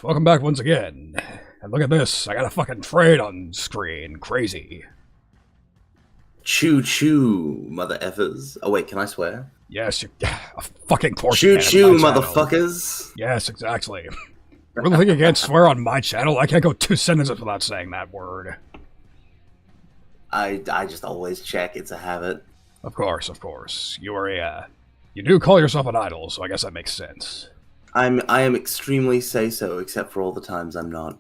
welcome back once again. And look at this, I got a fucking trade on screen. Crazy. Choo choo, mother effers. Oh wait, can I swear? Yes, you fucking course. Choo you choo, can on my channel. motherfuckers. Yes, exactly. You really think you can't swear on my channel? I can't go 2 sentences without saying that word. I just always check. It's a habit. Of course, of course. You are you do call yourself an idol, so I guess that makes sense. I am extremely say-so, except for all the times I'm not.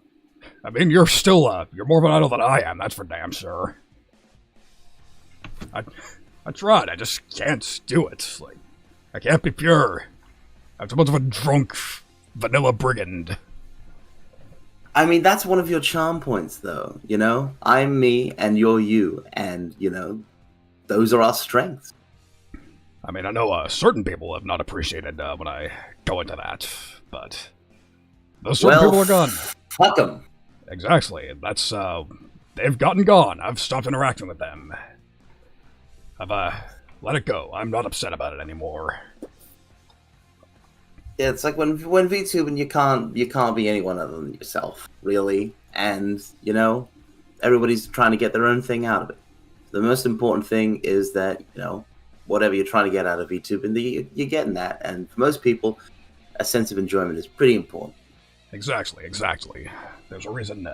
I mean, you're still, you're more of an idol than I am, that's for damn sure. I tried, I just can't do it. Like, I can't be pure. I'm too much of a drunk, vanilla brigand. I mean, that's one of your charm points, though, you know? I'm me, and you're you, and, you know, those are our strengths. I mean, I know certain people have not appreciated when I go into that, but those certain people are gone. Fuck them. Exactly. That's, they've gotten gone. I've stopped interacting with them. I've, let it go. I'm not upset about it anymore. Yeah, it's like when VTubing, you can't be anyone other than yourself, really. And, you know, everybody's trying to get their own thing out of it. The most important thing is that, you know, whatever you're trying to get out of VTubing, you're getting that. And for most people, a sense of enjoyment is pretty important. Exactly. There's a reason,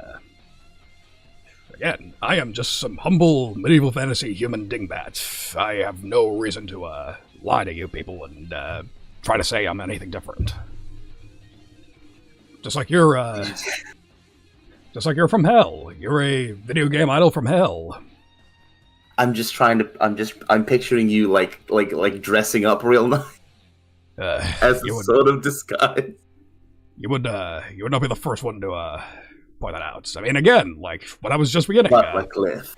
again, I am just some humble medieval fantasy human dingbat. I have no reason to, lie to you people and, try to say I'm anything different. Just like you're from hell. You're a video game idol from hell. I'm picturing you like dressing up real nice as a sort of disguise. You would not be the first one to point that out. I mean, again, like when I was just beginning. But Cliff.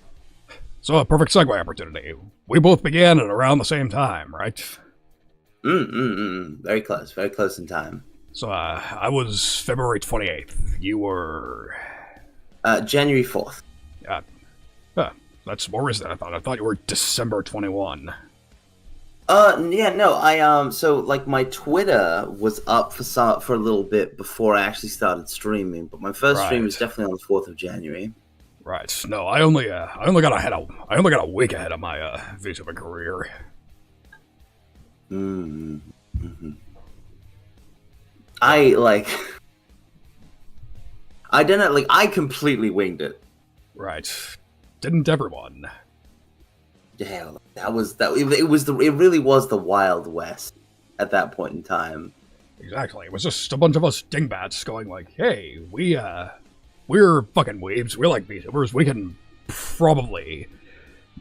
So a perfect segue opportunity. We both began at around the same time, right? Very close in time. So I was February 28th. You were January 4th. That's more recent than I thought. I thought you were December 21. Yeah, no, so like my Twitter was up for a little bit before I actually started streaming, but my first stream was definitely on the 4th of January. Right. No, I only got a week ahead of my VTuber career. I didn't I completely winged it. Right. Didn't everyone? Yeah, it really was the Wild West at that point in time. Exactly. It was just a bunch of us dingbats going like, hey, we're fucking weebs, we like VTubers, we can probably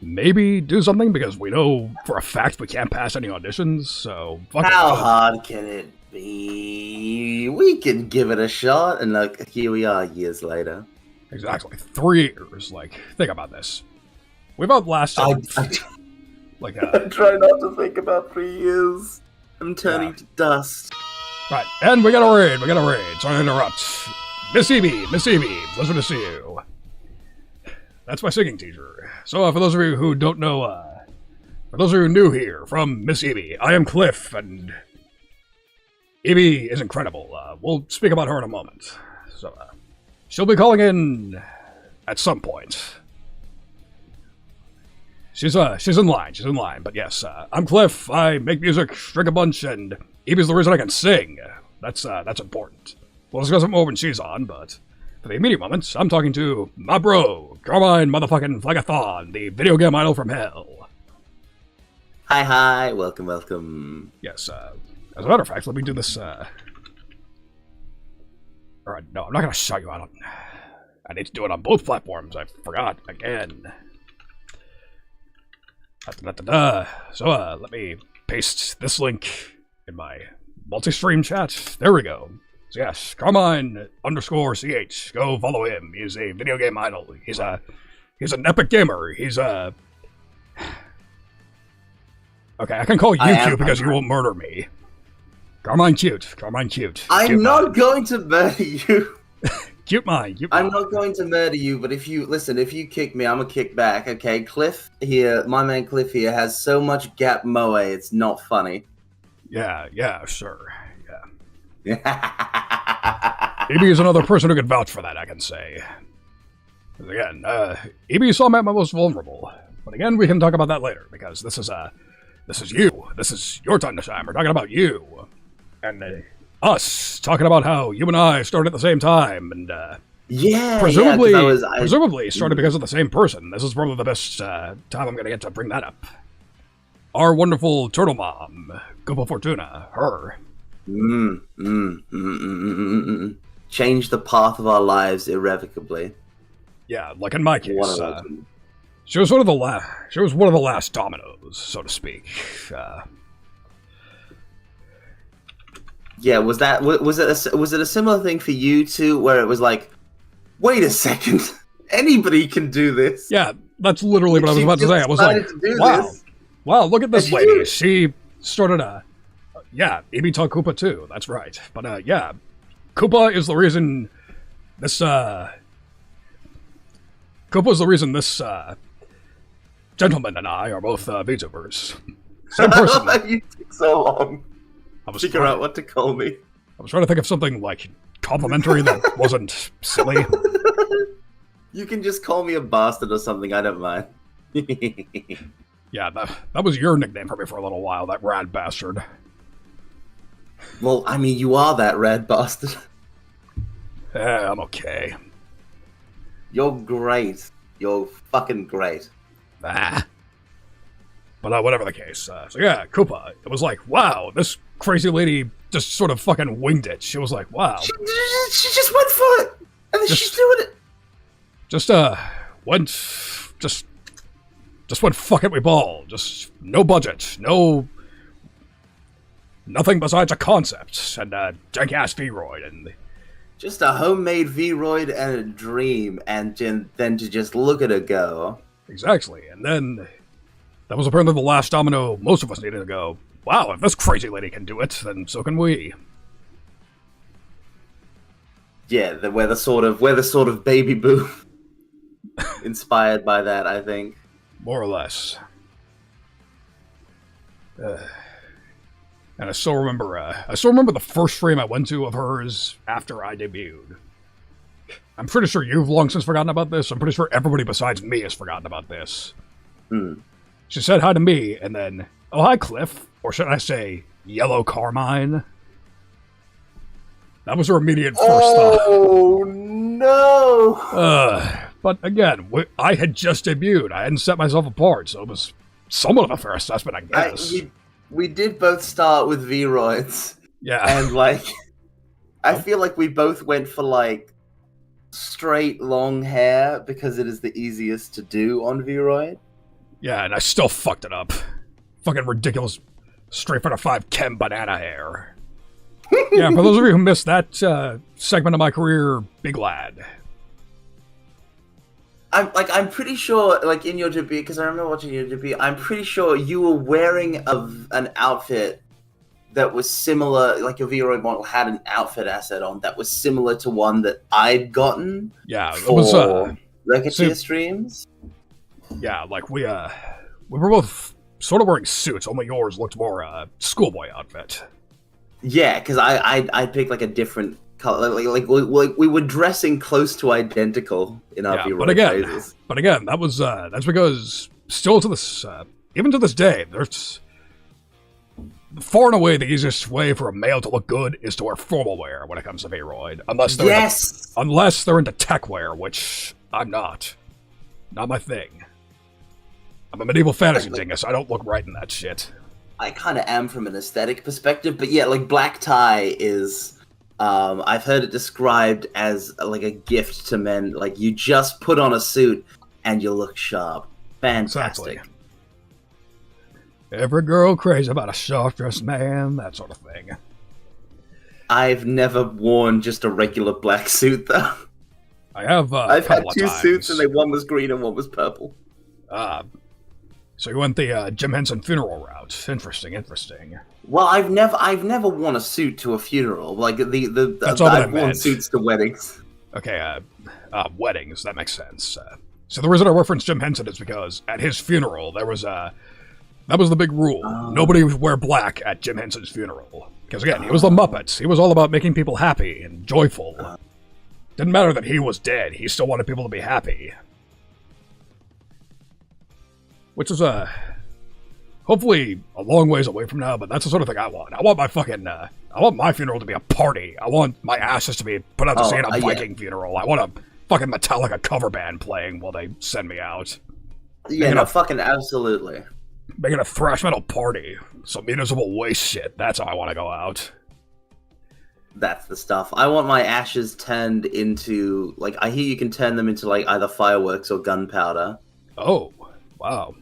maybe do something because we know for a fact we can't pass any auditions, so fuck it. How hard can it be? We can give it a shot, and look, here we are years later. Exactly. 3 years. Like, think about this. We've outlasted... I try not to think about 3 years. I'm turning to dust. Right, and we got a raid. Sorry to interrupt. Miss Evie, pleasure to see you. That's my singing teacher. So, for those of you who don't know, for those of you who are new here from Miss Evie, I am Cliff, and Evie is incredible. We'll speak about her in a moment. So, she'll be calling in at some point. She's in line, but yes, I'm Cliff, I make music, drink a bunch, and Evie's the reason I can sing. That's important. We'll discuss it more when she's on, but for the immediate moments, I'm talking to my bro, Carmine motherfucking Phlegethon, the video game idol from hell. Hi, welcome. Yes, as a matter of fact, let me do this, Alright, no, I'm not gonna shout you out. I need to do it on both platforms, I forgot again. So, let me paste this link in my multi-stream chat. There we go. So yes, Carmine_CH. Go follow him. He's a video game idol. He's an epic gamer. He's a... Okay, I can call you cute because you won't murder me. Carmine cute. I'm not going to murder you. Cute mine. I'm not going to murder you, but if you kick me, I'm gonna kick back, okay? Cliff here, my man Cliff here, has so much gap moe, it's not funny. Yeah, sure. Yeah. Evie is another person who could vouch for that, I can say. Again, Evie saw me at my most vulnerable. But again, we can talk about that later, because this is you. This is your time to shine. We're talking about you. And us, talking about how you and I started at the same time, and presumably started because of the same person. This is probably the best time I'm going to get to bring that up. Our wonderful turtle mom, Copa Fortuna, her. Change the path of our lives irrevocably. Yeah, like in my case, she was one of the last dominoes, so to speak. Yeah, was it a similar thing for you too, where it was like, wait a second, anybody can do this? Yeah, that's literally what I was about to say. I was like, wow, look at this lady. She started Evie taught Koopa too. That's right. But Koopa is the reason this gentleman and I are both VTubers. Same person. You took so long. I was figure out what to call me. I was trying to think of something like complimentary that wasn't silly. You can just call me a bastard or something. I don't mind. Yeah, that was your nickname for me for a little while. That rad bastard. Well, I mean, you are that rad bastard. Yeah, I'm okay. You're great. You're fucking great. But whatever the case. So yeah, Koopa. It was like, wow, this crazy lady just sort of fucking winged it. She was like, wow. She just went for it. And then she's doing it. Just went fuck it, we ball. Just no budget. Nothing besides a concept and a jank-ass V-Roid and... Just a homemade V-Roid and a dream, and then to just look at it go. Exactly, and then... That was apparently the last domino most of us needed to go, wow, if this crazy lady can do it, then so can we. Yeah, we're the sort of baby boom inspired by that, I think. More or less. And I still remember the first stream I went to of hers after I debuted. I'm pretty sure you've long since forgotten about this. I'm pretty sure everybody besides me has forgotten about this. She said hi to me, and then, oh, hi, Cliff. Or should I say, Yellow Carmine? That was her immediate first thought. Oh, no! But again, I had just debuted. I hadn't set myself apart, so it was somewhat of a fair assessment, I guess. We did both start with V-Roids. Yeah. And, I feel like we both went for, straight long hair because it is the easiest to do on V-Roid. Yeah, and I still fucked it up. Fucking ridiculous straight from the 5 chem banana hair. Yeah, for those of you who missed that segment of my career, be glad. I'm pretty sure, in your debut, because I remember watching your debut, I'm pretty sure you were wearing an outfit that was similar, your V-Roid model had an outfit asset on that was similar to one that I'd gotten for Racketeer streams. Yeah, we were both sort of wearing suits, only yours looked more schoolboy outfit. Yeah, because I picked a different color. We were dressing close to identical in our V-Roid phases. But again, that's because still to this even to this day, there's far and away the easiest way for a male to look good is to wear formal wear when it comes to V-Roid. Unless they're into tech wear, which I'm not. Not my thing. I'm a medieval fantasy dingus. I don't look right in that shit. I kind of am from an aesthetic perspective, but yeah, black tie is... I've heard it described as a gift to men. You just put on a suit and you look sharp. Fantastic. Exactly. Every girl crazy about a sharp-dressed man, that sort of thing. I've never worn just a regular black suit, though. I have, I've had 2 suits, and one was green and one was purple. So you went the Jim Henson funeral route. Interesting. Well, I've never worn a suit to a funeral. I've worn suits to weddings. Okay, weddings, that makes sense. So the reason I referenced Jim Henson is because at his funeral, that was the big rule. Nobody would wear black at Jim Henson's funeral. Because again, he was the Muppets. He was all about making people happy and joyful. Didn't matter that he was dead. He still wanted people to be happy. Which is, hopefully a long ways away from now, but that's the sort of thing I want. I want my fucking, I want my funeral to be a party. I want my ashes to be put out to sea at a Viking funeral. I want a fucking Metallica cover band playing while they send me out. Yeah, no, fucking absolutely. Making a thrash metal party. Some municipal waste shit. That's how I want to go out. That's the stuff. I want my ashes turned into, like, I hear you can turn them into, like, either fireworks or gunpowder. Oh, wow.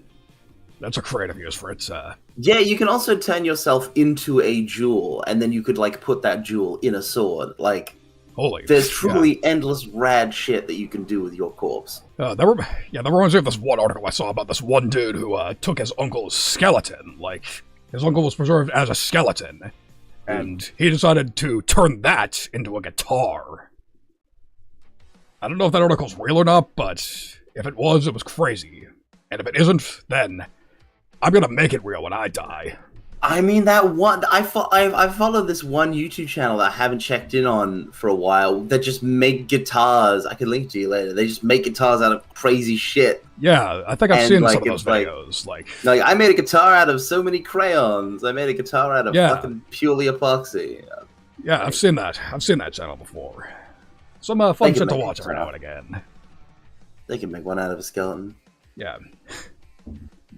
That's a creative use for it. Yeah, you can also turn yourself into a jewel, and then you could, like, put that jewel in a sword. Like, holy. There's truly endless rad shit that you can do with your corpse. That reminds me of this one article I saw about this one dude who took his uncle's skeleton. Like, his uncle was preserved as a skeleton, and he decided to turn that into a guitar. I don't know if that article's real or not, but if it was crazy. And if it isn't, then I'm gonna make it real when I die. I mean, that one, I followed this one YouTube channel that I haven't checked in on for a while that just make guitars. I can link to you later. They just make guitars out of crazy shit. Yeah, I think I've seen some of those videos. Like, I made a guitar out of so many crayons. I made a guitar out of fucking purely epoxy. Yeah, I've seen that. I've seen that channel before. Some fun shit to watch every now and again. They can make one out of a skeleton. Yeah.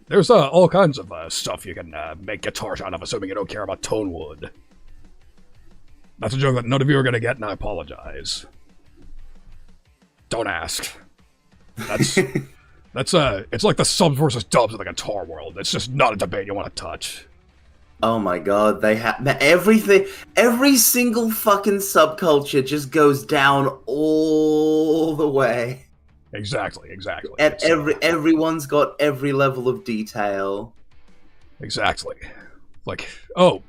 There's all kinds of stuff you can make guitars out of, assuming you don't care about tone wood. That's a joke that none of you are going to get, and I apologize. Don't ask. That's it's like the subs versus dubs of the guitar world. It's just not a debate you want to touch. Oh my god, they have everything. Every single fucking subculture just goes down all the way. Exactly. And everyone's got every level of detail. Exactly. Like, oh,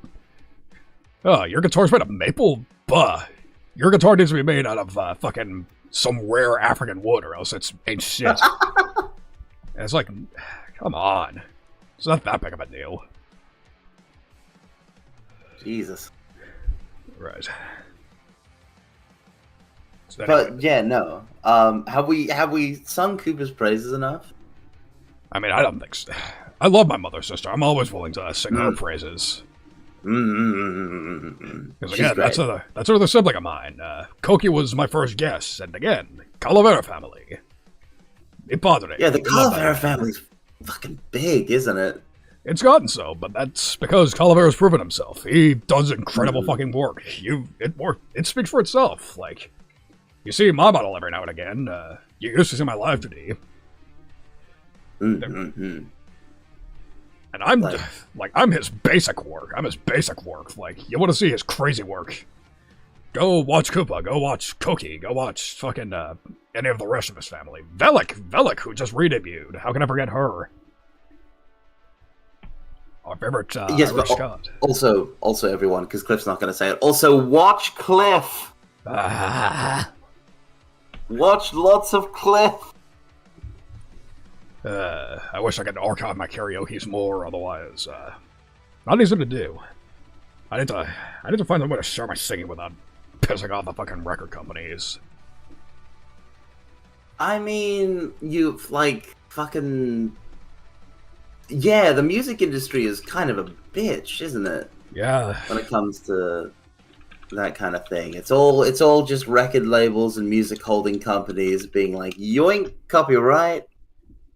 your guitar's made of maple? Buh. Your guitar needs to be made out of fucking some rare African wood, or else it ain't shit. And it's like, come on. It's not that big of a deal. Jesus. Right. But yeah, no. Have we sung Cooper's praises enough? I mean, I don't think so. I love my mother sister. I'm always willing to sing her praises. Because again, that's another sibling of mine. Coqui was my first guest, and again, Calavera family. Mi padre. Yeah, the Calavera family's fucking big, isn't it? It's gotten so, but that's because Calavera's proven himself. He does incredible fucking work. It speaks for itself. Like, you see my model every now and again. You used to see my live today. And I'm his basic work. Like, you want to see his crazy work. Go watch Koopa, go watch Coqui, go watch fucking any of the rest of his family. Velik, who just re-debuted. How can I forget her? Our favorite yes, Irish but Scot. Also everyone, because Cliff's not going to say it. Also, watch Cliff. Watch lots of Cliff. I wish I could archive my karaoke's more, otherwise, not easy to do. I need to find a way to share my singing without pissing off the fucking record companies. I mean, yeah, the music industry is kind of a bitch, isn't it? Yeah. When it comes to that kind of thing. It's all just record labels and music holding companies being like, yoink, copyright.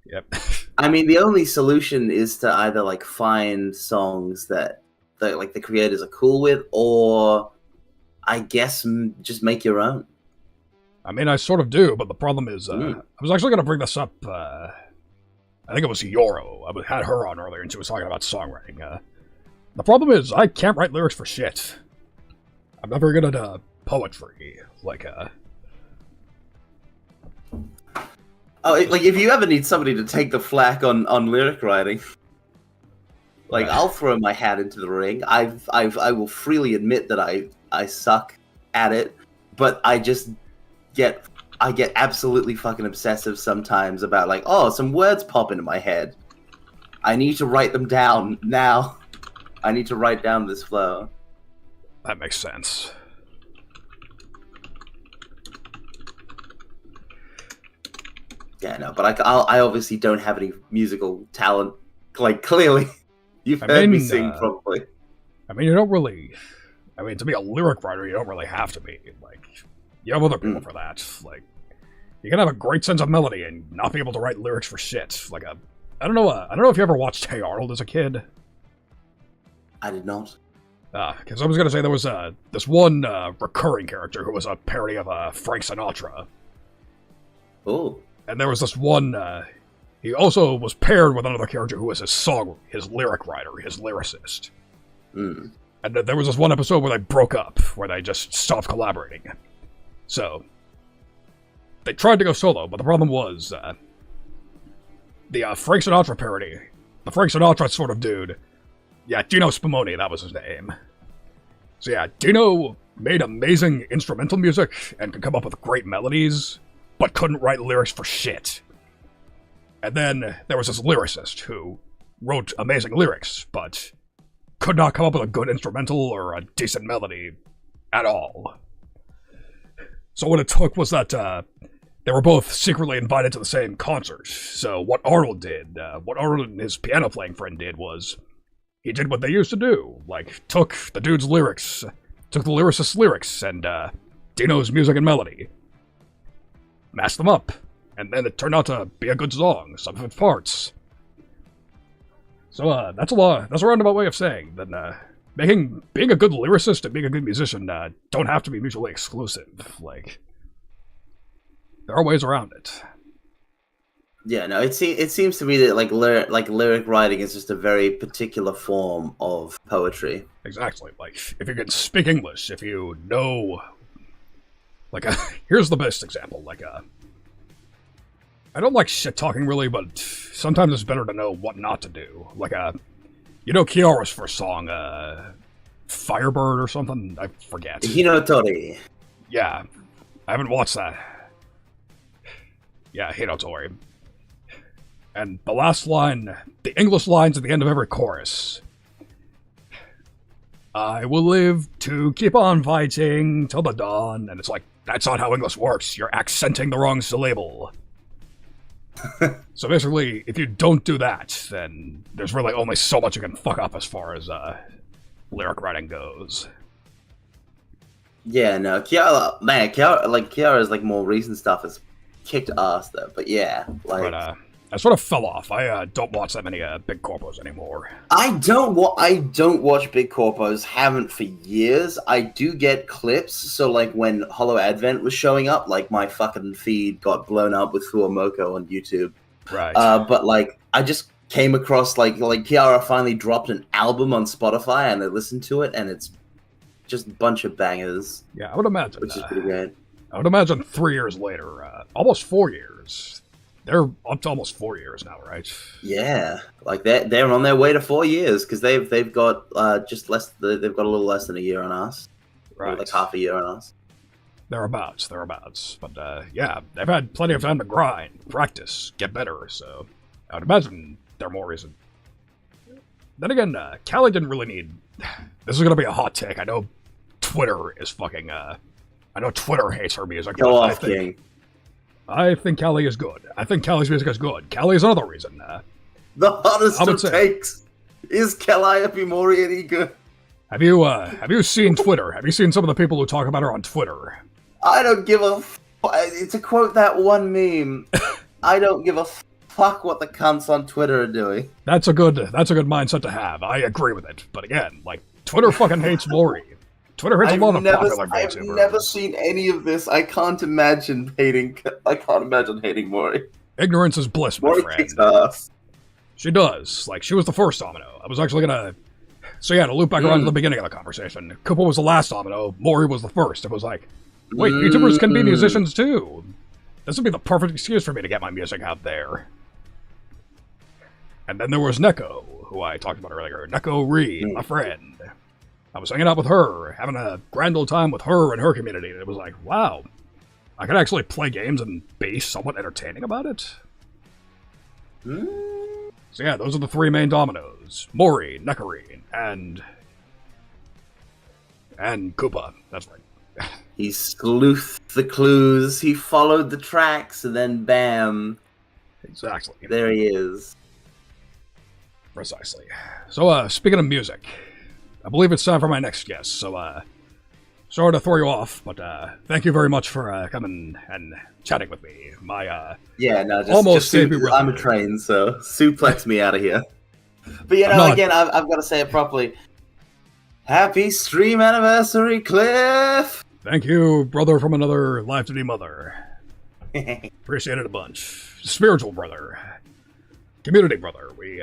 Yep. I mean, the only solution is to either like find songs that like the creators are cool with, or I guess just make your own. I mean, I sort of do, but the problem is, I was actually going to bring this up. I think it was Yoro. I had her on earlier, and she was talking about songwriting. The problem is, I can't write lyrics for shit. I'm never good at poetry. Like, like if you ever need somebody to take the flak on lyric writing, like I'll throw my hat into the ring. I will freely admit that I suck at it, but I get absolutely fucking obsessive sometimes about like, oh, some words pop into my head. I need to write them down now. I need to write down this flow. That makes sense. Yeah, no, but I obviously don't have any musical talent. Like, clearly, you've heard me sing, probably. I mean, you don't really... I mean, to be a lyric writer, you don't really have to be. Like, you have other people for that. Like, you can have a great sense of melody and not be able to write lyrics for shit. Like, I don't know if you ever watched Hey Arnold as a kid. I did not. Because I was going to say there was this one recurring character who was a parody of Frank Sinatra. Oh. And there was this one, he also was paired with another character who was his lyric writer, his lyricist. Mm. And there was this one episode where they broke up, where they just stopped collaborating. So, they tried to go solo, but the problem was, the Frank Sinatra parody, the Frank Sinatra sort of dude, yeah, Dino Spumoni, that was his name. So yeah, Dino made amazing instrumental music and could come up with great melodies, but couldn't write lyrics for shit. And then there was this lyricist who wrote amazing lyrics, but could not come up with a good instrumental or a decent melody at all. So what it took was that they were both secretly invited to the same concert. So what Arnold and his piano playing friend did was, he did what they used to do, like, took the dude's lyrics, took the lyricist's lyrics, and Dino's music and melody, mashed them up, and then it turned out to be a good song, some of its parts. So, that's a roundabout way of saying that, being a good lyricist and being a good musician, don't have to be mutually exclusive. Like, there are ways around it. Yeah, no, it seems to me that lyric writing is just a very particular form of poetry. Exactly. Like, if you can speak English, if you know, like, here's the best example. Like, I don't like shit talking really, but sometimes it's better to know what not to do. Like, you know, Kiara's first song, Firebird or something. I forget. Hinotori. Yeah, I haven't watched that. Yeah, Hinotori. And the last line, the English lines at the end of every chorus. I will live to keep on fighting till the dawn. And it's like, that's not how English works. You're accenting the wrong syllable. So basically, if you don't do that, then there's really only so much you can fuck up as far as lyric writing goes. Yeah, no, Kiara's like more recent stuff has kicked ass though. But yeah, like. But, I sort of fell off. I don't watch that many big corpos anymore. I don't watch big corpos. Haven't for years. I do get clips. So like when Hollow Advent was showing up, like my fucking feed got blown up with Fuomoko on YouTube. Right. But like I just came across like Kiara finally dropped an album on Spotify and I listened to it and it's just a bunch of bangers. Yeah, I would imagine. Which is pretty great. I would imagine 3 years later, almost 4 years. They're up to almost 4 years now, right? Yeah, like they're on their way to 4 years because they've got they've got a little less than a year on us, right? Like half a year on us. Thereabouts. But yeah, they've had plenty of time to grind, practice, get better. So I would imagine they're more recent. Then again, Callie didn't really need. This is gonna be a hot take. I know Twitter is fucking. I know Twitter hates her music. Go off, King. I think Callie is good. I think Callie's music is good. Callie is another reason. The hottest of takes is Calliope Mori any good? Have you seen Twitter? Have you seen some of the people who talk about her on Twitter? I don't give a. To quote that one meme, I don't give a fuck what the cunts on Twitter are doing. That's a good mindset to have. I agree with it. But again, like Twitter fucking hates Mori. Twitter hates a lot of popular VTubers. I've never seen any of this. I can't imagine hating Mori. Ignorance is bliss, my Mori friend. kicks ass. She does. Like, she was the first domino. I was actually gonna... So yeah, to loop back around to the beginning of the conversation, Koopa was the last domino, Mori was the first. It was like, wait, VTubers can be musicians too. This would be the perfect excuse for me to get my music out there. And then there was Neko, who I talked about earlier. Neko Reed, my friend. I was hanging out with her, having a grand old time with her and her community, and it was like, wow, I could actually play games and be somewhat entertaining about it. So yeah, those are the 3 main dominoes. Mori, Nekarine, and And Koopa, that's right. He sleuthed the clues, he followed the tracks, and then bam, Exactly. there he is. Precisely. So, speaking of music, I believe it's time for my next guest, so, sorry to throw you off, but, thank you very much for, coming and chatting with me. My, Yeah, no, almost saved me I'm a train, so suplex me out of here. But you know, again, I've got to say it properly. Happy stream anniversary, Cliff! Thank you, brother from another life-to-be mother. Appreciate it a bunch. Spiritual brother. Community brother. We,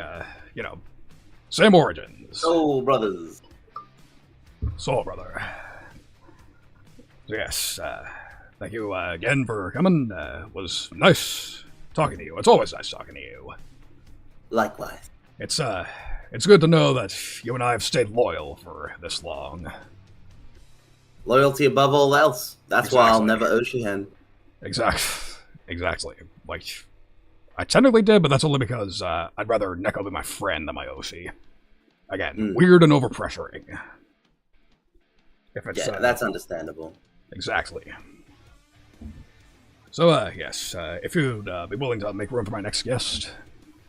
same origins. Soul brothers. Soul brother. Yes, thank you again for coming. Was nice talking to you. It's always nice talking to you. Likewise. It's good to know that you and I have stayed loyal for this long. Loyalty above all else. That's why I'll never Oshihen. Exactly. Like, I technically did, but that's only because I'd rather Neko be my friend than my Oshi. Again, weird and overpressuring. If it's, that's understandable. Exactly. So, yes, if you'd be willing to make room for my next guest.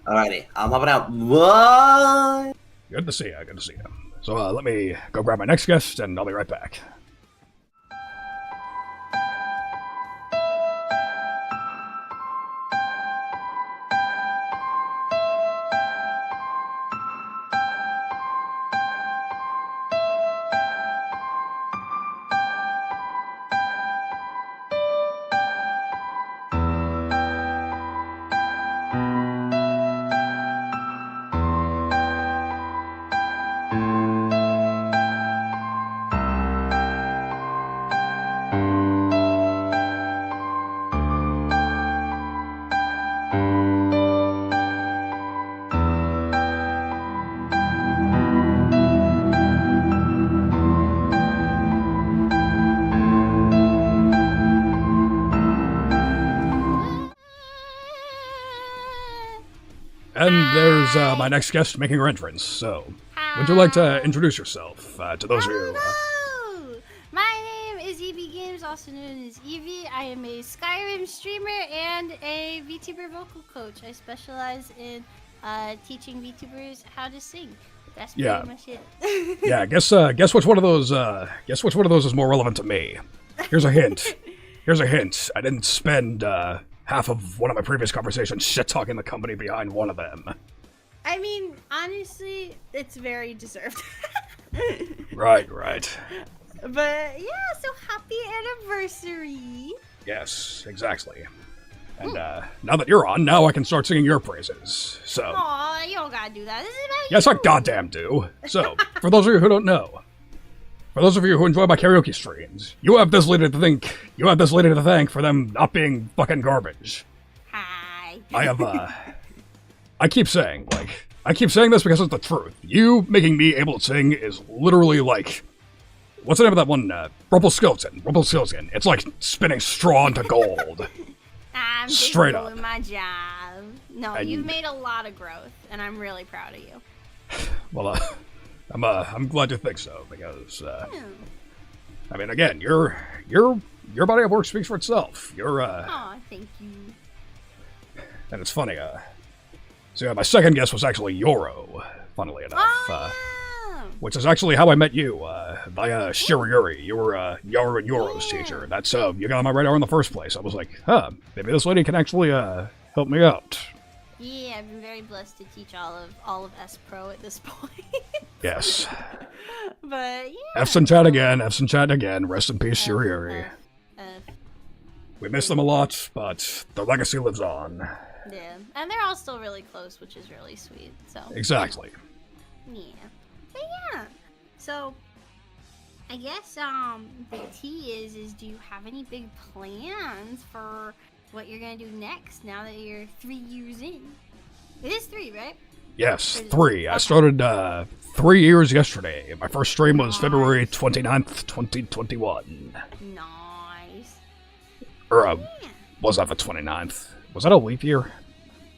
Alrighty, I'm hopping out. What? Good to see you, good to see you. So, let me go grab my next guest, and I'll be right back. And there's my next guest making her entrance, so would you like to introduce yourself to those of you? Hello! My name is Evie Games, also known as Evie. I am a Skyrim streamer and a VTuber vocal coach. I specialize in teaching VTubers how to sing. That's pretty much it. Yeah, guess which one of those is more relevant to me. Here's a hint. I didn't spend half of one of my previous conversations shit-talking the company behind one of them. I mean, honestly, it's very deserved. Right. But yeah, so happy anniversary. Yes, exactly. And now that you're on, now I can start singing your praises. So. Aw, you don't gotta do that. This is about Yes, you. I goddamn do. So, for those of you who don't know, for those of you who enjoy my karaoke streams, you have this lady to thank for them not being fucking garbage. Hi. I keep saying this because it's the truth. You making me able to sing is literally like, what's the name of that one? Rumpelstiltskin. It's like spinning straw into gold. I'm just Straight doing up. my job. No, And- you've made a lot of growth, and I'm really proud of you. Well, I'm glad you think so because, I mean, again, your body of work speaks for itself. Aw, thank you. And it's funny, so yeah, my second guess was actually Yoro, funnily enough. Yeah. Which is actually how I met you, via Shirayuri. You were, Yoro and Yoro's teacher. That's, you got on my radar in the first place. I was like, maybe this lady can actually, help me out. Yeah, I've been very blessed to teach all of S Pro at this point. Yes. But yeah. F's in chat again, rest in peace, Shirayuri. We miss them a lot, but their legacy lives on. Yeah, and they're all still really close, which is really sweet, so. Exactly. Yeah. But yeah, so I guess the T is do you have any big plans for what you're gonna do next now that you're 3 years in? It is 3, right? Yes, 3. I started 3 years yesterday. My first stream was February 29th, 2021. Nice. Or was that the 29th? Was that a leap year?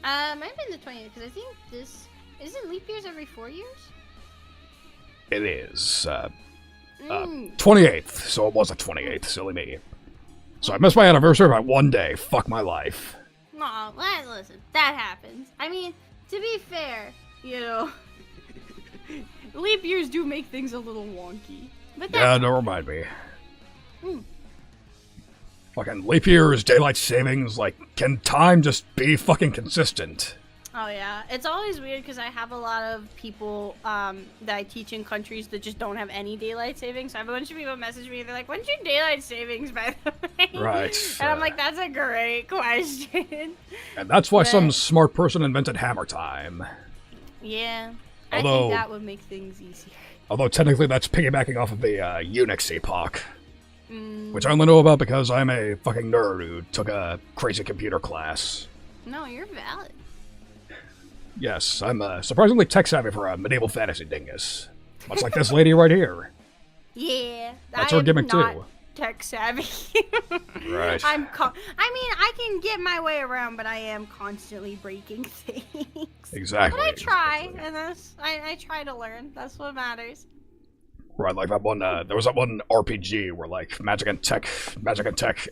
Might have been the 20th, because I think this isn't leap years every 4 years. It is. 28th, so it was the 28th, silly me. So I missed my anniversary by 1 day. Fuck my life. Aw, listen, that happens. I mean, to be fair, you know, leap years do make things a little wonky. But Yeah, don't remind me. Fucking leap years, daylight savings, like, can time just be fucking consistent? Oh yeah, it's always weird because I have a lot of people that I teach in countries that just don't have any daylight savings. So I have a bunch of people message me. They're like, "When's your daylight savings?" By the way, Right. And I'm like, "That's a great question." And that's why But- some smart person invented hammer time. Yeah, I Although- think that would make things easier. Although technically that's piggybacking off of the Unix epoch. Which I only know about because I'm a fucking nerd who took a crazy computer class. No, you're valid. Yes, I'm surprisingly tech-savvy for a medieval fantasy dingus. Much like this lady right here. Yeah, That's I her am gimmick, not too. Tech savvy. Right. I mean, I can get my way around, but I am constantly breaking things. Exactly. But I try, exactly. and I try to learn. That's what matters. Right, like that one, there was that one RPG where, like, magic and tech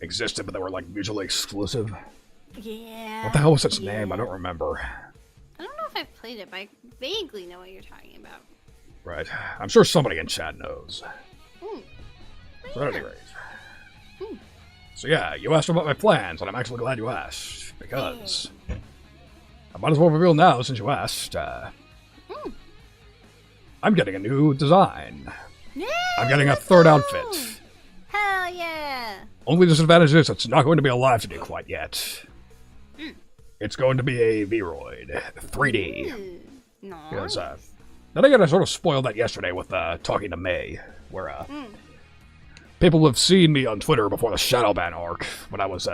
existed, but they were, like, mutually exclusive. Yeah. What the hell was its name? I don't remember. I don't know if I've played it, but I vaguely know what you're talking about. Right. I'm sure somebody in chat knows. So at any rate. So yeah, you asked about my plans, and I'm actually glad you asked, because I might as well reveal now since you asked. I'm getting a new design. Yeah, I'm getting a third outfit. Hell yeah! Only disadvantage is it's not going to be alive to do quite yet. It's going to be a Vroid, 3D. No. Because, then again, I sort of spoiled that yesterday with talking to May, where people have seen me on Twitter before the Shadowban arc when I was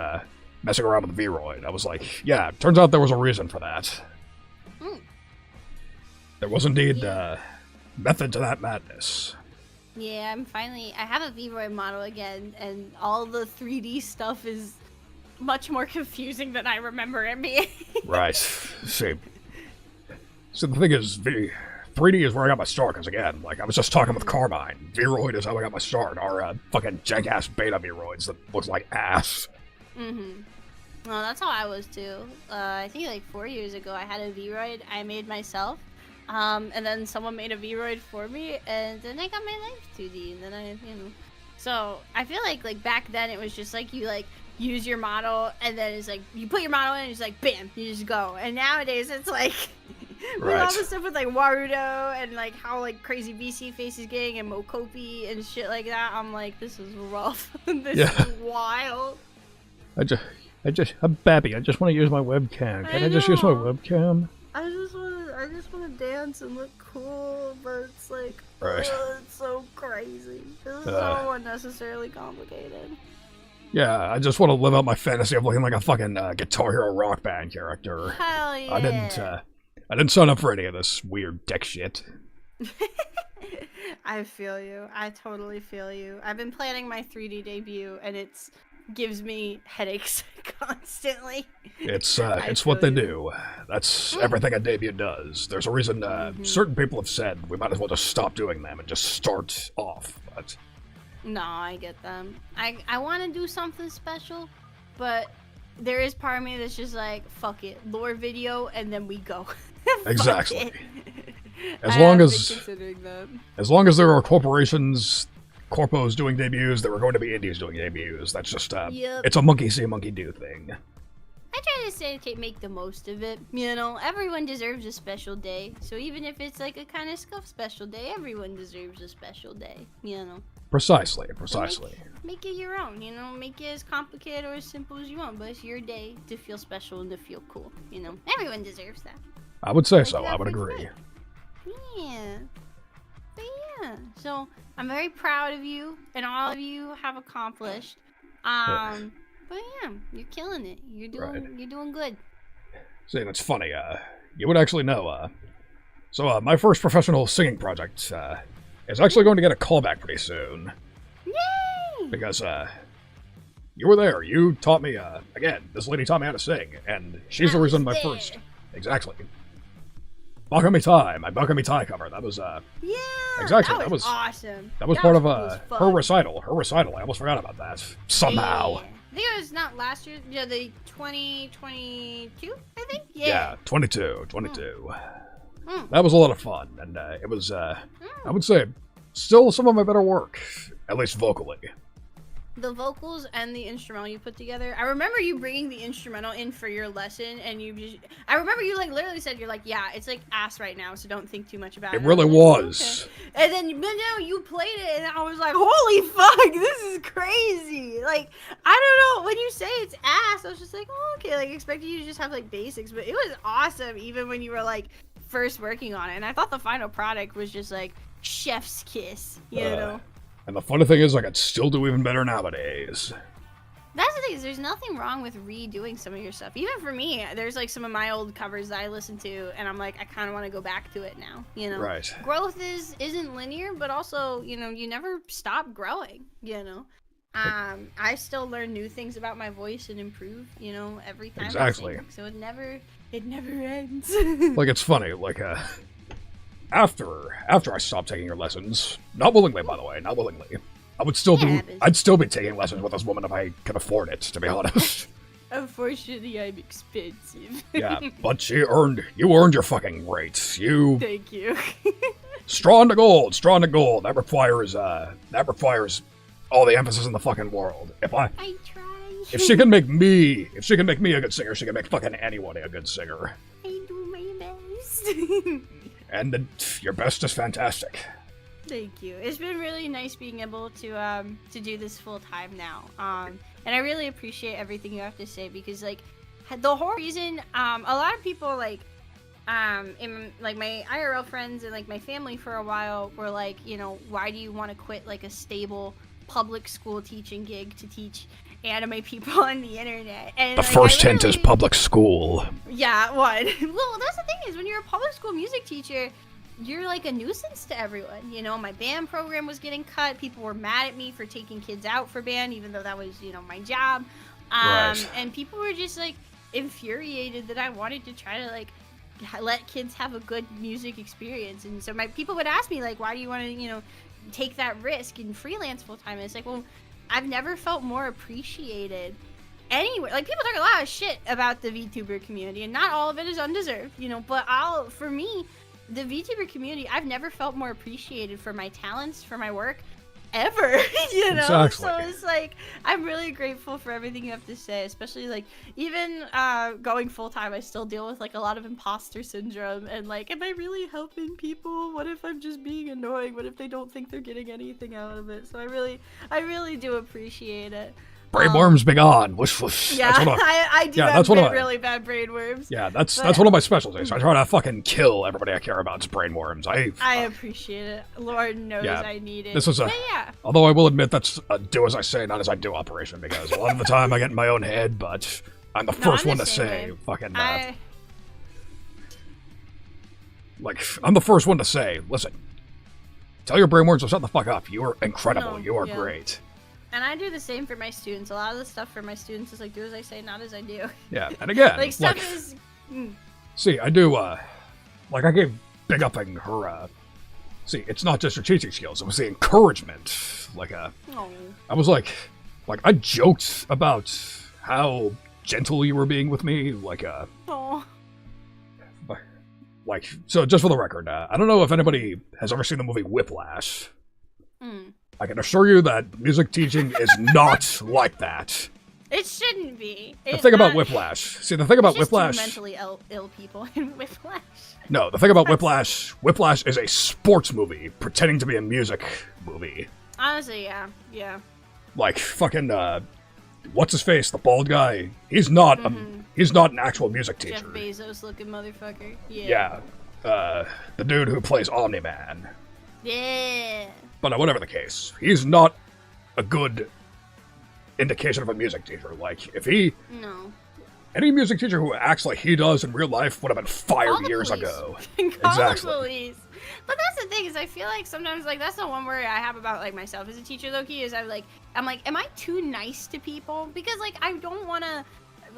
messing around with the Vroid. I was like, yeah, turns out there was a reason for that. There was indeed method to that madness. Yeah, I have a V-Roy model again, and all the 3D stuff is much more confusing than I remember it being. Right. See, so the thing is, 3D is where I got my start, because again, like, I was just talking with Carmine. Vroid is how I got my start. Our fucking jank-ass beta Vroids that looks like ass. Well, that's how I was too. I think like 4 years ago, I had a Vroid I made myself. And then someone made a Vroid for me, and then I got my life 2D, and then So, I feel like back then it was just like you use your model, and then it's like, you put your model in, and it's like, bam, you just go. And nowadays it's like, with all the stuff with like Warudo, and like how like crazy VC face is getting, and Mokopi, and shit like that, I'm like, this is rough. This is wild. I'm Babby, I just want to use my webcam. Can I just use my webcam? I just want to dance and look cool, but it's like, Right. it's so crazy. This is so unnecessarily complicated. Yeah, I just want to live out my fantasy of looking like a fucking Guitar Hero Rock Band character. Hell yeah. I didn't sign up for any of this weird tech shit. I feel you. I totally feel you. I've been planning my 3D debut, and it's gives me headaches constantly. It's what they do. That's everything a debut does. There's a reason certain people have said we might as well just stop doing them and just start off. But No, I get them. I want to do something special, but there is part of me that's just like, fuck it, lore video, and then we go. exactly. As I long have as been considering that. as long as there are corporations, corpos doing debuts, there are going to be indies doing debuts. That's just Yep. it's a monkey see, monkey do thing. I try to say, okay, make the most of it. You know, everyone deserves a special day. So even if it's like a kind of scuff special day, everyone deserves a special day. You know. Precisely. So make it your own. You know, make it as complicated or as simple as you want. But it's your day to feel special and to feel cool. You know, everyone deserves that. I would say Make so. it I would up for agree. Yeah. But yeah. So I'm very proud of you and all of you have accomplished. But yeah, you're killing it. You're doing good. See, that's funny. You would actually know. So my first professional singing project is actually going to get a callback pretty soon. Yay! Because you were there. You taught me. Again, this lady taught me how to sing, and she's the reason my first. Exactly. Bakami Tai, my Bakami Tai cover. That was Yeah. exactly, That was awesome. that was part of cool as her fuck. recital. Her recital. I almost forgot about that. Somehow. Yeah. I think it was not last year. Yeah, the 2022. I think. Yeah, Yeah. 22. Mm. That was a lot of fun, and it was, I would say, still some of my better work, at least vocally. The vocals and the instrumental you put together. I remember you bringing the instrumental in for your lesson, and I remember you like literally said, you're like, yeah, it's like ass right now, so don't think too much about it. It really was. Okay. And then, but no, you played it, and I was like, holy fuck, this is crazy. Like, I don't know, when you say it's ass, I was just like, oh, okay, like expecting you to just have like basics, but it was awesome even when you were like first working on it, and I thought the final product was just like chef's kiss, you know. And the funny thing is, I could still do even better nowadays. That's the thing, is there's nothing wrong with redoing some of your stuff. Even for me, there's like some of my old covers that I listen to, and I'm like, I kind of want to go back to it now, you know? Right. Growth isn't linear, but also, you know, you never stop growing, you know? I still learn new things about my voice and improve, you know, every time. Exactly. I sing, so it never ends. Like, it's funny, like, after I stopped taking your lessons, not willingly, by the way, not willingly, I'd still be taking lessons with this woman if I could afford it, to be honest. Unfortunately, I'm expensive. Yeah, but you earned your fucking rates. Thank you. Strong to gold. That requires all the emphasis in the fucking world. I try. If she can make me a good singer, she can make fucking anyone a good singer. I do my best. And your best is fantastic. Thank you. It's been really nice being able to do this full time now. And I really appreciate everything you have to say, because like the whole reason a lot of people like in like my IRL friends and like my family for a while were like, you know, why do you want to quit like a stable public school teaching gig to teach anime people on the internet? And the like, first hint is public school. Yeah, what? Well, that's the thing, is when you're a public school music teacher, you're like a nuisance to everyone. You know, my band program was getting cut. People were mad at me for taking kids out for band, even though that was, you know, my job. Right. And people were just like infuriated that I wanted to try to like let kids have a good music experience. And so my people would ask me like, why do you want to, you know, take that risk and freelance full time? And it's like, well, I've never felt more appreciated anywhere. Like, people talk a lot of shit about the VTuber community, and not all of it is undeserved, you know, but for me, the VTuber community, I've never felt more appreciated for my talents, for my work, ever, you know? Exactly. So it's like, I'm really grateful for everything you have to say, especially like, even going full-time, I still deal with like a lot of imposter syndrome, and like, am I really helping people? What if I'm just being annoying? What if they don't think they're getting anything out of it? So I really do appreciate it. Brainworms be gone. Whoosh, whoosh. Yeah, I do have really bad brainworms. Yeah, that's one of my specialties. I try to fucking kill everybody I care about. It's brainworms. I appreciate it. Lord knows I need it. This was although I will admit that's a do as I say, not as I do operation, because a lot of the time I get in my own head, but I'm the first one to say fucking like, I'm the first one to say, listen, tell your brainworms to shut the fuck up. You are incredible. You are great. And I do the same for my students. A lot of the stuff for my students is like, do as I say, not as I do. Yeah, and again, like, stuff is... See, I do, like, I gave big upping her, see, it's not just her teaching skills, it was the encouragement. Like, I was like, I joked about how gentle you were being with me, like, like, so just for the record, I don't know if anybody has ever seen the movie Whiplash. I can assure you that music teaching is not like that. It shouldn't be. The thing about Whiplash. See, the thing about Whiplash. Mentally ill people in Whiplash. No, the thing about Whiplash. Whiplash is a sports movie pretending to be a music movie. Honestly, yeah. Like fucking what's his face? The bald guy. He's not he's not an actual music teacher. Jeff Bezos looking motherfucker. Yeah. The dude who plays Omni-Man. Yeah. But whatever the case, he's not a good indication of a music teacher. Like, if he... No. Any music teacher who acts like he does in real life would have been fired years ago. Exactly. Police. But that's the thing, is I feel like sometimes, like, that's the one worry I have about, like, myself as a teacher, low-key, is I'm like, am I too nice to people? Because, like, I don't want to...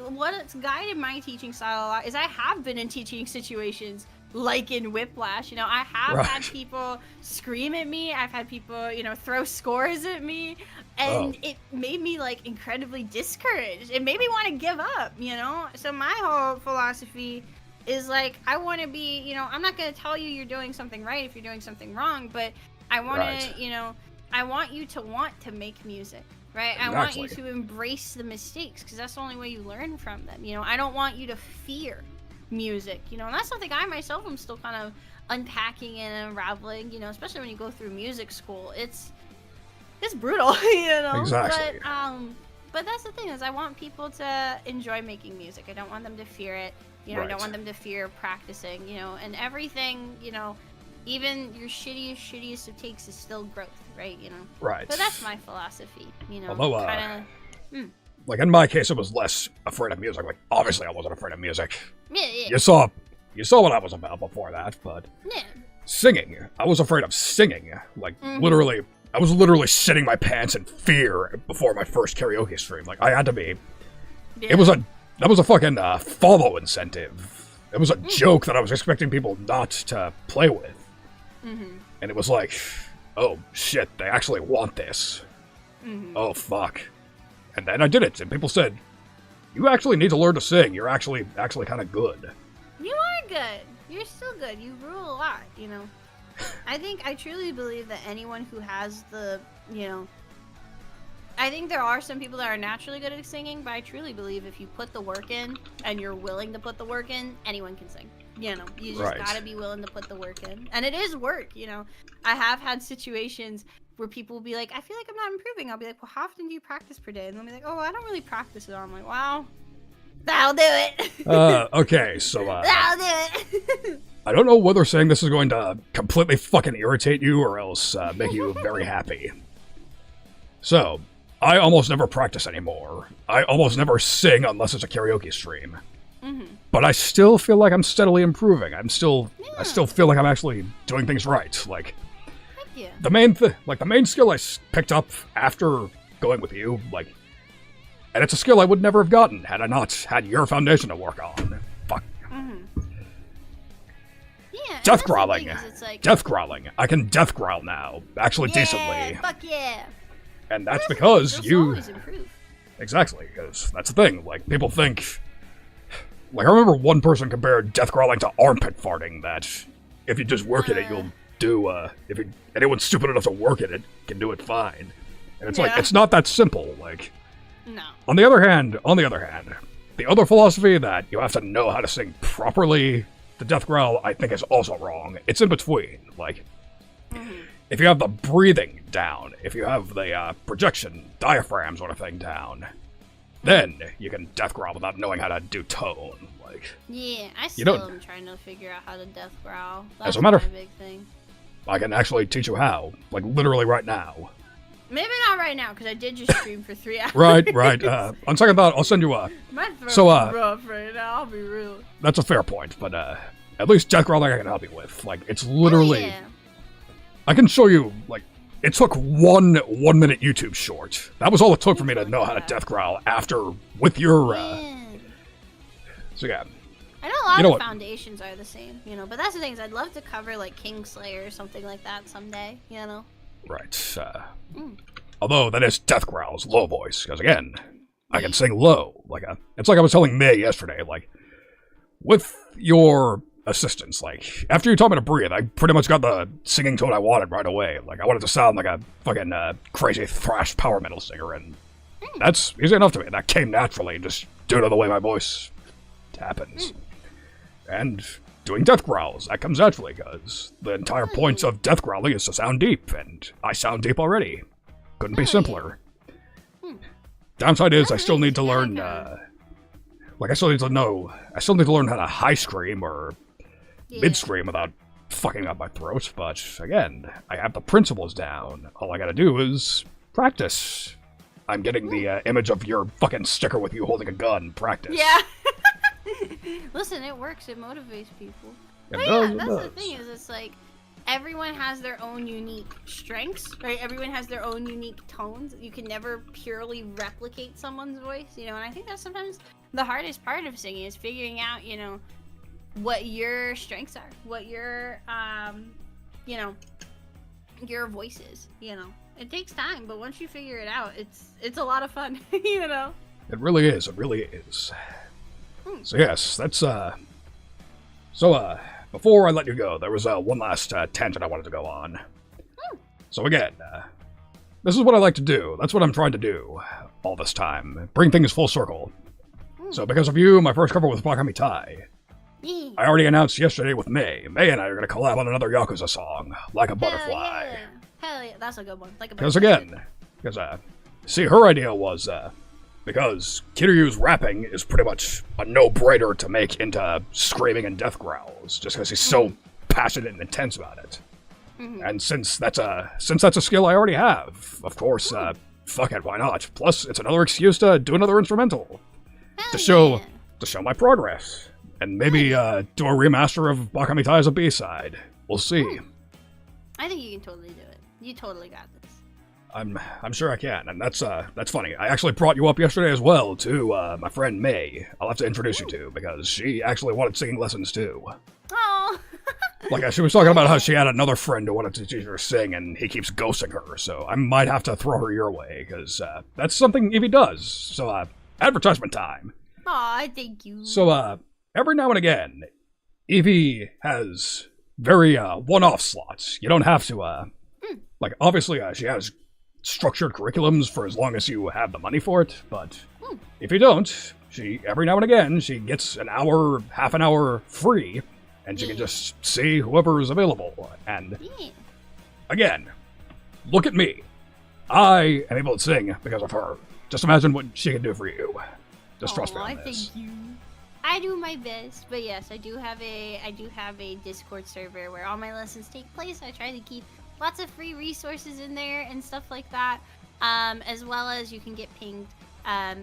What's guided my teaching style a lot is I have been in teaching situations like in Whiplash. You know, I have Right. had people scream at me. I've had people, you know, throw scores at me, and it made me like incredibly discouraged. It made me want to give up, you know? So my whole philosophy is like, I want to be, you know, I'm not going to tell you you're doing something right if you're doing something wrong, but I want Right. to, you know, I want you to want to make music. Right, I want you to embrace the mistakes because that's the only way you learn from them. You know, I don't want you to fear music. You know, and that's something I myself am still kind of unpacking and unraveling. You know, especially when you go through music school, it's brutal. You know, Exactly. But that's the thing is, I want people to enjoy making music. I don't want them to fear it. You know, I don't want them to fear practicing. You know, and everything. You know, even your shittiest of takes is still growth. Right, you know. Right. So that's my philosophy, you know. Although, kinda, like in my case, it was less afraid of music. Like, obviously, I wasn't afraid of music. yeah. You saw what I was about before that, but Yeah. singing, I was afraid of singing. Like, literally, I was literally shitting my pants in fear before my first karaoke stream. Like, I had to be. Yeah. That was a fucking follow incentive. It was a joke that I was expecting people not to play with. And it was like, oh shit, they actually want this. Oh fuck. And then I did it, and people said, you actually need to learn to sing. You're actually kind of good. You are good. You're still good. You rule a lot, you know. I truly believe that anyone who has the, you know, I think there are some people that are naturally good at singing, but I truly believe if you put the work in and you're willing to put the work in, anyone can sing. You know, you just gotta be willing to put the work in. And it is work, you know. I have had situations where people will be like, I feel like I'm not improving. I'll be like, well, how often do you practice per day? And they'll be like, oh, I don't really practice at all. I'm like, wow, that'll do it. Okay, so, That'll do it. I don't know whether saying this is going to completely fucking irritate you or else make you very happy. So, I almost never practice anymore. I almost never sing unless it's a karaoke stream. But I still feel like I'm steadily improving. I still feel like I'm actually doing things right. Like, Heck yeah. the main skill I picked up after going with you, like, and it's a skill I would never have gotten had I not had your foundation to work on. Fuck. Yeah. and Death that's the growling. thing is it's like, Death growling. I can death growl now, actually decently. Fuck yeah. And that's because Those you... always improve. Exactly, because that's the thing. Like, people think... Like, I remember one person compared death growling to armpit farting, that if you just work at it, you'll do, anyone stupid enough to work at it can do it fine. And it's like, it's not that simple, like... No. On the other hand, the other philosophy that you have to know how to sing properly, the death growl, I think is also wrong. It's in between, like... If you have the breathing down, if you have the projection, diaphragm sort of thing down, then you can death growl without knowing how to do tone. Like, Yeah, I You still don't- am trying to figure out how to death growl. As That's a matter my of- big thing. I can actually teach you how, like literally right now. Maybe not right now, because I did just stream for 3 hours. Right. On second thought, I'll send you a. My throat's So, rough right now, I'll be real. That's a fair point, but at least death growling I can help you with. Like, it's literally. Oh, yeah. I can show you, like, it took one minute YouTube short. That was all it took for me to know how to death growl after, with your, Man. so yeah. I know a lot You know of what? foundations are the same, you know, but that's the thing is I'd love to cover, like, Kingslayer or something like that someday, you know? Right, although that is death growls, low voice, because again, I can sing low. Like, it's like I was telling May yesterday, like, with your assistance, like, after you taught me to breathe, I pretty much got the singing tone I wanted right away. Like, I wanted to sound like a fucking crazy thrash power metal singer, and that's easy enough to me. That came naturally, just due to the way my voice happens. And doing death growls, that comes naturally, because the entire point of death growling is to sound deep, and I sound deep already. Couldn't be simpler. Downside is I still need to learn, I still need to learn how to high scream or mid scream without fucking up my throat, but again, I have the principles down. All I gotta do is practice. I'm getting the image of your fucking sticker with you holding a gun. Practice. Yeah. Listen, it works. It motivates people. It But does, yeah, it that's the does. thing is it's like everyone has their own unique strengths, right? Everyone has their own unique tones. You can never purely replicate someone's voice, you know, and I think that's sometimes the hardest part of singing is figuring out, you know, what your strengths are, what your you know, your voice is. You know, it takes time, but once you figure it out, it's a lot of fun. You know. It really is. It really is. So yes, that's So before I let you go, there was one last tangent I wanted to go on. So again, this is what I like to do. That's what I'm trying to do all this time. Bring things full circle. So because of you, my first cover with Wakami Tai. I already announced yesterday with May. May and I are going to collab on another Yakuza song, Like a Butterfly. Yeah. Hell yeah, that's a good one. Like a Because butterfly. again, see, her idea was, because Kiryu's rapping is pretty much a no-brainer to make into screaming and death growls, just because he's so passionate and intense about it. And since that's a skill I already have, of course, fuck it, why not? Plus, it's another excuse to do another instrumental Hell to show yeah. my progress, and maybe do a remaster of Wakami Tai as a B-side. We'll see. I think you can totally do it. You totally got this. I'm sure I can, and that's funny. I actually brought you up yesterday as well to my friend May. I'll have to introduce you to because she actually wanted singing lessons too. Oh. Like she was talking about how she had another friend who wanted to teach her to sing, and he keeps ghosting her. So I might have to throw her your way because that's something Evie does. So advertisement time. Aw, thank you. So every now and again, Evie has very one-off slots. You don't have to like obviously she has structured curriculums for as long as you have the money for it, but if you don't, she every now and again she gets an hour, half an hour free, and she can just see whoever is available. And again, look at me. I am able to sing because of her. Just imagine what she can do for you. Just trust me on this. Thank you. I do my best, but yes, I do have a Discord server where all my lessons take place. I try to keep lots of free resources in there and stuff like that, as well as you can get pinged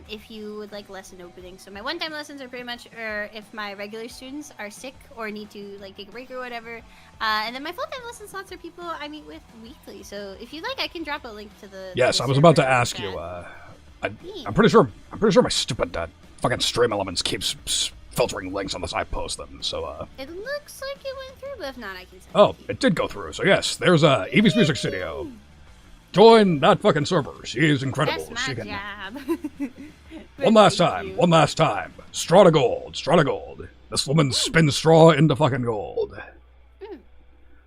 if you would like lesson openings. So my one-time lessons are pretty much if my regular students are sick or need to like take a break or whatever, and then my full-time lesson slots are people I meet with weekly. So if you like, I can drop a link to the. Yes, to the I was about to server in ask chat. you. I'm pretty sure my stupid fucking StreamElements keeps filtering links unless I post them. So It looks like it went through, but if not, I can send oh, it to you. it did go through. So yes, there's Evie's Music Studio. Join that fucking server. She is incredible. That's She my can. job. One last time. Straw to gold. This woman spins straw into fucking gold.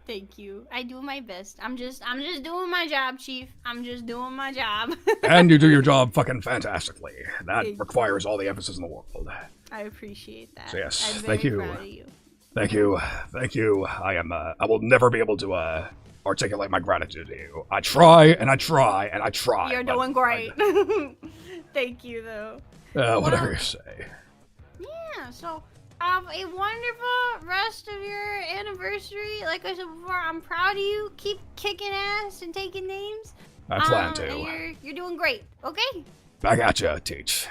Thank you. I do my best. I'm just doing my job, Chief. I'm just doing my job. And you do your job fucking fantastically. That Thank requires all the emphasis in the world. I appreciate that. So yes, I'm thank very you. proud of you. Thank you. I will never be able to articulate my gratitude to you. I try and I try and I try. You're but doing great. Thank you, though. Whatever you say. Yeah, so have a wonderful rest of your anniversary. Like I said before, I'm proud of you. Keep kicking ass and taking names. I plan And to. you're doing great, okay? Back at you, Teach.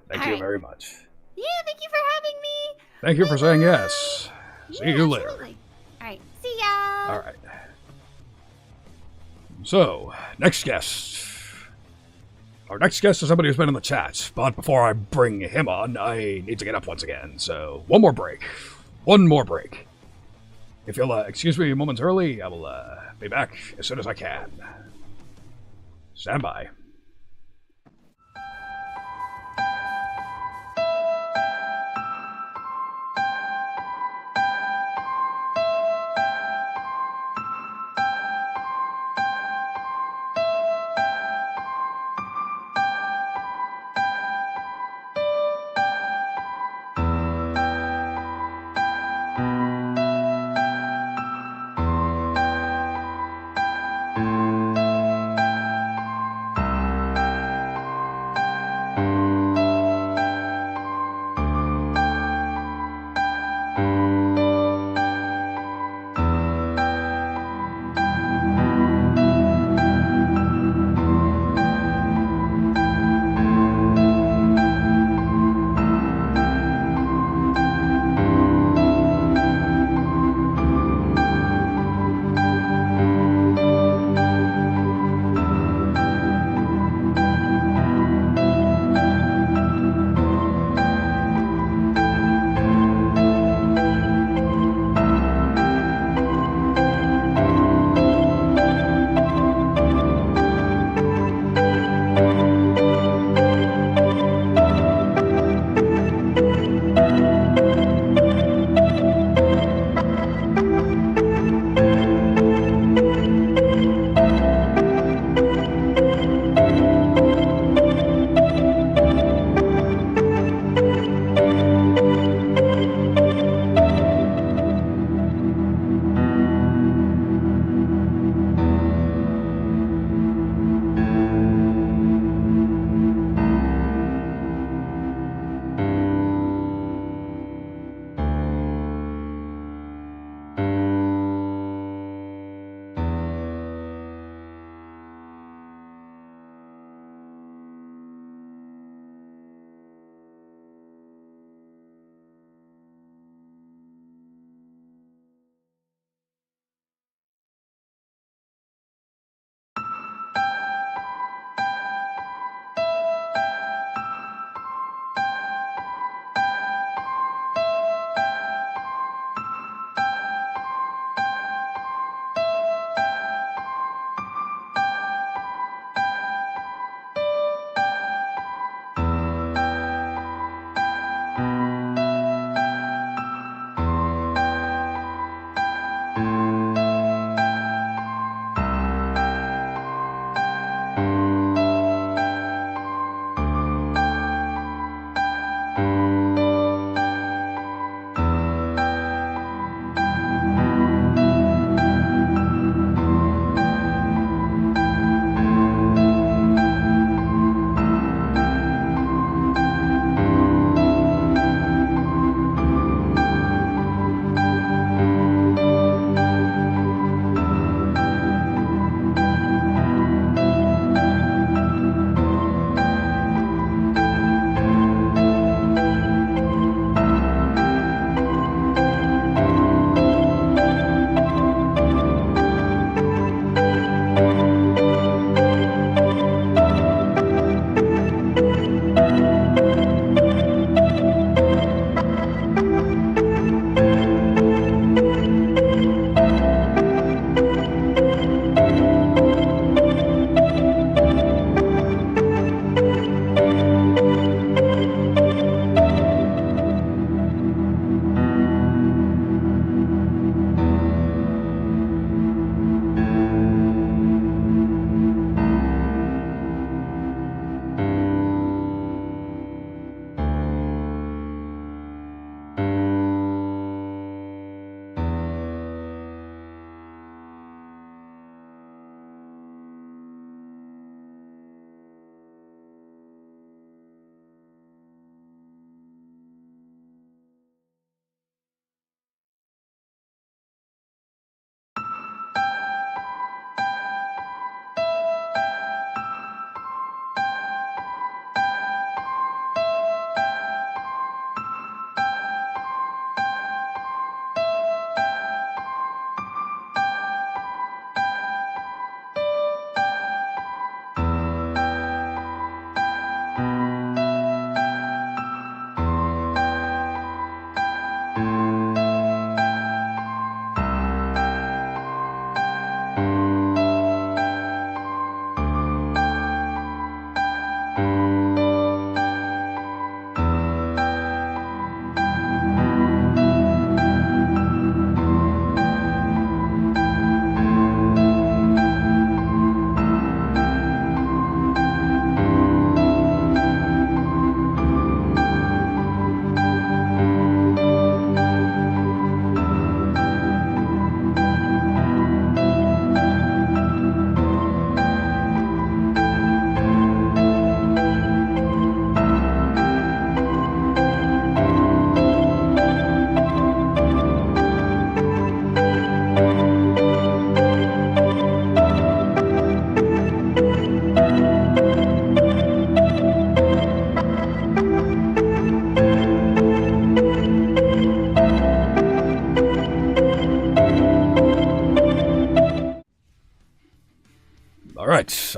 Thank All you right. very much. Yeah, thank you for having me. Thank you for saying yes. See Yeah, you later. absolutely. All right, see ya. All right. So, next guest. Our next guest is somebody who's been in the chat, but before I bring him on, I need to get up once again. So, one more break. If you'll excuse me momentarily, I will be back as soon as I can. Stand by.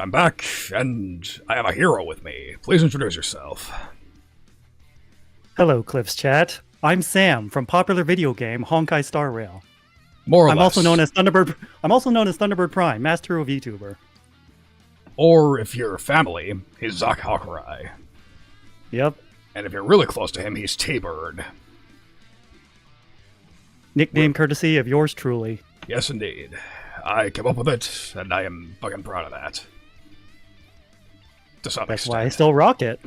I'm back, and I have a hero with me. Please introduce yourself. Hello, Cliff's chat. I'm Sam from popular video game Honkai Star Rail. More or I'm less. also known as Thunderbird. I'm also known as Thunderbird Prime, Master of VTuber. Or if you're family, he's Zack Hakurai. Yep. And if you're really close to him, he's T-Bird. Nickname courtesy of yours truly. Yes, indeed. I came up with it, and I am fucking proud of that. To some That's extent. why I still rock it.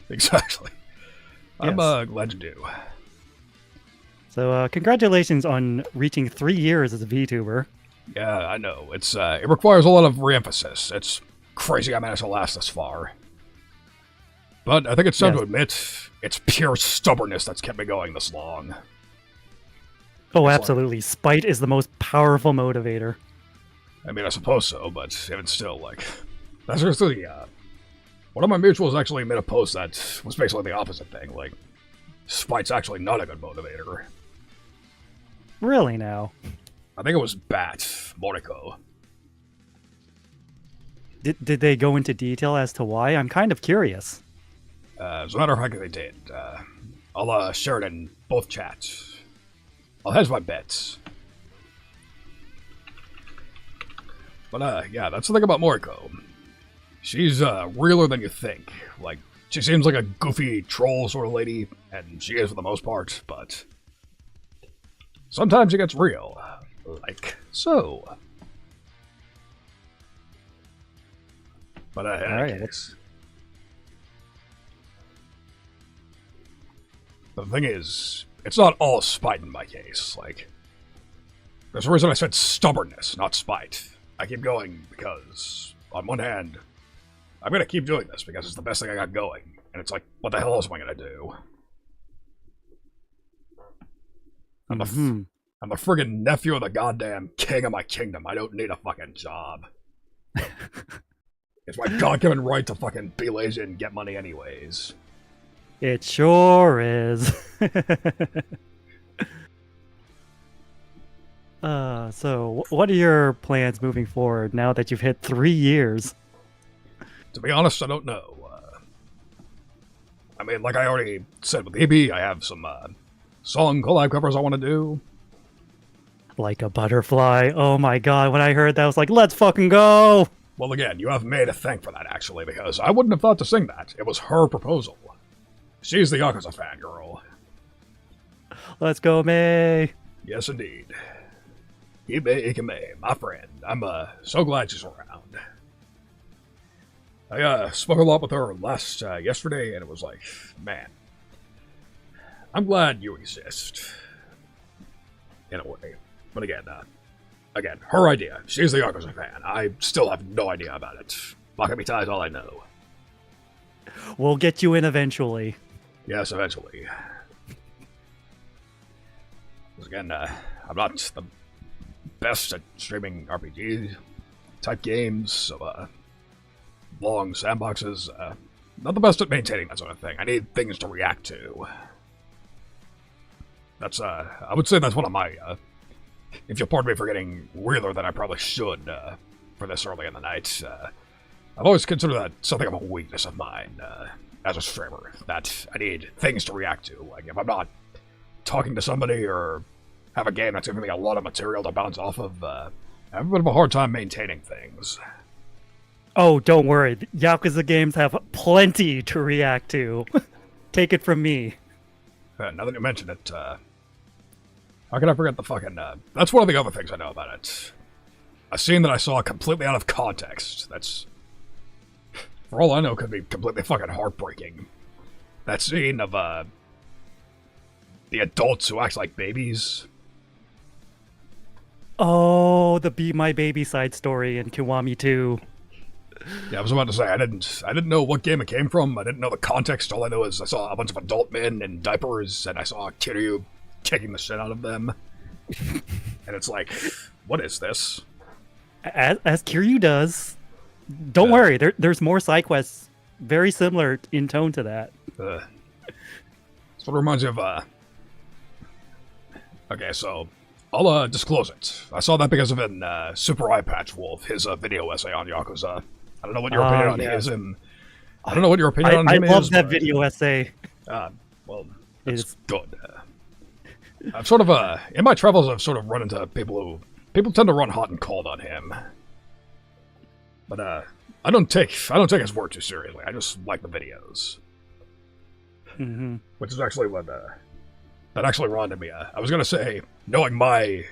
Exactly. I'm Yes. glad you do. So, congratulations on reaching 3 years as a VTuber. Yeah, I know. It requires a lot of re-emphasis. It's crazy I managed to last this far. But I think it's time Yes. to admit, it's pure stubbornness that's kept me going this long. Oh, It's absolutely. Spite is the most powerful motivator. I mean, I suppose so, but even still, like... That's seriously, one of my mutuals actually made a post that was basically the opposite thing. Like, spite's actually not a good motivator. Really now? I think it was Bat, Moriko. Did they go into detail as to why? I'm kind of curious. As a matter of fact, they did. I'll share it in both chats. I'll hedge my bets. But, yeah, that's the thing about Moriko. She's, realer than you think. Like, she seems like a goofy troll sort of lady, and she is for the most part, but... Sometimes she gets real. Like so. But, in any Alright, case... The thing is, it's not all spite in my case. Like, there's a reason I said stubbornness, not spite. I keep going because, on one hand, I'm gonna keep doing this because it's the best thing I got going. And it's like, what the hell else am I gonna do? I'm the friggin' nephew of the goddamn king of my kingdom. I don't need a fucking job. It's my God-given right to fucking be lazy and get money anyways. It sure is. So, what are your plans moving forward now that you've hit 3 years? To be honest, I don't know. I mean, like I already said with Evie, I have some song collab covers I want to do. Like a butterfly. Oh my god, when I heard that, I was like, let's fucking go! Well, again, you have May to thank for that, actually, because I wouldn't have thought to sing that. It was her proposal. She's the Yakuza fangirl. Let's go, May! Yes, indeed. Ime Ikeme, my friend. I'm so glad she's around. I spoke a lot with her yesterday, and it was like, man, I'm glad you exist. In a way. But again, her idea. She's the Yakuza fan. I still have no idea about it. Bakamitai is all I know. We'll get you in eventually. Yes, eventually. Because again, I'm not the best at streaming RPG type games, so long sandboxes, not the best at maintaining that sort of thing. I need things to react to. That's, I would say that's one of my, if you'll pardon me for getting realer than I probably should, for this early in the night, I've always considered that something of a weakness of mine, as a streamer, that I need things to react to. Like, if I'm not talking to somebody or have a game that's giving me a lot of material to bounce off of, I have a bit of a hard time maintaining things. Oh, don't worry. Yakuza games have plenty to react to. Take it from me. Now that you mention it, how can I forget the fucking, that's one of the other things I know about it. A scene that I saw completely out of context, that's, for all I know, could be completely fucking heartbreaking. That scene of, the adults who act like babies. Oh, the Be My Baby side story in Kiwami 2. Yeah, I was about to say, I didn't know what game it came from, I didn't know the context, all I know is I saw a bunch of adult men in diapers, and I saw Kiryu kicking the shit out of them. And it's like, what is this? As Kiryu does. Don't worry, there's more side quests very similar in tone to that. Sort of reminds me of, okay, so, I'll, disclose it. I saw that because of Super Eye Patch Wolf, his, video essay on Yakuza. I don't know what your opinion on yeah. his and I don't know what your opinion on him is. I love that but, video essay. Well, it's good. I've sort of in my travels, I've sort of run into people tend to run hot and cold on him. But I don't take his word too seriously. I just like the videos. Mm-hmm. Which is actually what that actually reminded me. I was gonna say, knowing my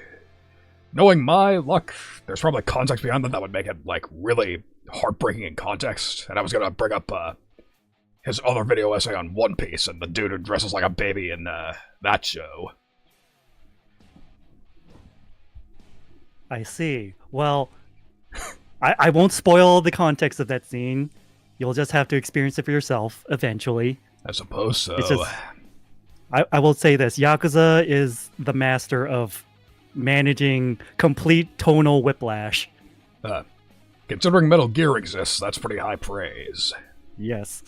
luck, there's probably context behind that would make it like really heartbreaking in context. And I was gonna bring up his other video essay on One Piece and the dude who dresses like a baby in that show. I see. Well, I won't spoil the context of that scene. You'll just have to experience it for yourself eventually. I suppose so. It's just, I will say this. Yakuza is the master of managing complete tonal whiplash. Considering Metal Gear exists, that's pretty high praise. Yes.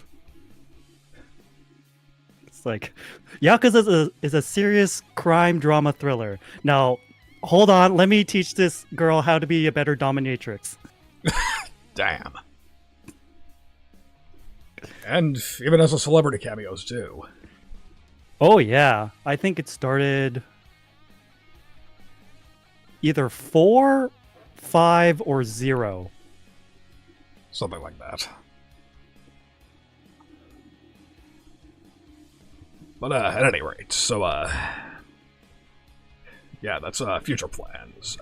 It's like, Yakuza is a serious crime drama thriller. Now, hold on, let me teach this girl how to be a better dominatrix. Damn. And even as a celebrity cameos, too. Oh, yeah. I think it started either 4, 5, or 0. Something like that. But at any rate, so yeah, that's future plans.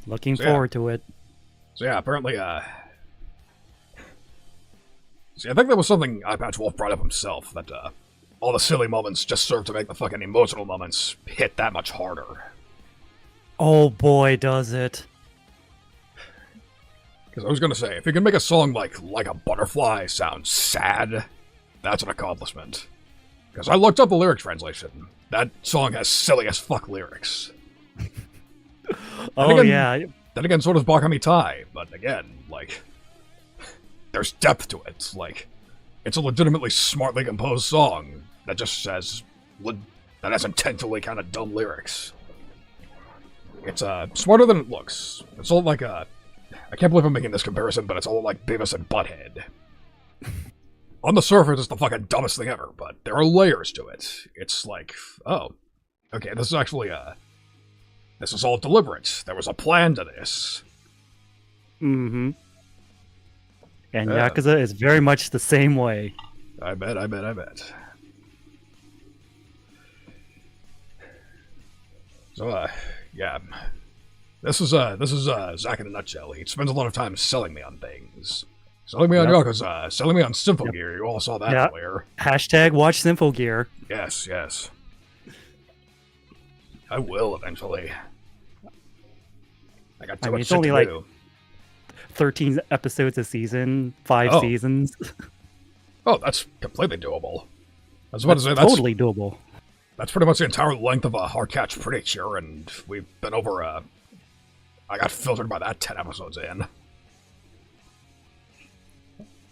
Looking forward to it. So yeah, apparently see, I think that was something Eyepatch Wolf brought up himself, that all the silly moments just serve to make the fucking emotional moments hit that much harder. Oh boy, does it. Because I was gonna say, if you can make a song like a Butterfly sound sad, that's an accomplishment. Because I looked up the lyric translation. That song has silly as fuck lyrics. Oh, yeah. Then again, so does Bakami Tai, but again, like, there's depth to it. Like, it's a legitimately smartly composed song that just has intentionally kind of dumb lyrics. It's smarter than it looks. It's all like I can't believe I'm making this comparison, but it's all like Beavis and Butthead. On the surface, it's the fucking dumbest thing ever, but there are layers to it. It's like, oh, okay, this is actually this is all deliberate. There was a plan to this. Mm-hmm. And Yakuza is very much the same way. I bet. So, yeah. This is Zack in a nutshell. He spends a lot of time selling me on things. Selling me on Yakuza, selling me on Symphogear. You all saw that earlier. Hashtag watch Symphogear. Yes. I will eventually. I got too much it's shit only to like do. 13 episodes a season, 5 seasons. Oh, that's completely doable. I was about to say totally doable. That's pretty much the entire length of a hard catch Preacher, and we've been over I got filtered by that 10 episodes in.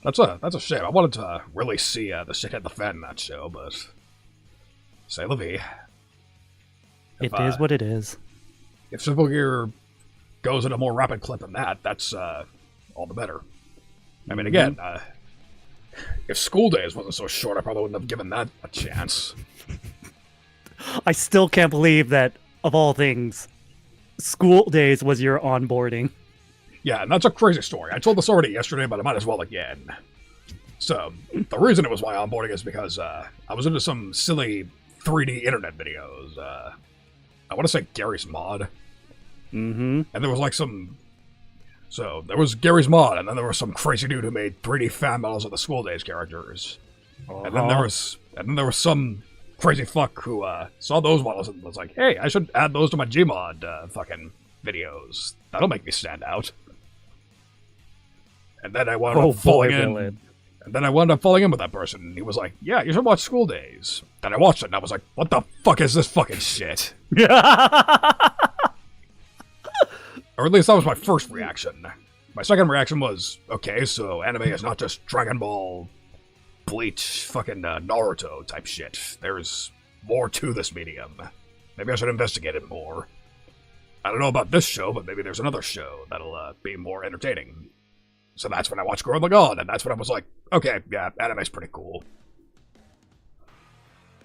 That's a shame. I wanted to really see the shit hit the fan in that show, but say la vie. It is what it is. If Symphogear goes at a more rapid clip than that, that's all the better. I mean, again, if School Days wasn't so short, I probably wouldn't have given that a chance. I still can't believe that, of all things, School Days was your onboarding. Yeah, and that's a crazy story. I told this already yesterday, but I might as well again. So, the reason it was my onboarding is because I was into some silly 3D internet videos. I want to say Gary's Mod. Mm-hmm. And there was like some... So, there was Gary's Mod, and then there was some crazy dude who made 3D fan models of the School Days characters. And then there was some crazy fuck who saw those models and was like, hey, I should add those to my Gmod fucking videos. That'll make me stand out. And then I wound up falling in. And then I wound up falling in with that person. And he was like, yeah, you should watch School Days. Then I watched it and I was like, what the fuck is this fucking shit? Or at least that was my first reaction. My second reaction was, okay, so anime is not just Dragon Ball, Bleach, fucking Naruto type shit. There's more to this medium. Maybe I should investigate it more. I don't know about this show, but maybe there's another show that'll be more entertaining. So that's when I watched Gurren Lagann, and that's when I was like, okay, yeah, anime's pretty cool.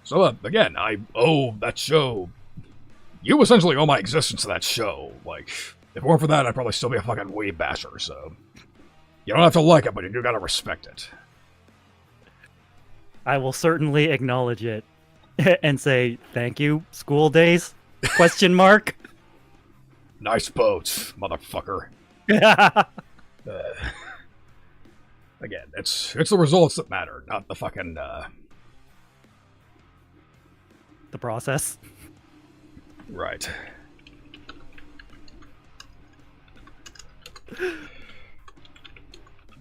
So, again, I owe that show... You essentially owe my existence to that show. Like, if it weren't for that, I'd probably still be a fucking weeb basher, so... You don't have to like it, but you do gotta respect it. I will certainly acknowledge it and say, thank you, school days? Question mark? Nice boats, motherfucker. Again, it's the results that matter, not the fucking, The process. Right.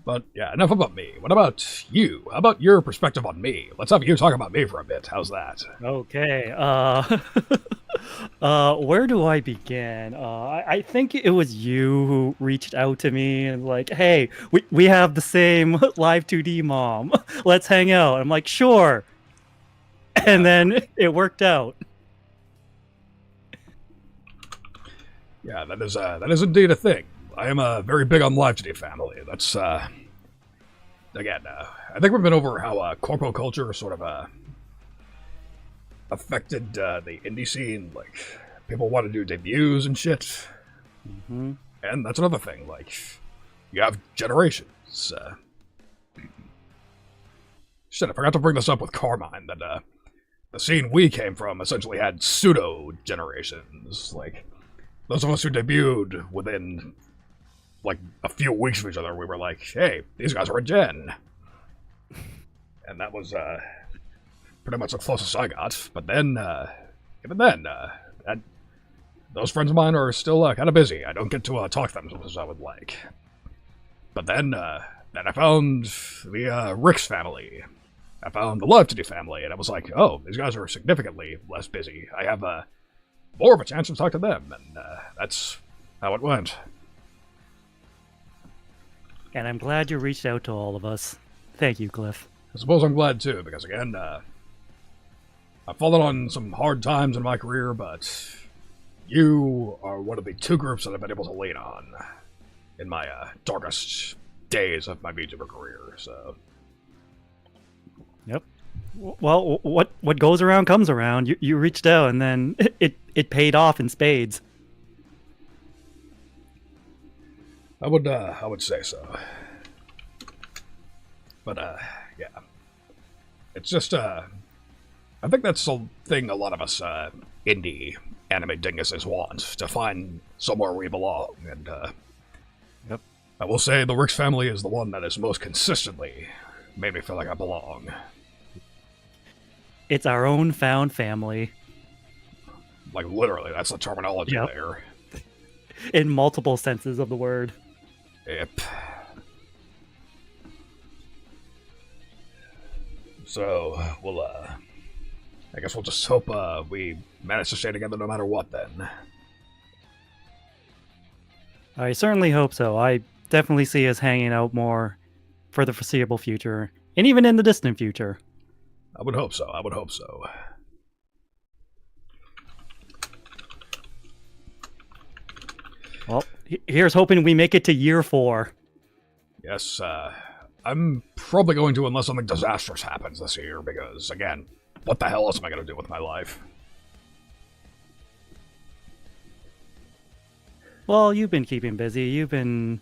But, yeah, enough about me. What about you? How about your perspective on me? Let's have you talk about me for a bit. How's that? Okay, where do I begin? I think it was you who reached out to me and like, hey, we have the same live 2D mom. Let's hang out. I'm like, sure. And then it worked out. Yeah, that is indeed a thing. I am very big on live 2D family. That's, again, I think we've been over how corpo culture sort of affected the indie scene. Like, people want to do debuts and shit. Mm-hmm. And that's another thing. Like, you have generations. Shit, I forgot to bring this up with Carmine, that the scene we came from essentially had pseudo-generations. Like, those of us who debuted within, like, a few weeks of each other, we were like, hey, these guys are a gen. And that was, pretty much the closest I got. But then, even then, those friends of mine are still kind of busy. I don't get to talk to them as much as I would like. But then I found the Ricks family. I found the Love to Do family, and I was like, oh, these guys are significantly less busy. I have more of a chance to talk to them, and that's how it went. And I'm glad you reached out to all of us. Thank you, Cliff. I suppose I'm glad too, because again, I've fallen on some hard times in my career, but you are one of the two groups that I've been able to lean on in my darkest days of my VTuber career, so... Yep. Well, what goes around comes around. You reached out, and then it paid off in spades. I would say so. But yeah, it's just I think that's the thing a lot of us indie anime dinguses want, to find somewhere we belong. And yep, I will say the Ricks family is the one that has most consistently made me feel like I belong. It's our own found family. Like, literally, that's the terminology there. In multiple senses of the word. Yep. So, we'll, I guess we'll just hope we manage to stay together no matter what, then. I certainly hope so. I definitely see us hanging out more for the foreseeable future, and even in the distant future. I would hope so. I would hope so. Well, here's hoping we make it to year 4. Yes, I'm probably going to, unless something disastrous happens this year, because, again, what the hell else am I going to do with my life? Well, you've been keeping busy. You've been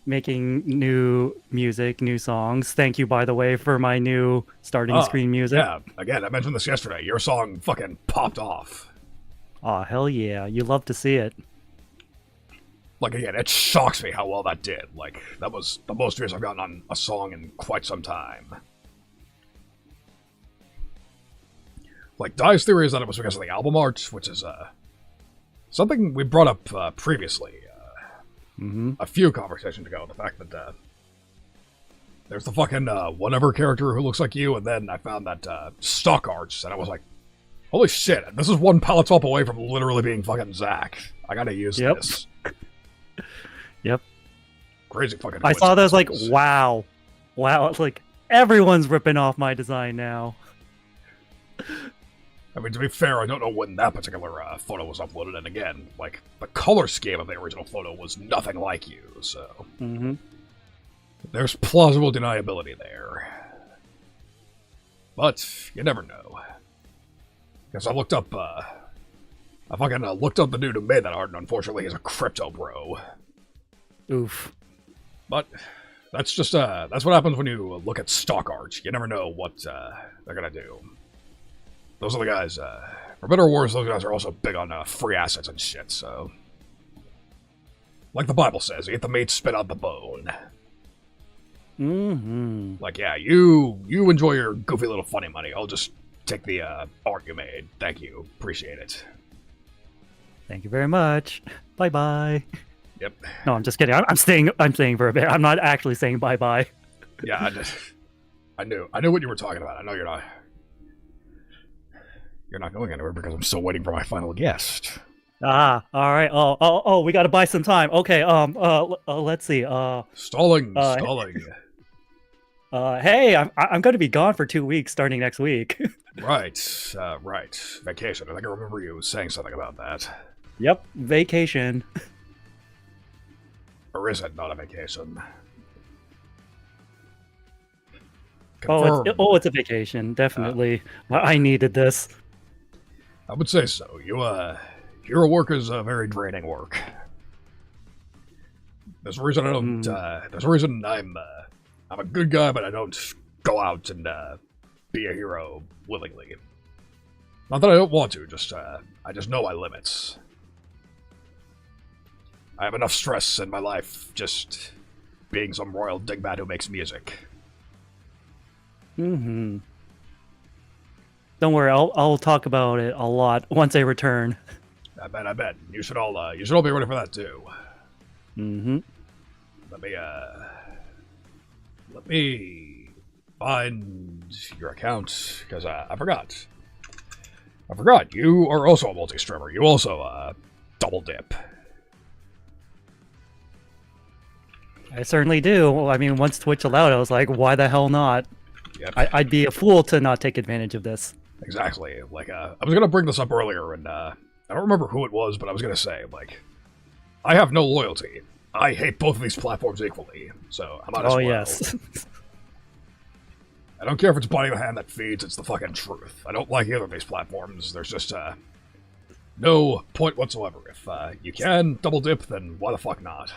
making new music, new songs. Thank you, by the way, for my new starting screen music. Yeah, again, I mentioned this yesterday. Your song fucking popped off. Aw, hell yeah. You love to see it. Like, again, it shocks me how well that did. Like, that was the most views I've gotten on a song in quite some time. Like, Dai's theory is that it was because of the album art, which is, something we brought up, previously. A few conversations ago, the fact that, there's the fucking, whatever character who looks like you, and then I found that, stock arts, and I was like, holy shit, this is one palette swap away from literally being fucking Zack. I gotta use this. Yep. Crazy fucking I saw that, I was like, wow. Wow, it's like, everyone's ripping off my design now. I mean, to be fair, I don't know when that particular photo was uploaded, and again, like, the color scheme of the original photo was nothing like you, so... There's plausible deniability there. But you never know. Because I looked up, I fucking looked up the dude who made that art, and unfortunately he's a crypto bro. Oof. But that's just, that's what happens when you look at stock art. You never know what, they're gonna do. Those are the guys, for better or worse, those guys are also big on, free assets and shit, so... Like the Bible says, eat the meat, spit out the bone. Mm-hmm. Like, yeah, you enjoy your goofy little funny money. I'll just take the, art you made. Thank you. Appreciate it. Thank you very much. Bye-bye. Yep. No, I'm just kidding. I'm staying for a bit. I'm not actually saying bye-bye. Yeah, I knew what you were talking about. I know you're not going anywhere because I'm still waiting for my final guest. Ah, all right. Oh, we got to buy some time. Okay. Let's see. Stalling. Hey, I'm going to be gone for 2 weeks starting next week. Right. Vacation. I think I remember you saying something about that. Yep, vacation. Or is it not a vacation? It's a vacation. Definitely. I needed this. I would say so. Your work is very draining work. There's a reason I don't. There's a reason I'm a good guy, but I don't go out and be a hero willingly. Not that I don't want to. I just know my limits. I have enough stress in my life just being some royal dingbat who makes music. Mm-hmm. Don't worry, I'll talk about it a lot once I return. I bet. You should all be ready for that too. Mm-hmm. Let me find your account, because I forgot. You are also a multi-streamer. You also, double dip. I certainly do. I mean, once Twitch allowed, I was like, why the hell not? Yep. I'd be a fool to not take advantage of this. Exactly. Like, I was gonna bring this up earlier, and, I don't remember who it was, but I was gonna say, like, I have no loyalty. I hate both of these platforms equally, so I might as well. Yes. I don't care if it's biting the hand that feeds, it's the fucking truth. I don't like either of these platforms. There's just, no point whatsoever. If, you can double dip, then why the fuck not?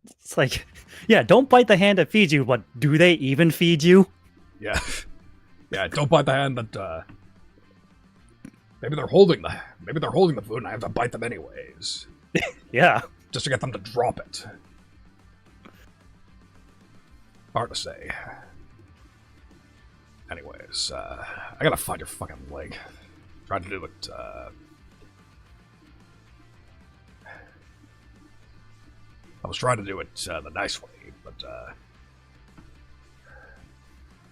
It's like, yeah, don't bite the hand that feeds you, but do they even feed you? Yeah. Yeah, don't bite the hand that, maybe they're holding the food and I have to bite them anyways. Yeah. Just to get them to drop it. Hard to say. Anyways, I gotta find your fucking link. Tried to do it, I was trying to do it, the nice way, but, I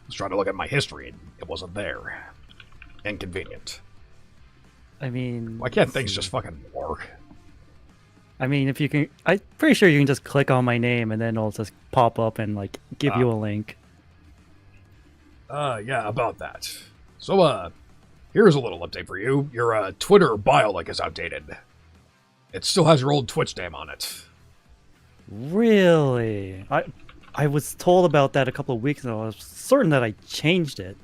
was trying to look at my history and it wasn't there. Inconvenient. I mean... Why can't things just fucking work? I mean, if you can... I'm pretty sure you can just click on my name and then it'll just pop up and, like, give you a link. Yeah, about that. So, here's a little update for you. Your, Twitter bio link is outdated. It still has your old Twitch name on it. Really? I was told about that a couple of weeks ago. I was certain that I changed it.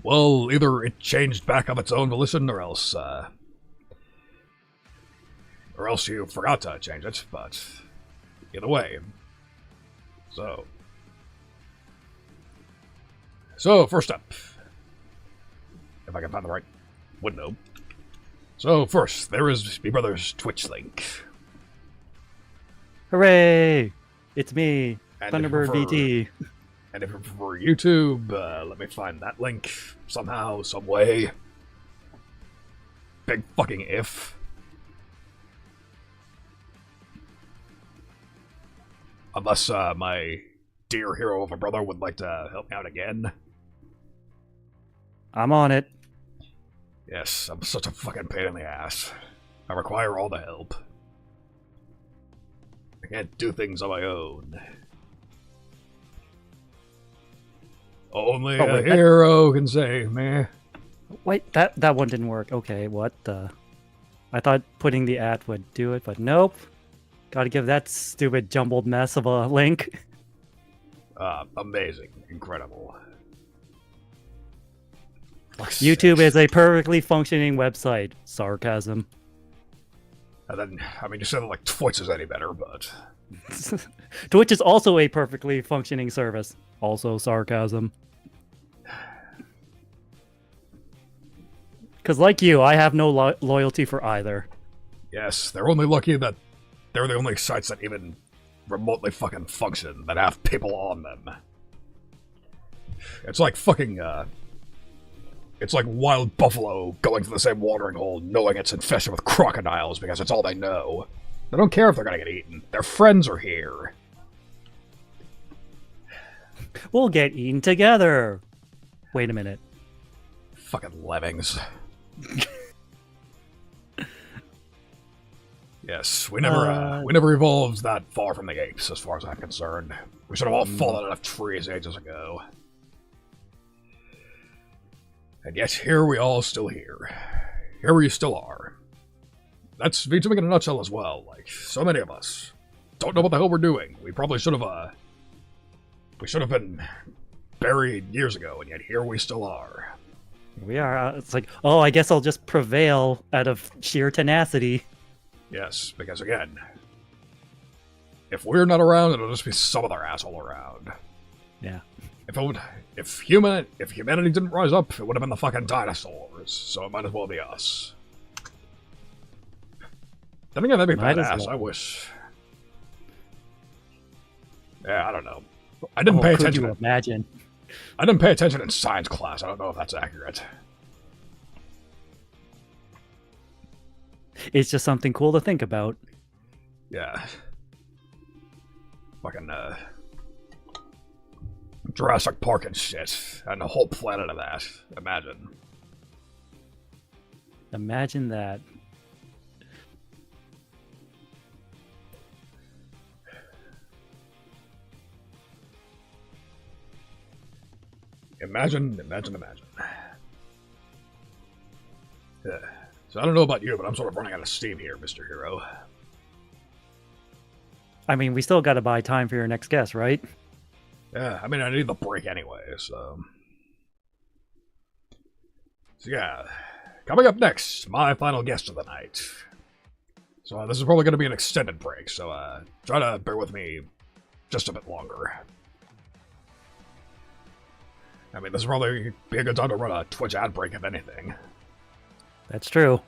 Well, either it changed back of its own volition, or else you forgot to change it, but either way. So first up, if I can find the right window. So first, there is my brother's Twitch link. Hooray! It's me, And Thunderbird VT. And if you prefer YouTube, let me find that link somehow, some way. Big fucking if. Unless my dear hero of a brother would like to help me out again. I'm on it. Yes, I'm such a fucking pain in the ass. I require all the help. I can't do things on my own. Only a hero can save me. Wait, that one didn't work. Okay, what the... I thought putting the at would do it, but nope. Gotta give that stupid jumbled mess of a link. Amazing. Incredible. YouTube is a perfectly functioning website. Sarcasm. And then, I mean, you said like Twitch is any better, but... Twitch is also a perfectly functioning service. Also sarcasm. Because like you, I have no loyalty for either. Yes, they're only lucky that they're the only sites that even remotely fucking function, that have people on them. It's like fucking, it's like wild buffalo going to the same watering hole knowing it's infested with crocodiles because it's all they know. They don't care if they're gonna get eaten. Their friends are here. We'll get eaten together. Wait a minute. Fucking lemmings. Yes, we never evolved that far from the apes, as far as I'm concerned. We should have all fallen out of trees ages ago. And yet, here we all still here. Here we still are. That's VTubing in a nutshell as well. Like, so many of us don't know what the hell we're doing. We probably should have, we should have been buried years ago, and yet here we still are. We are. It's like, oh, I guess I'll just prevail out of sheer tenacity. Yes, because again, if we're not around, it'll just be some other asshole around. Yeah. If humanity didn't rise up, it would have been the fucking dinosaurs. So it might as well be us. Then again, that'd be badass. Well. I wish. Yeah, I don't know. I didn't pay attention. Could you imagine? I didn't pay attention in science class. I don't know if that's accurate. It's just something cool to think about. Yeah. Fucking, Jurassic Park and shit. And a whole planet of that. Imagine. Imagine that. Imagine. Yeah. So I don't know about you, but I'm sort of running out of steam here, Mr. Hero. I mean, we still got to buy time for your next guest, right? Yeah, I mean, I need the break anyway, so yeah. Coming up next, my final guest of the night. So this is probably going to be an extended break, so try to bear with me just a bit longer. I mean, this will probably be a good time to run a Twitch ad break, if anything. That's true.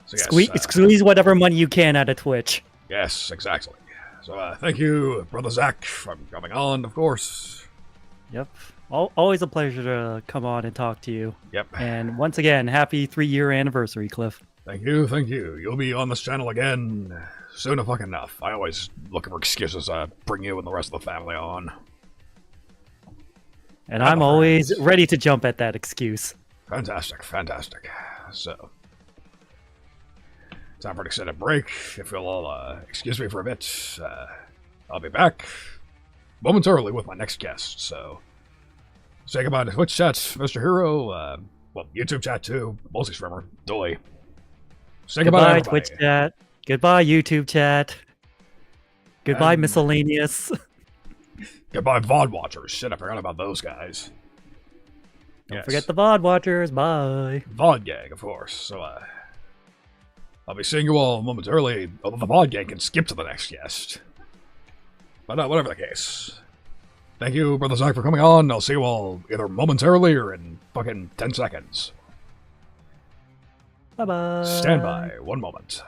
So yes, squeeze whatever money you can out of Twitch. Yes, exactly. So thank you, Brother Zack, for coming on, of course. Yep. Always a pleasure to come on and talk to you. Yep. And once again, happy 3-year anniversary, Cliff. Thank you, thank you. You'll be on this channel again soon enough. I always look for excuses to bring you and the rest of the family on. And I'm always ready to jump at that excuse. Fantastic. So, time for an extended break. If you'll all excuse me for a bit, I'll be back momentarily with my next guest. So, say goodbye to Twitch chat, Mr. Hero. Well, YouTube chat too. Mostly streamer. Doy. Say goodbye, Twitch chat. Goodbye, YouTube chat. Goodbye, miscellaneous. Goodbye, VOD watchers. Shit, I forgot about those guys. Don't forget the VOD watchers. Bye. VOD gang, of course. So, I'll be seeing you all momentarily, although the VOD gang can skip to the next guest. But whatever the case. Thank you, Brother Zack, for coming on. I'll see you all either momentarily or in fucking 10 seconds. Bye-bye. Stand by. 1 moment.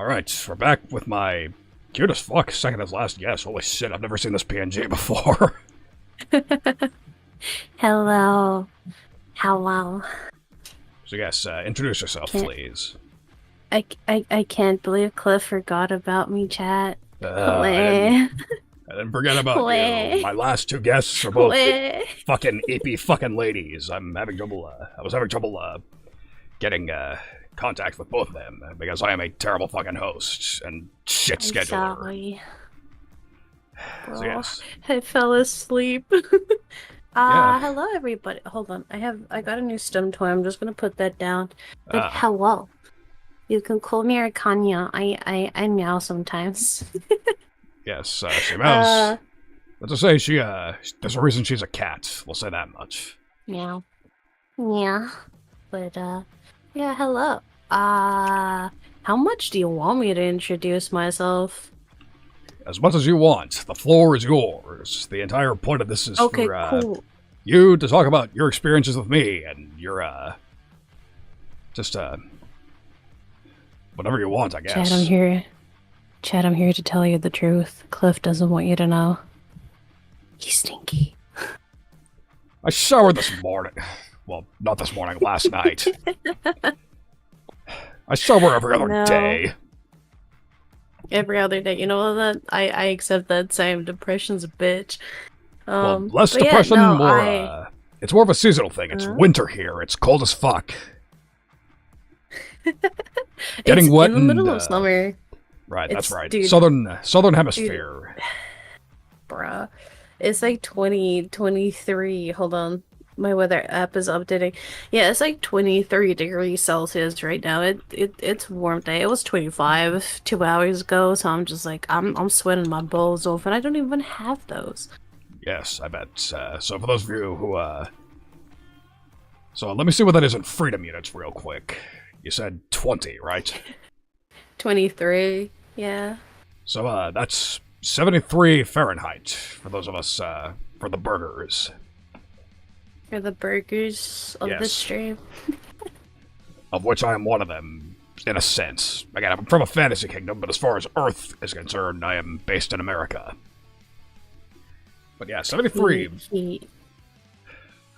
Alright, we're back with my cute as fuck second as last guest. Holy shit, I've never seen this PNG before. Hello. Hello. So yes, introduce yourself, please. I can't believe Cliff forgot about me, chat. I didn't forget about you. My last two guests are both fucking AP fucking ladies. I was having trouble getting contact with both of them because I am a terrible fucking host and shit scheduler. Sorry. So yes. I fell asleep. Yeah. Hello everybody. Hold on. I got a new STEM toy. I'm just gonna put that down. But hello. You can call me Arcanya. I meow sometimes. Yes, she meows. Let's just say there's a reason she's a cat. We'll say that much. Meow. Yeah. But yeah, hello. How much do you want me to introduce myself? As much as you want. The floor is yours. The entire point of this is for cool. you to talk about your experiences with me and your just whatever you want, I guess. Chad, I'm here. Chad, I'm here to tell you the truth. Cliff doesn't want you to know. He's stinky. I showered this morning. Well, not this morning, last night. I shower every other day. Every other day. You know that? I accept that same. Depression's a bitch. Well, less depression, more, it's more of a seasonal thing. It's winter here. It's cold as fuck. Getting wet in the middle of summer. Right, that's right. Dude, Southern hemisphere. Dude, bruh. It's like 23. Hold on. My weather app is updating. Yeah, it's like 23 degrees Celsius right now. It's warm day. It was 25 2 hours ago, so I'm just like I'm sweating my balls off, and I don't even have those. Yes, I bet. So for those of you who so let me see what that is in freedom units real quick. You said 20, right? 23. Yeah. So that's 73 Fahrenheit for those of us for the burgers. For the burgers of the stream. Of which I am one of them, in a sense. Again, I'm from a fantasy kingdom, but as far as Earth is concerned, I am based in America. But yeah, 73.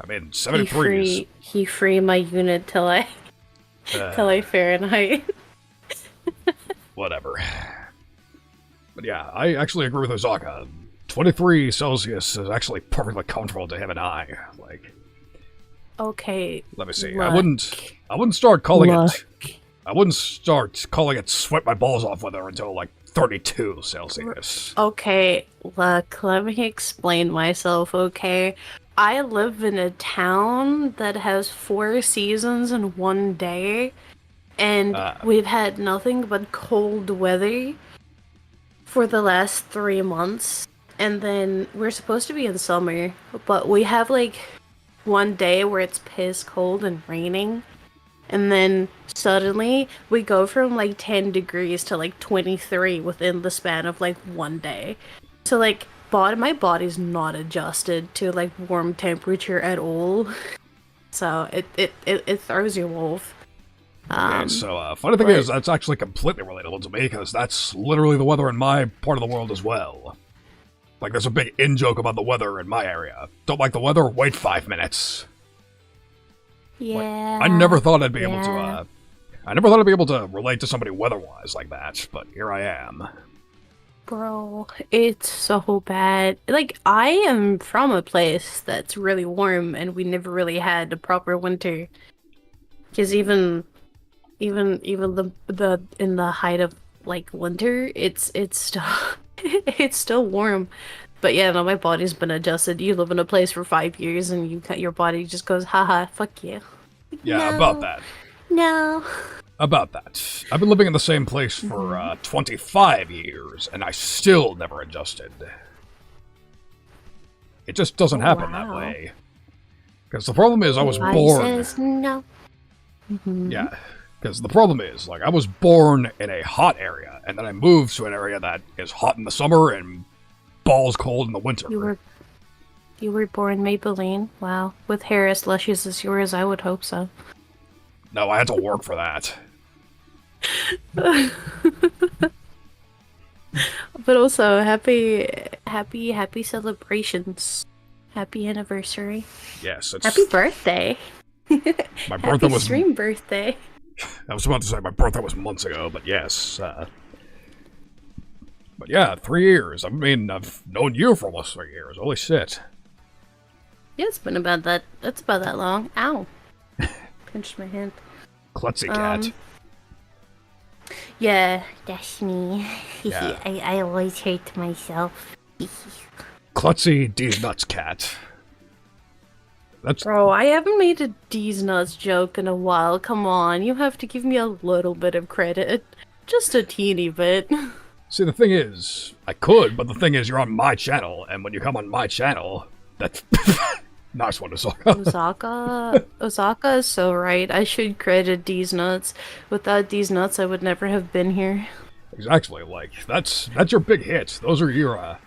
I mean, 73 He free my unit till I Fahrenheit. Whatever. But yeah, I actually agree with Osaka. 23 Celsius is actually perfectly comfortable to him and I. Like, okay. Let me see. Look. I wouldn't start calling it. I wouldn't start calling it sweat my balls off weather until like 32 Celsius. Okay, look, let me explain myself, okay? I live in a town that has 4 seasons in one day, and we've had nothing but cold weather for the last 3 months. And then we're supposed to be in summer, but we have like one day where it's piss cold and raining. And then suddenly we go from like 10 degrees to like 23 within the span of like one day. So like my body's not adjusted to like warm temperature at all. So it throws you off. Okay, so funny thing is that's actually completely relatable to me because that's literally the weather in my part of the world as well. Like there's a big in-joke about the weather in my area. Don't like the weather? Wait 5 minutes. Yeah. Like, I never thought I'd be able to I never thought I'd be able to relate to somebody weather-wise like that, but here I am. Bro, it's so bad. Like, I am from a place that's really warm, and we never really had a proper winter. Because even the in the height of like winter, it's still it's still warm. But yeah, no, my body's been adjusted. You live in a place for 5 years, and your body just goes, haha, fuck you. Yeah, No. about that. No. About that. I've been living in the same place for 25 years, and I still never adjusted. It just doesn't happen that way. Because the problem is I was born... says no. Yeah, because the problem is, like, I was born in a hot area, and then I moved to an area that is hot in the summer and balls cold in the winter. You were born Maybelline? Wow. With hair as luscious as yours, I would hope so. No, I had to work for that. But also, happy celebrations. Happy anniversary. Yes, it's Happy birthday. my birthday was. Stream birthday. I was about to say my birthday was months ago, but yes. But yeah, 3 years. I mean, I've known you for almost 3 years. Holy shit. Yeah, it's been about that. That's about that long. Ow. Pinched my hand. Klutzy cat. Yeah, that's me. Yeah. I always hate myself. Klutzy D's nuts cat. That's Bro, I haven't made a D's nuts joke in a while. Come on, you have to give me a little bit of credit. Just a teeny bit. See, the thing is, I could, but the thing is, you're on my channel, and when you come on my channel, that's nice one, Osaka. Osaka is so right. I should credit D's nuts. Without D's nuts, I would never have been here. Exactly, like, that's your big hits. Those are your,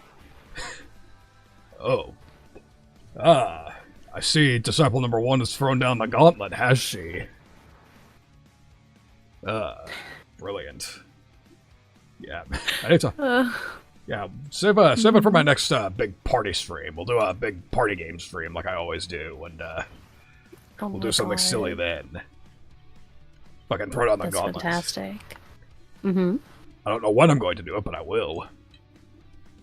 Oh. I see Disciple number 1 has thrown down the gauntlet, has she? Brilliant. Yeah, I need to... Yeah, save it for my next big party stream. We'll do a big party game stream like I always do, and we'll do something silly then. Fucking throw down the gauntlet. That's fantastic. Mm-hmm. I don't know when I'm going to do it, but I will.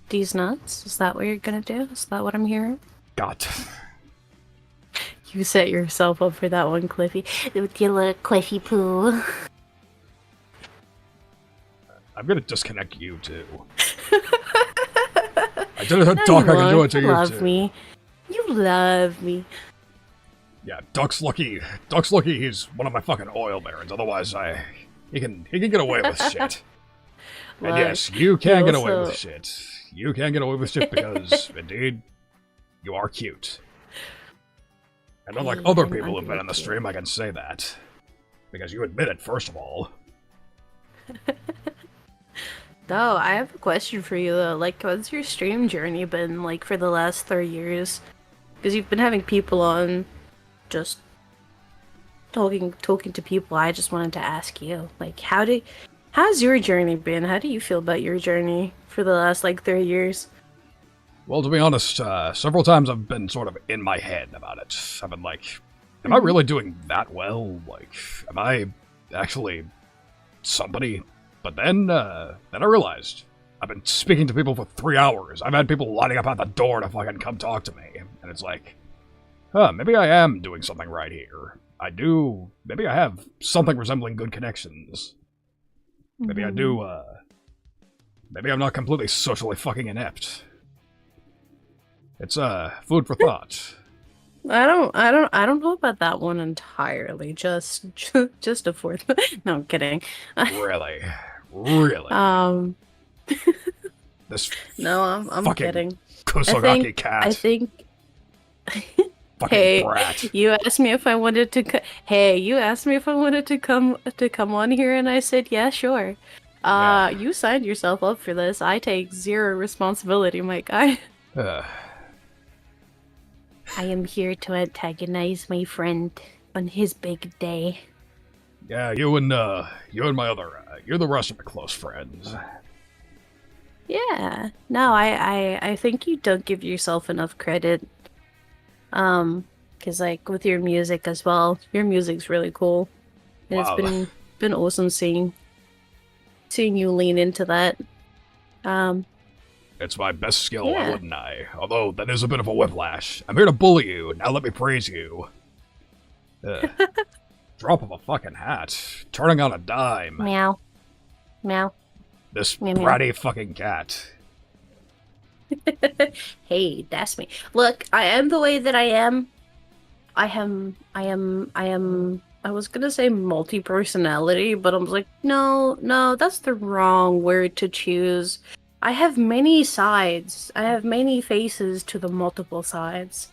D's nuts? Is that what you're gonna do? Is that what I'm hearing? God. You set yourself up for that one, Cliffy. With your little Cliffy poo. I'm gonna disconnect you too. I did it to Duck, I can do it to you too. You love me. You love me. Yeah, Duck's lucky. Duck's lucky he's one of my fucking oil barons. Otherwise, he can get away with shit. And Look, yes, you can get away also- with shit. You can get away with shit because, indeed, you are cute. And unlike other people who've been on the stream, I can say that. Because you admit it, first of all. No, I have a question for you though. Like, what's your stream journey been like for the last 3 years? Because you've been having people on, just talking to people. I just wanted to ask you, like, how's your journey been? How do you feel about your journey for the last like 3 years? Well, to be honest, several times I've been sort of in my head about it. I've been like, am I really doing that well? Like, am I actually somebody? But then I realized I've been speaking to people for 3 hours. I've had people lining up at the door to fucking come talk to me. And it's like, maybe I am doing something right here. Maybe I have something resembling good connections. Maybe I do, maybe I'm not completely socially fucking inept. It's, food for thought. I don't know about that one entirely. Just a fourth. No, I'm kidding. Really? This No, I'm fucking kidding. Kusogaki cat. I think. Fucking Hey, brat. you asked me if I wanted to. You asked me if I wanted to come on here, and I said yeah, sure. Yeah. You signed yourself up for this. I take zero responsibility, my guy. I am here to antagonize my friend on his big day. Yeah, you and my other, you're the rest of my close friends. Yeah. No, I think you don't give yourself enough credit. Cause like with your music as well, your music's really cool. And Wow. It's been awesome seeing you lean into that. It's my best skill, Yeah. wouldn't I? Although, that is a bit of a whiplash. I'm here to bully you, now let me praise you. Drop of a fucking hat. Turning on a dime. Meow. Meow. This Meow, meow. bratty fucking cat. Hey, that's me. Look, I am the way that I am. I was gonna say multi-personality, but I was like, no, that's the wrong word to choose. I have many sides. I have many faces to the multiple sides.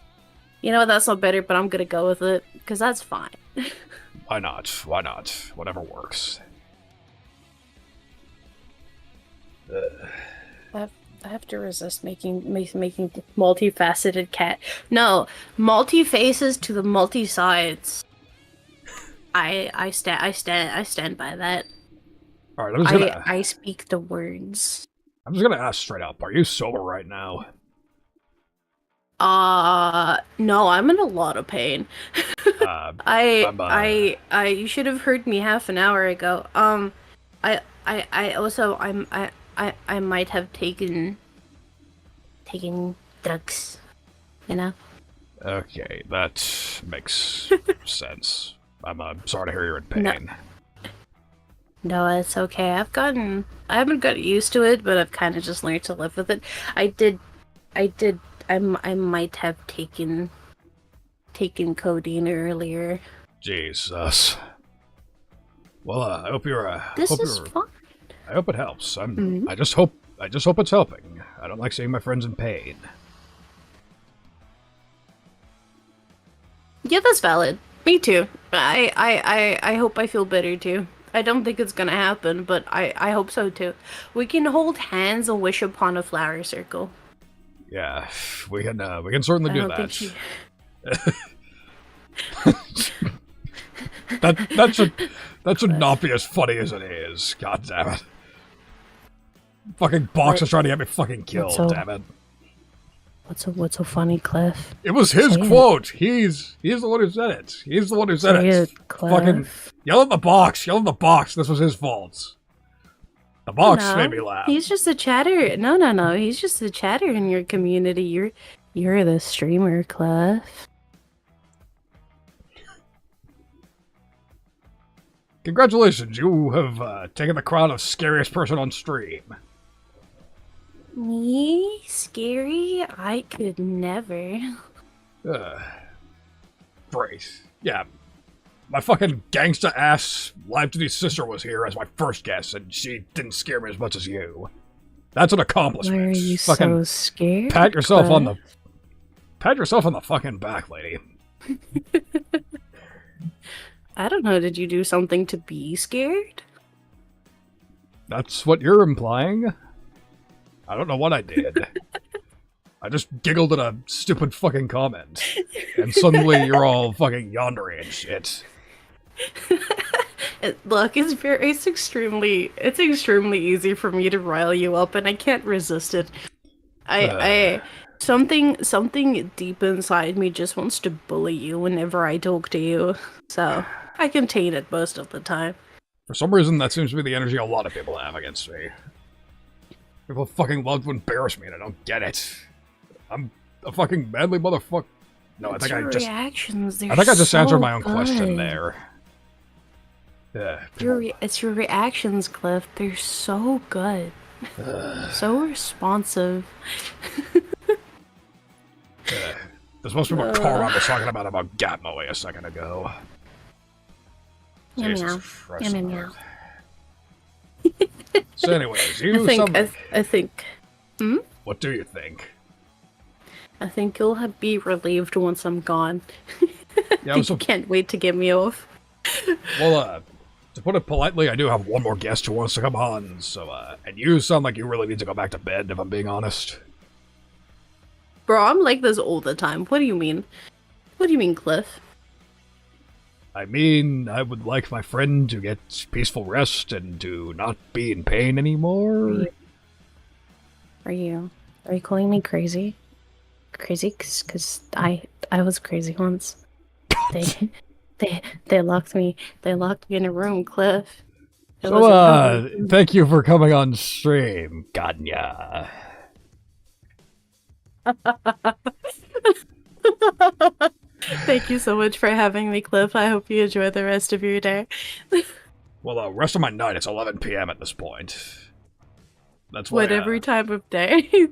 You know, that's not better, but I'm gonna go with it, because that's fine. Why not? Why not? Whatever works. I have to resist making multifaceted cat. No, multi faces to the multi sides. I stand by that. All right, I speak the words. I'm just gonna ask straight up. Are you sober right now? No, I'm in a lot of pain. You should have heard me half an hour ago. I might have taken drugs, you know? Okay, that makes sense. I'm sorry to hear you're in pain. No, it's okay. I haven't got used to it, but I've kind of just learned to live with it. I might have taken codeine earlier. Jesus. Well, I hope you're. This is fun. I hope it helps. I just hope it's helping. I don't like seeing my friends in pain. Yeah, that's valid. Me too. I hope I feel better too. I don't think it's gonna happen, but I hope so too. We can hold hands and wish upon a flower circle. Yeah, we can certainly do that. that should not be as funny as it is. God damn it! Fucking Box is trying to get me fucking killed. Damn it! What's so funny, Cliff? It was his quote. He's the one who said it. He's the one who said it. Fucking yell at the box. Yell at the box. This was his fault. The box made me laugh. He's just a chatter. No. He's just a chatter in your community. You're the streamer, Cliff. Congratulations, you have taken the crown of scariest person on stream. Me? Scary? I could never. Great. Yeah. My fucking gangsta-ass live-to-the sister was here as my first guest, and she didn't scare me as much as you. That's an accomplishment. Why are you fucking so scared? Pat yourself on the fucking back, lady. I don't know, did you do something to be scared? That's what you're implying? I don't know what I did. I just giggled at a stupid fucking comment. And suddenly you're all fucking yondering and shit. Look, it's extremely easy for me to rile you up, and I can't resist it. Something deep inside me just wants to bully you whenever I talk to you, so I contain it most of the time. For some reason, that seems to be the energy a lot of people have against me. People fucking love to embarrass me, and I don't get it. I'm a fucking manly motherfucker. No, I think I just answered my own question there. Yeah. It's your reactions, Cliff. They're so good. So responsive. This must be what Carmine was talking about Gatmo a second ago. Meow meow. So anyways, I think. What do you think? I think you'll be relieved once I'm gone. Yeah, you can't wait to get me off. Well, to put it politely, I do have one more guest who wants to come on, so, and you sound like you really need to go back to bed, if I'm being honest. Bro, I'm like this all the time. What do you mean? What do you mean, Cliff? I mean, I would like my friend to get peaceful rest and to not be in pain anymore. Are you calling me crazy? Crazy? Cause I was crazy once. They locked me in a room, Cliff. So, thank you for coming on stream, Ganya. Thank you so much for having me, Cliff. I hope you enjoy the rest of your day. Well, rest of my night, it's 11 p.m. at this point. That's why, every time of day.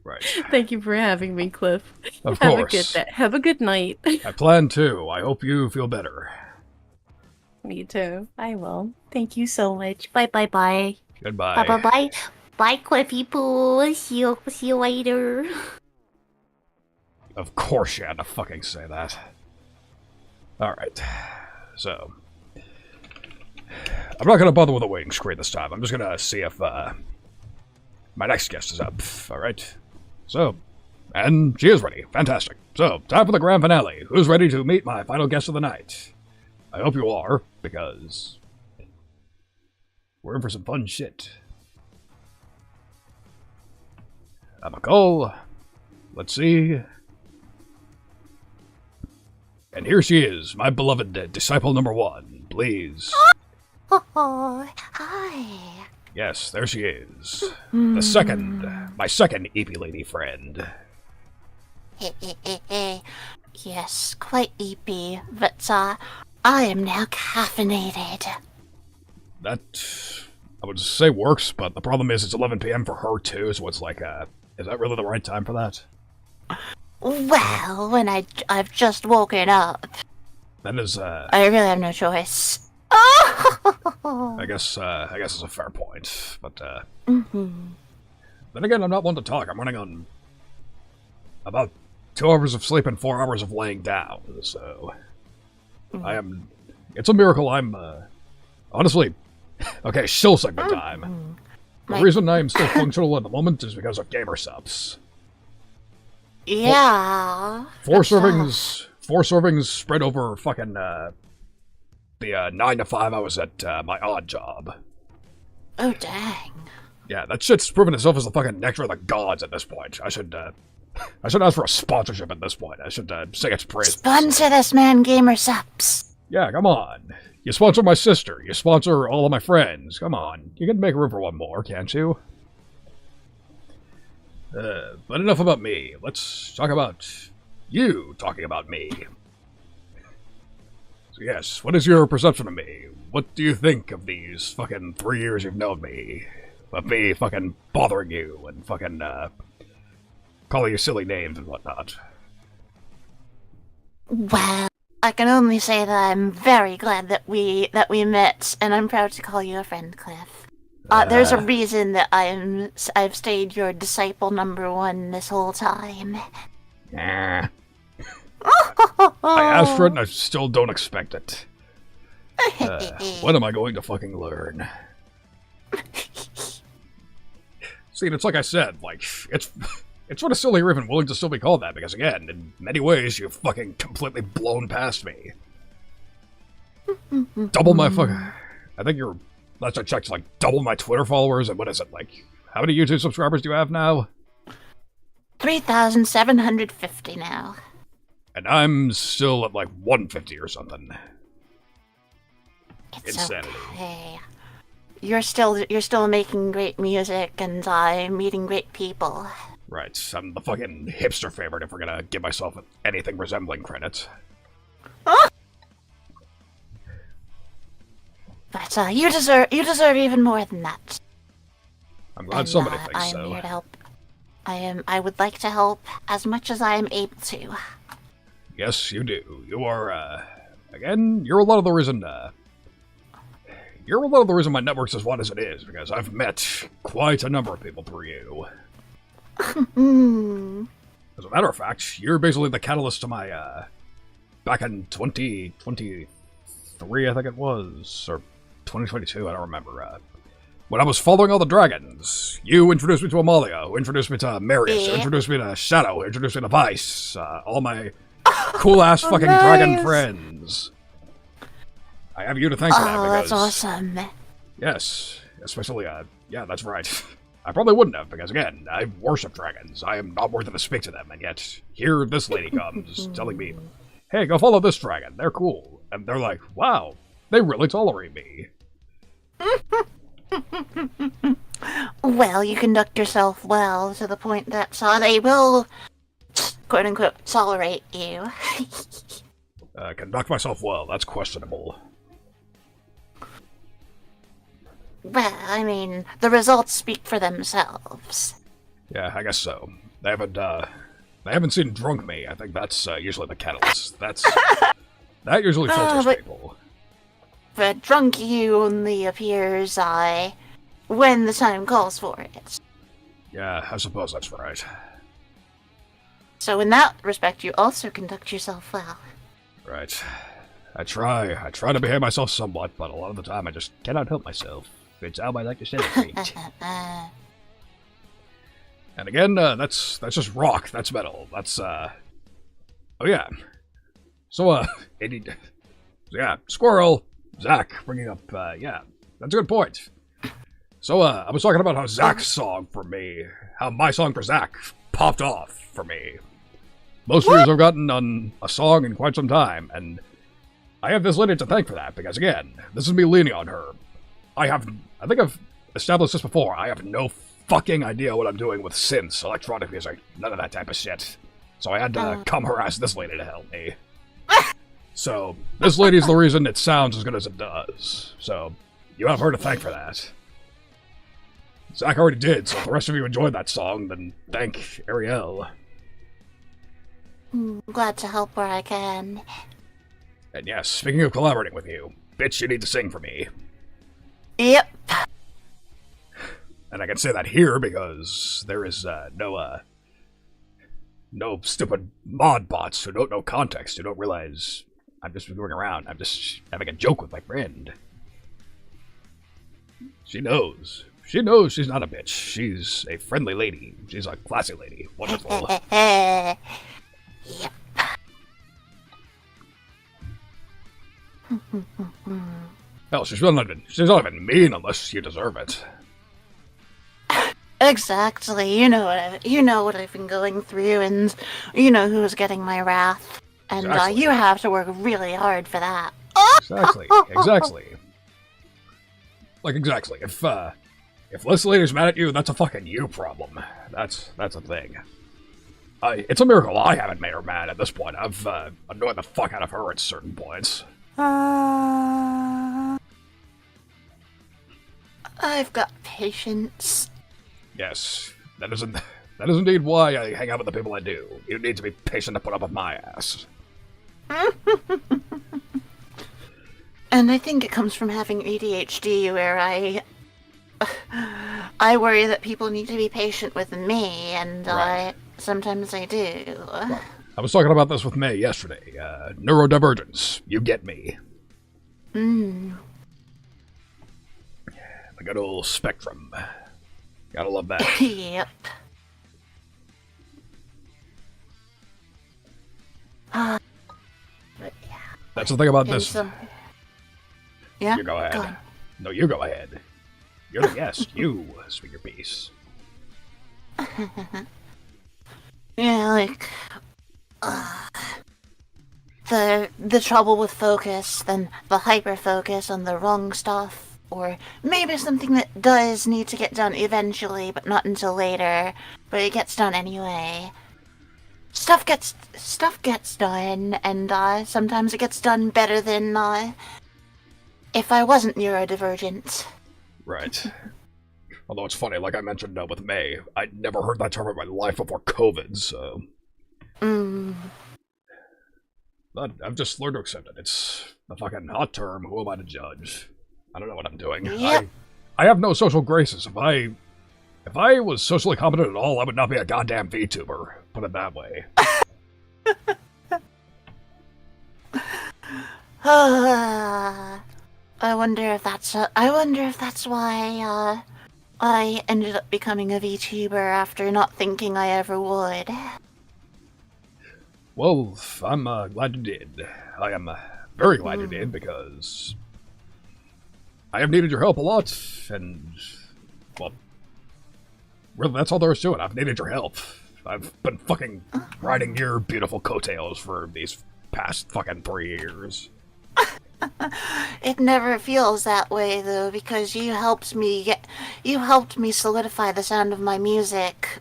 Right. Thank you for having me, Cliff. Of course. Have a good night. I plan to. I hope you feel better. Me too. I will. Thank you so much. Bye. Goodbye. Bye. Bye, Cliffy Poo. See you later. Of course you had to fucking say that. Alright. So. I'm not gonna bother with a waiting screen this time. I'm just gonna see if, my next guest is up. Alright. So. And she is ready. Fantastic. So, time for the grand finale. Who's ready to meet my final guest of the night? I hope you are, because We're in for some fun shit. I'm a call. Let's see. And here she is, my beloved disciple number 1. Please. Oh, hi. Yes, there she is. The second, my second Eepy lady friend. Yes, quite eepy, but I am now caffeinated. That, I would say works, but the problem is it's 11 p.m. for her too, so it's like, is that really the right time for that? Well, when I've just woken up. That is, I really have no choice. I guess it's a fair point, but, Then again, I'm not one to talk. I'm running on about 2 hours of sleep and 4 hours of laying down, so... It's a miracle I'm, honestly... Okay, shill segment time. The reason I am still functional at the moment is because of gamer subs. Yeah. 4 servings spread over fucking, the 9 to 5 I was at, my odd job. Oh, dang. Yeah, that shit's proven itself as the fucking nectar of the gods at this point. I should ask for a sponsorship at this point. I should, sing its praises. Sponsor this man, gamer subs. Yeah, come on. You sponsor my sister. You sponsor all of my friends. Come on. You can make room for one more, can't you? But enough about me. Let's talk about you talking about me. So yes, what is your perception of me? What do you think of these fucking 3 years you've known me? Of me fucking bothering you and fucking, calling you silly names and whatnot. Well, I can only say that I'm very glad that we met, and I'm proud to call you a friend, Cliff. There's a reason that I've stayed your disciple number 1 this whole time. Nah. I asked for it and I still don't expect it. When am I going to fucking learn? See, it's like I said, like, it's sort of silly you're even willing to still be called that, because again, in many ways, you've fucking completely blown past me. Double my fucking... I think you're... Last I checked, like, double my Twitter followers, and what is it, like, how many YouTube subscribers do you have now? 3,750 now. And I'm still at, like, 150 or something. It's insanity. Okay. You're still making great music, and I'm meeting great people. Right, I'm the fucking hipster favorite if we're gonna give myself anything resembling credit. But you deserve even more than that. I'm glad somebody thinks I am so. here to help. I would like to help as much as I am able to. Yes, you do. You are, again, you're a lot of the reason my network's as wide as it is, because I've met quite a number of people through you. As a matter of fact, you're basically the catalyst to my, back in 2023, I think it was, or 2022, I don't remember, when I was following all the dragons, you introduced me to Amalia, who introduced me to Marius, who introduced me to Shadow, who introduced me to Vice, all my cool-ass fucking dragon friends. I have you to thank for that, because... that's awesome. Yes, especially, yeah, that's right. I probably wouldn't have, because again, I worship dragons. I am not worthy to speak to them, and yet, here this lady comes, telling me, hey, go follow this dragon, they're cool. And they're like, wow, they really tolerate me. Well, you conduct yourself well, to the point that they will, quote-unquote, tolerate you. Conduct myself well, that's questionable. Well, I mean, the results speak for themselves. Yeah, I guess so. They haven't seen drunk me. I think that's usually the catalyst. That usually filters people. But drunk you only appears, when the time calls for it. Yeah, I suppose that's right. So in that respect, you also conduct yourself well. Right. I try to behave myself somewhat, but a lot of the time I just cannot help myself. It's how I like to say it. And again, that's just rock. That's metal. That's oh yeah. So yeah, Squirrel, Zack, bringing up yeah, that's a good point. So, I was talking about how Zack's song for me, how my song for Zack popped off for me. Most views I've gotten on a song in quite some time, and I have this lady to thank for that, because again, this is me leaning on her. I think I've established this before, I have no fucking idea what I'm doing with synths, electronic music, none of that type of shit. So I had to come harass this lady to help me. So, this lady's the reason it sounds as good as it does. So, you have her to thank for that. Zack already did, so if the rest of you enjoyed that song, then thank Arielle. Glad to help where I can. And yes, speaking of collaborating with you, bitch, you need to sing for me. Yep. And I can say that here because there is no stupid mod bots who don't know context, who don't realize I'm just going around. I'm just having a joke with my friend. She knows. She knows she's not a bitch. She's a friendly lady. She's a classy lady. Wonderful. Yep. Hell, she's not even mean unless you deserve it. Exactly. You know what I've been going through, and you know who's getting my wrath, and Exactly. you have to work really hard for that. Exactly. Like, exactly. If this lady's mad at you, that's a fucking you problem. That's a thing. It's a miracle I haven't made her mad at this point. I've annoyed the fuck out of her at certain points. I've got patience. Yes, that is indeed why I hang out with the people I do. You need to be patient to put up with my ass. And I think it comes from having ADHD, where I worry that people need to be patient with me, and Right. sometimes I do. I was talking about this with May yesterday. Neurodivergence. You get me. Mm. The good old spectrum. Gotta love that. Yep. But yeah. That's the thing about And this. Yeah. You go ahead. on. No, you go ahead. You're the guest. You speak your piece. Yeah, like the trouble with focus, then the hyper focus on the wrong stuff, or maybe something that does need to get done eventually, but not until later, but it gets done anyway. Stuff gets done, and sometimes it gets done better than if I wasn't neurodivergent. Right. Although it's funny, like I mentioned with May, I'd never heard that term in my life before COVID, so... But I've just learned to accept it. It's a fucking hot term. Who am I to judge? I don't know what I'm doing. Yep. I have no social graces. If I was socially competent at all, I would not be a goddamn VTuber. Put it that way. I wonder if that's why I ended up becoming a VTuber after not thinking I ever would. Well, I'm glad you did. I am very glad you did, because I have needed your help a lot, and, well, really, that's all there is to it. I've needed your help. I've been fucking riding your beautiful coattails for these past fucking 3 years. It never feels that way though, because you helped me solidify the sound of my music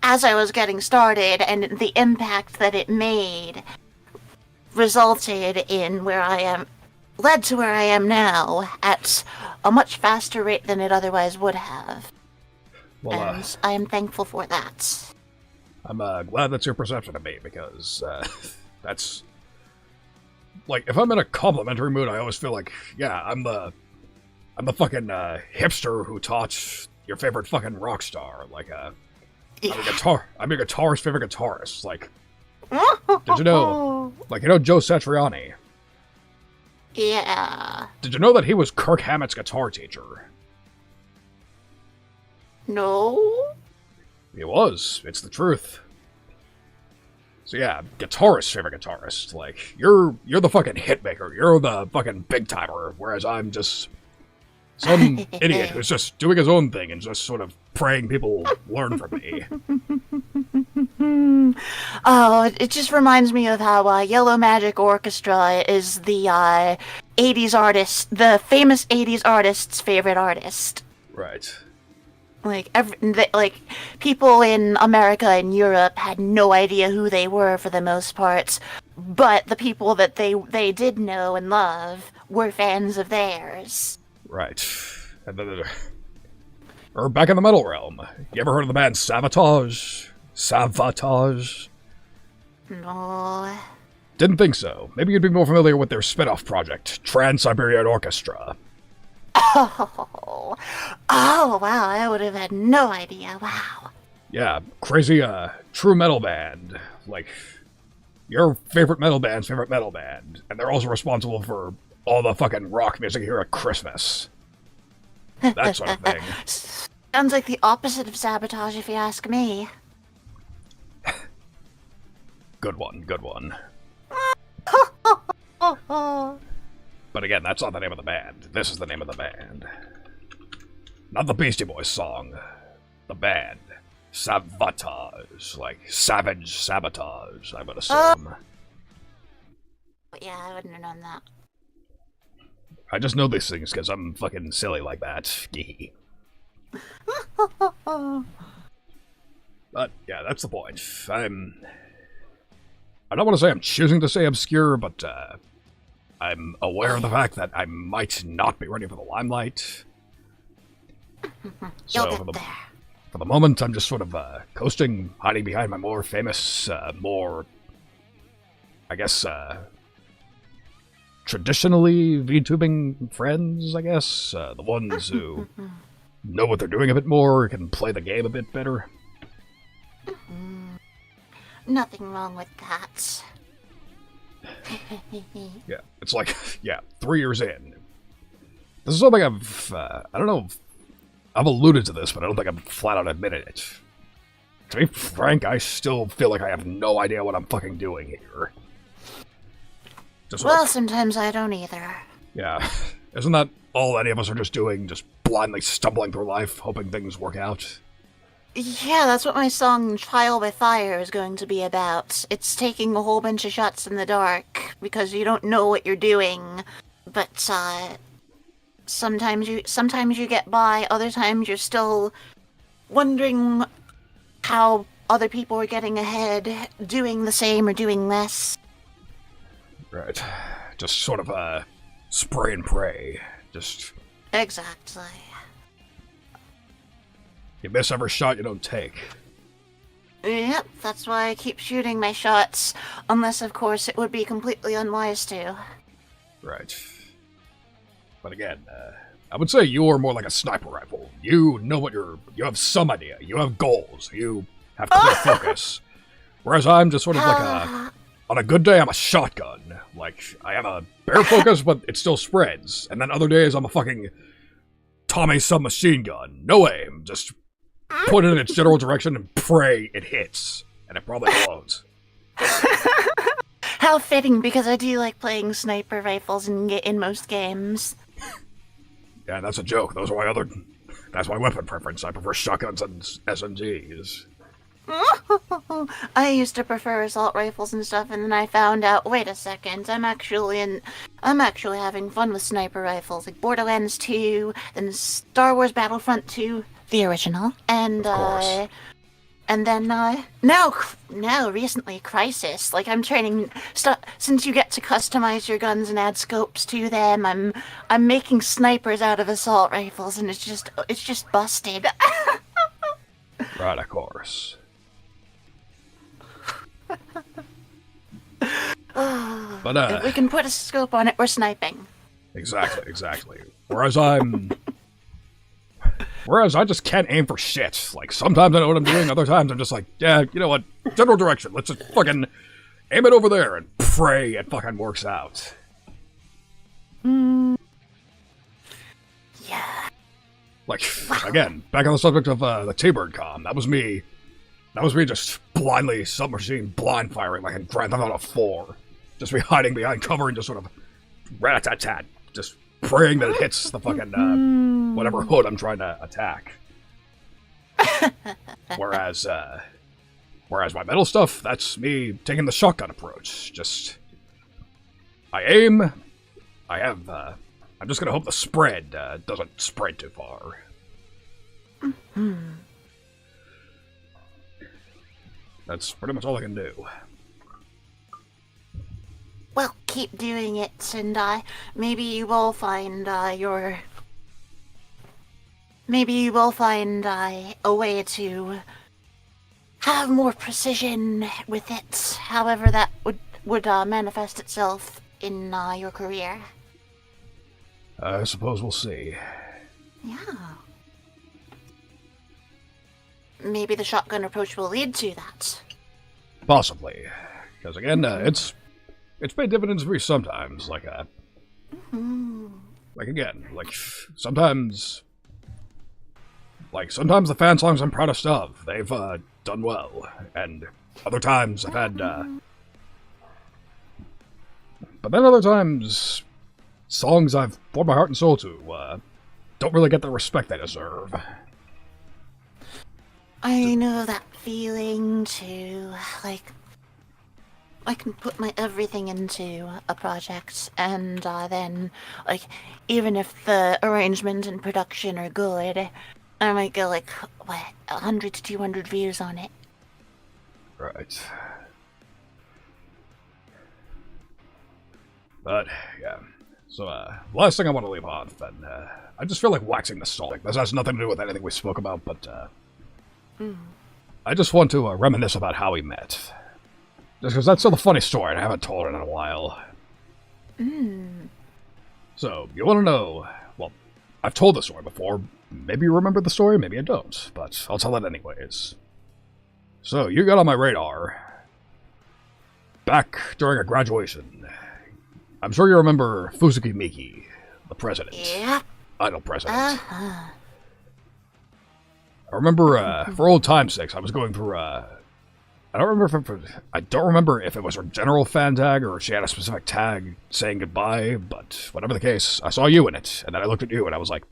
as I was getting started, and the impact that it made resulted in led to where I am now at a much faster rate than it otherwise would have. Well, And I am thankful for that. I'm glad that's your perception of me, because that's... Like, if I'm in a complimentary mood, I always feel like, yeah, I'm the fucking hipster who taught your favorite fucking rock star. Like, I'm your guitarist's favorite guitarist. Like, did you know? Like, you know Joe Satriani? Yeah. Did you know that he was Kirk Hammett's guitar teacher? No? He was. It's the truth. So yeah, guitarist, favorite guitarist. Like, you're the fucking hit maker. You're the fucking big timer, whereas I'm just some idiot who's just doing his own thing and just sort of praying people learn from me. Oh, it just reminds me of how Yellow Magic Orchestra is the 80s artist, the famous 80s artist's favorite artist. Right. Like people in America and Europe had no idea who they were for the most part, but the people that they did know and love were fans of theirs. Right. And then, or back in the metal realm. You ever heard of the band Savatage? Savatage? No. Didn't think so. Maybe you'd be more familiar with their spin-off project, Trans-Siberian Orchestra. Oh, wow, I would have had no idea, wow. Yeah, crazy, true metal band. Like, your favorite metal band's favorite metal band. And they're also responsible for all the fucking rock music here at Christmas. That sort of thing. Sounds like the opposite of Sabotage, if you ask me. Good one, good one. But again, that's not the name of the band. This is the name of the band. Not the Beastie Boys song. The band. Savatage. Like, savage sabotage, I would assume. Yeah, I wouldn't have known that. I just know these things because I'm fucking silly like that. But, yeah, that's the point. I don't want to say I'm choosing to say obscure, but, I'm aware of the fact that I might not be ready for the limelight. So, for the moment, I'm just sort of, coasting, hiding behind my more famous, more, I guess, traditionally VTubing friends, I guess. The ones who know what they're doing a bit more, can play the game a bit better. Nothing wrong with that. Yeah, it's like, yeah, 3 years in. This is something I've, I don't know if I've alluded to this, but I don't think I've flat out admitted it. To be frank, I still feel like I have no idea what I'm fucking doing here. Well, sometimes I don't either. Yeah, isn't that all any of us are just doing? Just blindly stumbling through life, hoping things work out? Yeah, that's what my song Trial by Fire is going to be about. It's taking a whole bunch of shots in the dark because you don't know what you're doing, but sometimes you get by, other times you're still wondering how other people are getting ahead, doing the same or doing less. Right. Just sort of spray and pray. Just Exactly. You miss every shot you don't take. Yep, that's why I keep shooting my shots. Unless, of course, it would be completely unwise to. Right. But again, I would say you're more like a sniper rifle. You know what you have some idea. You have goals. You have clear focus. Whereas I'm just sort of like on a good day, I'm a shotgun. Like, I have a bare focus, but it still spreads. And then other days, I'm a fucking Tommy submachine gun. No aim, just put it in its general direction and pray it hits. And it probably blows. How fitting, because I do like playing sniper rifles in most games. Yeah, that's a joke. That's my weapon preference. I prefer shotguns and SMGs. I used to prefer assault rifles and stuff, and then I found out, wait a second, I'm actually having fun with sniper rifles, like Borderlands 2, then Star Wars Battlefront 2, the original, and then now recently Crisis. Like, I'm training since you get to customize your guns and add scopes to them. I'm making snipers out of assault rifles, and it's just busted. Right, of course. But if we can put a scope on it, we're sniping. Exactly. Whereas I just can't aim for shit. Like, sometimes I know what I'm doing, other times I'm just like, yeah, you know what, general direction, let's just fucking aim it over there and pray it fucking works out. Yeah. Like, again, back on the subject of the T-Bird com, that was me That was me just blindly submachine blind firing like in Grand Theft Auto 4. Just me hiding behind cover and just sort of rat-a-tat-tat, just praying that it hits the fucking whatever hood I'm trying to attack. Whereas my metal stuff, that's me taking the shotgun approach. Just I aim, I'm just gonna hope the spread doesn't spread too far. That's pretty much all I can do. Well, keep doing it, and maybe you will find Maybe you will find a way to have more precision with it, however that would manifest itself in your career. I suppose we'll see. Yeah. Maybe the shotgun approach will lead to that. Possibly. Because again, it's paid dividends for me sometimes. Like sometimes the fan songs I'm proudest of, they've done well. And other times I've had but then other times songs I've poured my heart and soul to don't really get the respect they deserve. I know that feeling too. Like, I can put my everything into a project, and then, like, even if the arrangement and production are good, I might get, like, 100 to 200 views on it. Right. But, yeah. So, last thing I want to leave off, and I just feel like waxing nostalgic. This has nothing to do with anything we spoke about, but, I just want to reminisce about how we met. Just because that's still a funny story, and I haven't told it in a while. So, you want to know... Well, I've told the story before. Maybe you remember the story, maybe I don't. But I'll tell it anyways. So, you got on my radar. Back during a graduation. I'm sure you remember Fuzuki Miki, the president. Yeah. Idol president. Uh-huh. I remember, for old time's sake, I was going through, I don't remember if it was her general fan tag or if she had a specific tag saying goodbye, but whatever the case, I saw you in it, and then I looked at you and I was like,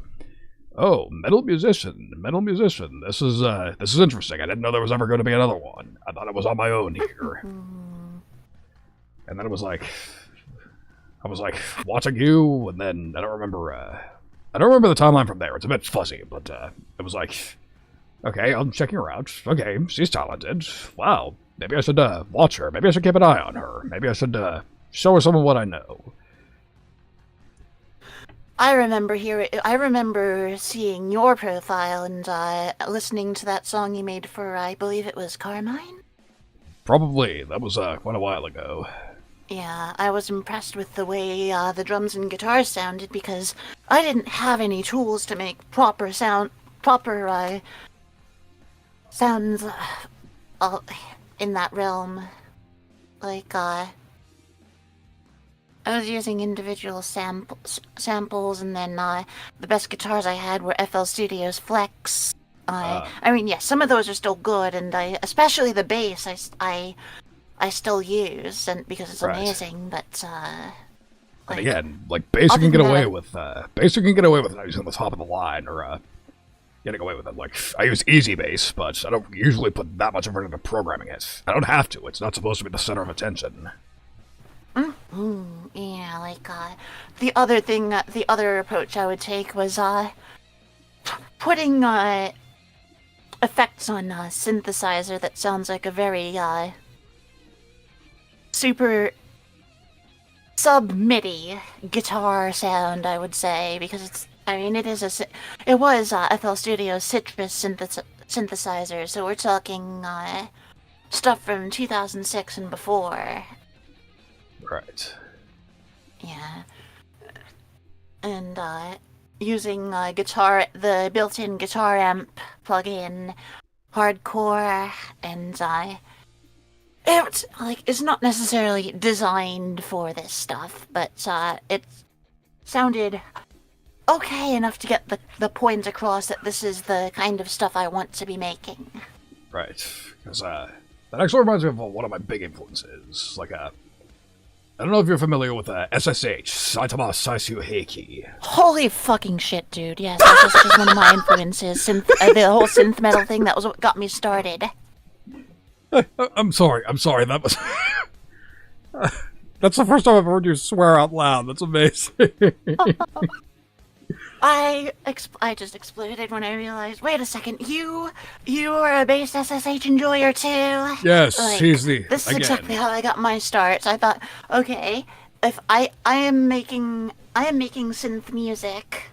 oh, metal musician, this is interesting. I didn't know there was ever going to be another one. I thought I was on my own here. And then I was like watching you, and then I don't remember the timeline from there. It's a bit fuzzy, but it was like, okay, I'm checking her out. Okay, she's talented. Wow, maybe I should watch her. Maybe I should keep an eye on her. Maybe I should show her some of what I know. I remember seeing your profile and listening to that song you made for, I believe it was Carmine? Probably. That was quite a while ago. Yeah, I was impressed with the way the drums and guitars sounded because I didn't have any tools to make proper sounds in that realm. Like, I was using individual samples, and then the best guitars I had were FL Studio's Flex. I mean, yes, some of those are still good, and especially the bass, I still use, and because it's amazing. But and again, like bass you can get away with. Bass you can get away with not using the top of the line, or getting away with it. Like I use Easy Bass, but I don't usually put that much effort into programming it. I don't have to. It's not supposed to be the center of attention. Yeah, like the other approach I would take was putting effects on a synthesizer that sounds like a very super sub-MIDI guitar sound, I would say, because it was FL Studio's Citrus synthesizer, so we're talking stuff from 2006 and before. Right. Yeah. And using the built-in guitar amp plugin, hardcore, and it's not necessarily designed for this stuff, but it sounded okay enough to get the point across that this is the kind of stuff I want to be making. Right. Because, that actually reminds me of one of my big influences. Like, I don't know if you're familiar with SSH, Saitama Saisu Heiki. Holy fucking shit, dude. Yes, that's just one of my influences. The whole synth metal thing, that was what got me started. I'm sorry. That was... That's the first time I've heard you swear out loud. That's amazing. I just exploded when I realized, wait a second, you are a bass SSH enjoyer too? Yes, like, he's the... This is again. exactly how I got my start. So I thought, okay, if I am making synth music,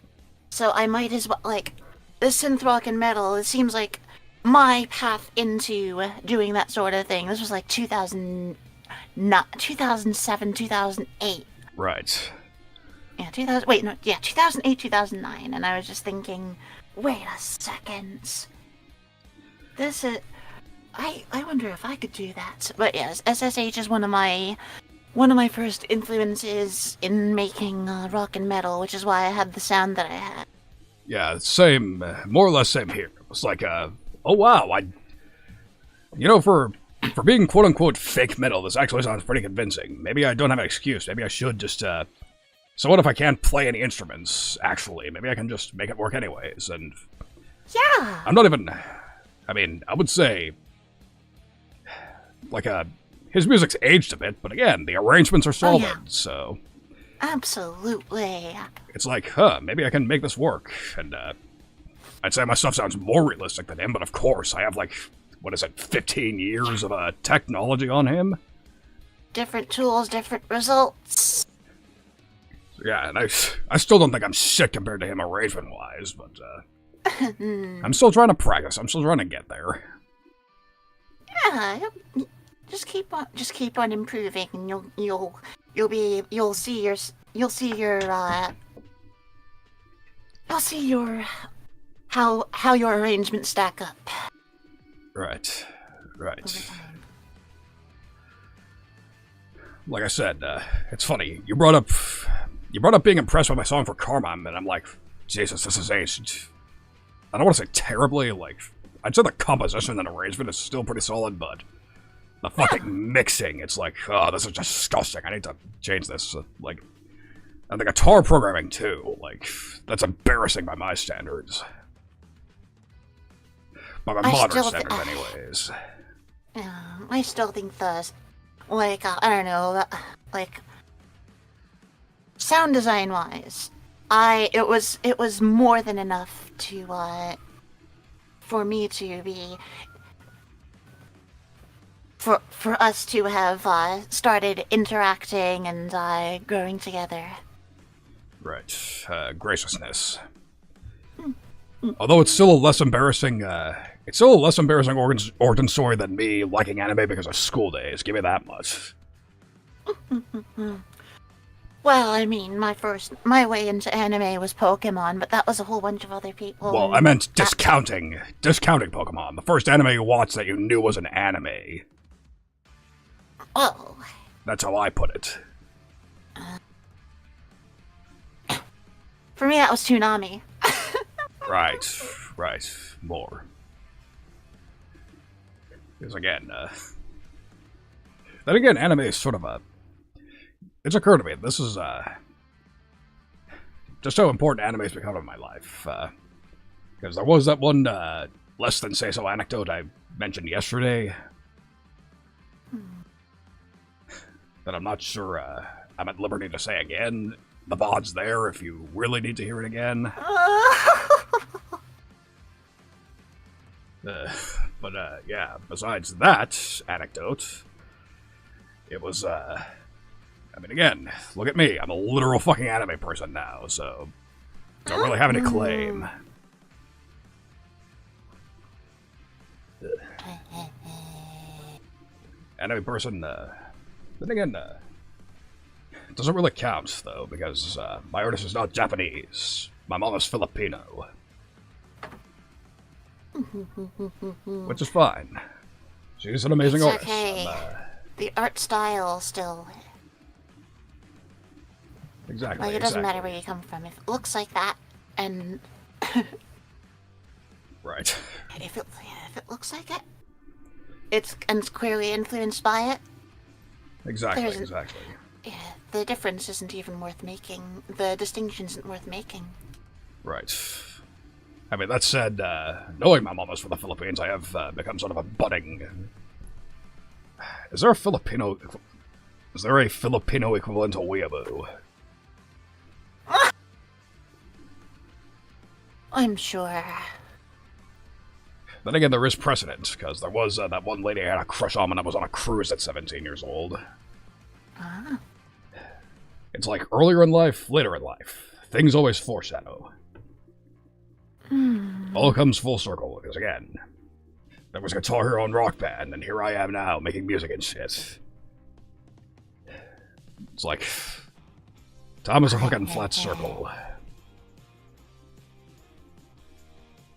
so I might as well, like, this synth rock and metal, it seems like my path into doing that sort of thing. This was like 2007, 2008. Right. Yeah, 2008, 2009, and I was just thinking, wait a second. This is... I wonder if I could do that. But yes, SSH is one of my first influences in making rock and metal, which is why I had the sound that I had. Yeah, same, more or less same here. It was like, oh wow, for being quote-unquote fake metal, this actually sounds pretty convincing. Maybe I don't have an excuse. Maybe I should just, So what if I can't play any instruments, actually? Maybe I can just make it work anyways, and... Yeah! I'm not even... I mean, I would say... Like, his music's aged a bit, but again, the arrangements are solid, so... Absolutely. It's like, maybe I can make this work, and, I'd say my stuff sounds more realistic than him, but of course, I have, like, 15 years of, technology on him? Different tools, different results. Yeah, and I still don't think I'm shit compared to him arrangement-wise, but, I'm still trying to practice. I'm still trying to get there. Yeah, just keep on improving, and you'll see how your arrangements stack up. Right. Like I said, it's funny. You brought up being impressed by my song for Carmine, and I'm like, Jesus, this is aged. I don't want to say terribly, like, I'd say the composition and arrangement is still pretty solid, but the fucking mixing, it's like, oh, this is disgusting. I need to change this. Like, and the guitar programming, too. Like, that's embarrassing by my standards. By my modern standards, anyways. I still think I don't know, sound design wise, it was more than enough to for me to be for us to have started interacting and growing together. Right, graciousness. Although it's still a less embarrassing origin story than me liking anime because of school days. Give me that much. Well, I mean, my way into anime was Pokemon, but that was a whole bunch of other people. Well, I meant discounting Pokemon. The first anime you watched that you knew was an anime. Oh. That's how I put it. For me, that was Toonami. Right. More. Because again, then again, anime is sort of it's occurred to me, this is, just how important anime has become in my life. Because there was that one, less than say-so anecdote I mentioned yesterday. That I'm not sure, I'm at liberty to say again. The VOD's there if you really need to hear it again. But yeah, besides that anecdote, it was, I mean, again, look at me. I'm a literal fucking anime person now, so don't really have any claim. Anime person, then again, it doesn't really count, though, because my artist is not Japanese. My mom is Filipino. Which is fine. She's an amazing artist. Okay. The art style still... Exactly. Like, it doesn't matter where you come from. If it looks like that, and... Right. If it looks like it, it's clearly influenced by it. Exactly, There's an- exactly. Yeah, the difference isn't even worth making. The distinction isn't worth making. Right. I mean, that said, knowing my mom was from the Philippines, I have become sort of a budding... Is there a Filipino equivalent to weeaboo? I'm sure. Then again, there is precedent, because there was that one lady I had a crush on when I was on a cruise at 17 years old. Ah. It's like earlier in life, later in life. Things always foreshadow. All comes full circle, because again, there was Guitar Hero and Rock Band, and here I am now, making music and shit. It's like... time is a fucking flat circle.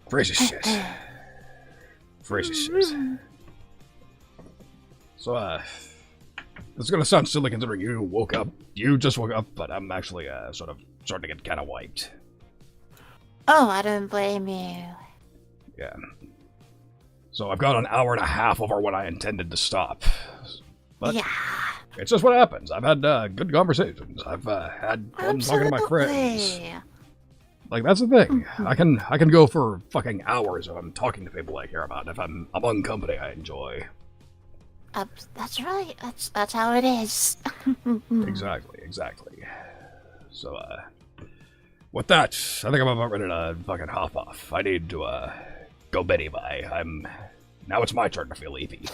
Crazy shit. Crazy shit. So, this is gonna sound silly considering you just woke up, but I'm actually, sort of starting to get kinda wiped. Oh, I don't blame you. Yeah. So I've got an hour and a half over when I intended to stop. But yeah. It's just what happens. I've had good conversations. I've had fun talking to my friends. Like, that's the thing. I can go for fucking hours if I'm talking to people I care about. If I'm among company I enjoy. That's right. That's how it is. Exactly. So, with that, I think I'm about ready to fucking hop off. I need to, go Betty bye. Now it's my turn to feel Evie.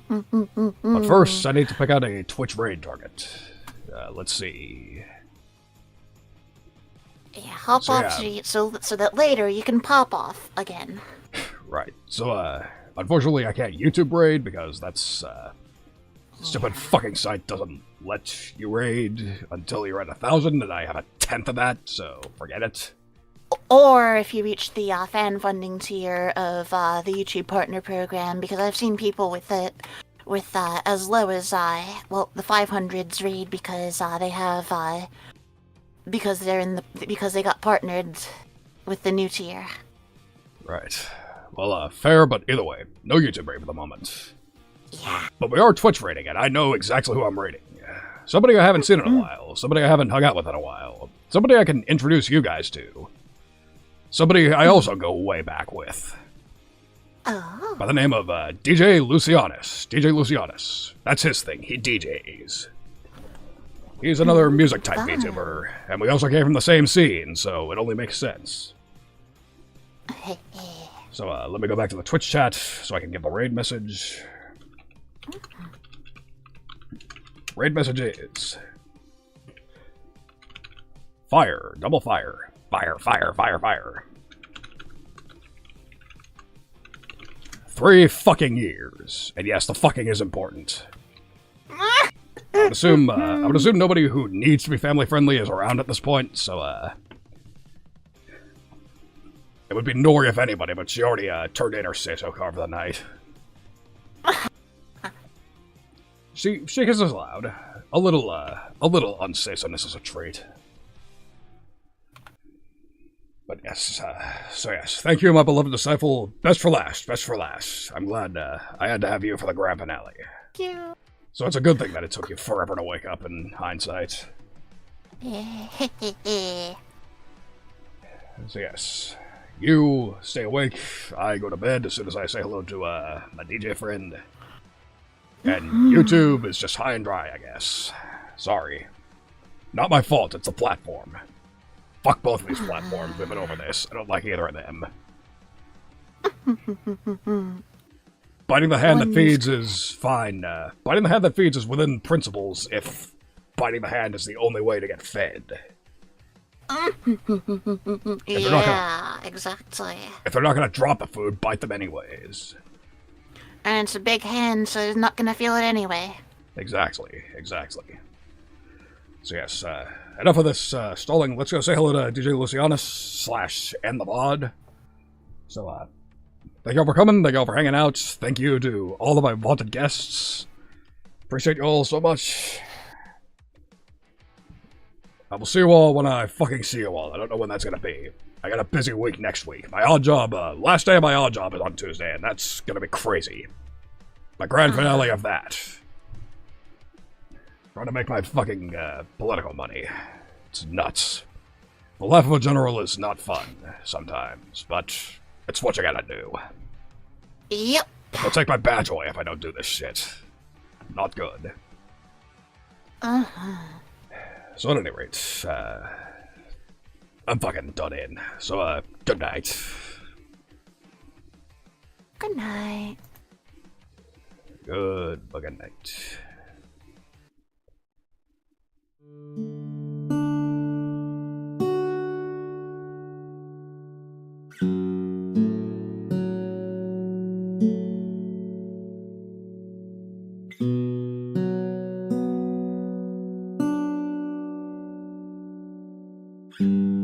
But first, I need to pick out a Twitch raid target. Let's see. Yeah, hop off so that later you can pop off again. Right. So, unfortunately I can't YouTube raid because that's, stupid fucking site doesn't let you raid until you're at 1,000, and I have a 10th of that, so forget it. Or if you reach the fan funding tier of the YouTube Partner Program, because I've seen people with it with as low as the 500s raid because they have because they got partnered with the new tier. Right. Well, fair, but either way, no YouTube raid for the moment. Yeah. But we are Twitch raiding, and I know exactly who I'm raiding. Somebody I haven't seen in a while. Somebody I haven't hung out with in a while. Somebody I can introduce you guys to. Somebody I also go way back with. Oh. By the name of DJ Lucianus. DJ Lucianus. That's his thing. He DJs. He's another music type VTuber, and we also came from the same scene, so it only makes sense. So let me go back to the Twitch chat so I can give the raid message. Raid message is fire, double fire, fire, fire, fire, fire. 3 fucking years, and yes, the fucking is important. I would assume nobody who needs to be family friendly is around at this point, so it would be Nori if anybody, but she already turned in her say-so card for the night. She kisses loud. A little unsay-soness is a treat. But yes, so yes, thank you, my beloved disciple. Best for last. I'm glad I had to have you for the grand finale. Thank you. So it's a good thing that it took you forever to wake up in hindsight. So yes, you stay awake, I go to bed as soon as I say hello to my DJ friend. And YouTube is just high and dry, I guess. Sorry. Not my fault, it's the platform. Fuck both of these platforms, we've been over this. I don't like either of them. Biting the hand that feeds is fine. Biting the hand that feeds is within principles if biting the hand is the only way to get fed. Yeah, exactly. If they're not gonna drop the food, bite them anyways. And it's a big hand, so he's not gonna feel it anyway. Exactly. So yes, enough of this stalling. Let's go say hello to DJ Lucianus / and the mod. So, thank y'all for coming, thank y'all for hanging out, thank you to all of my vaunted guests. Appreciate you all so much. I will see you all when I fucking see you all. I don't know when that's gonna be. I got a busy week next week. My odd job, last day of my odd job is on Tuesday, and that's gonna be crazy. My grand finale of that. Trying to make my fucking political money. It's nuts. The life of a general is not fun sometimes, but it's what you gotta do. Yep. They'll take my badge away if I don't do this shit. Not good. So at any rate, I'm fucking done in. So, good night. Good night. Good fucking night. you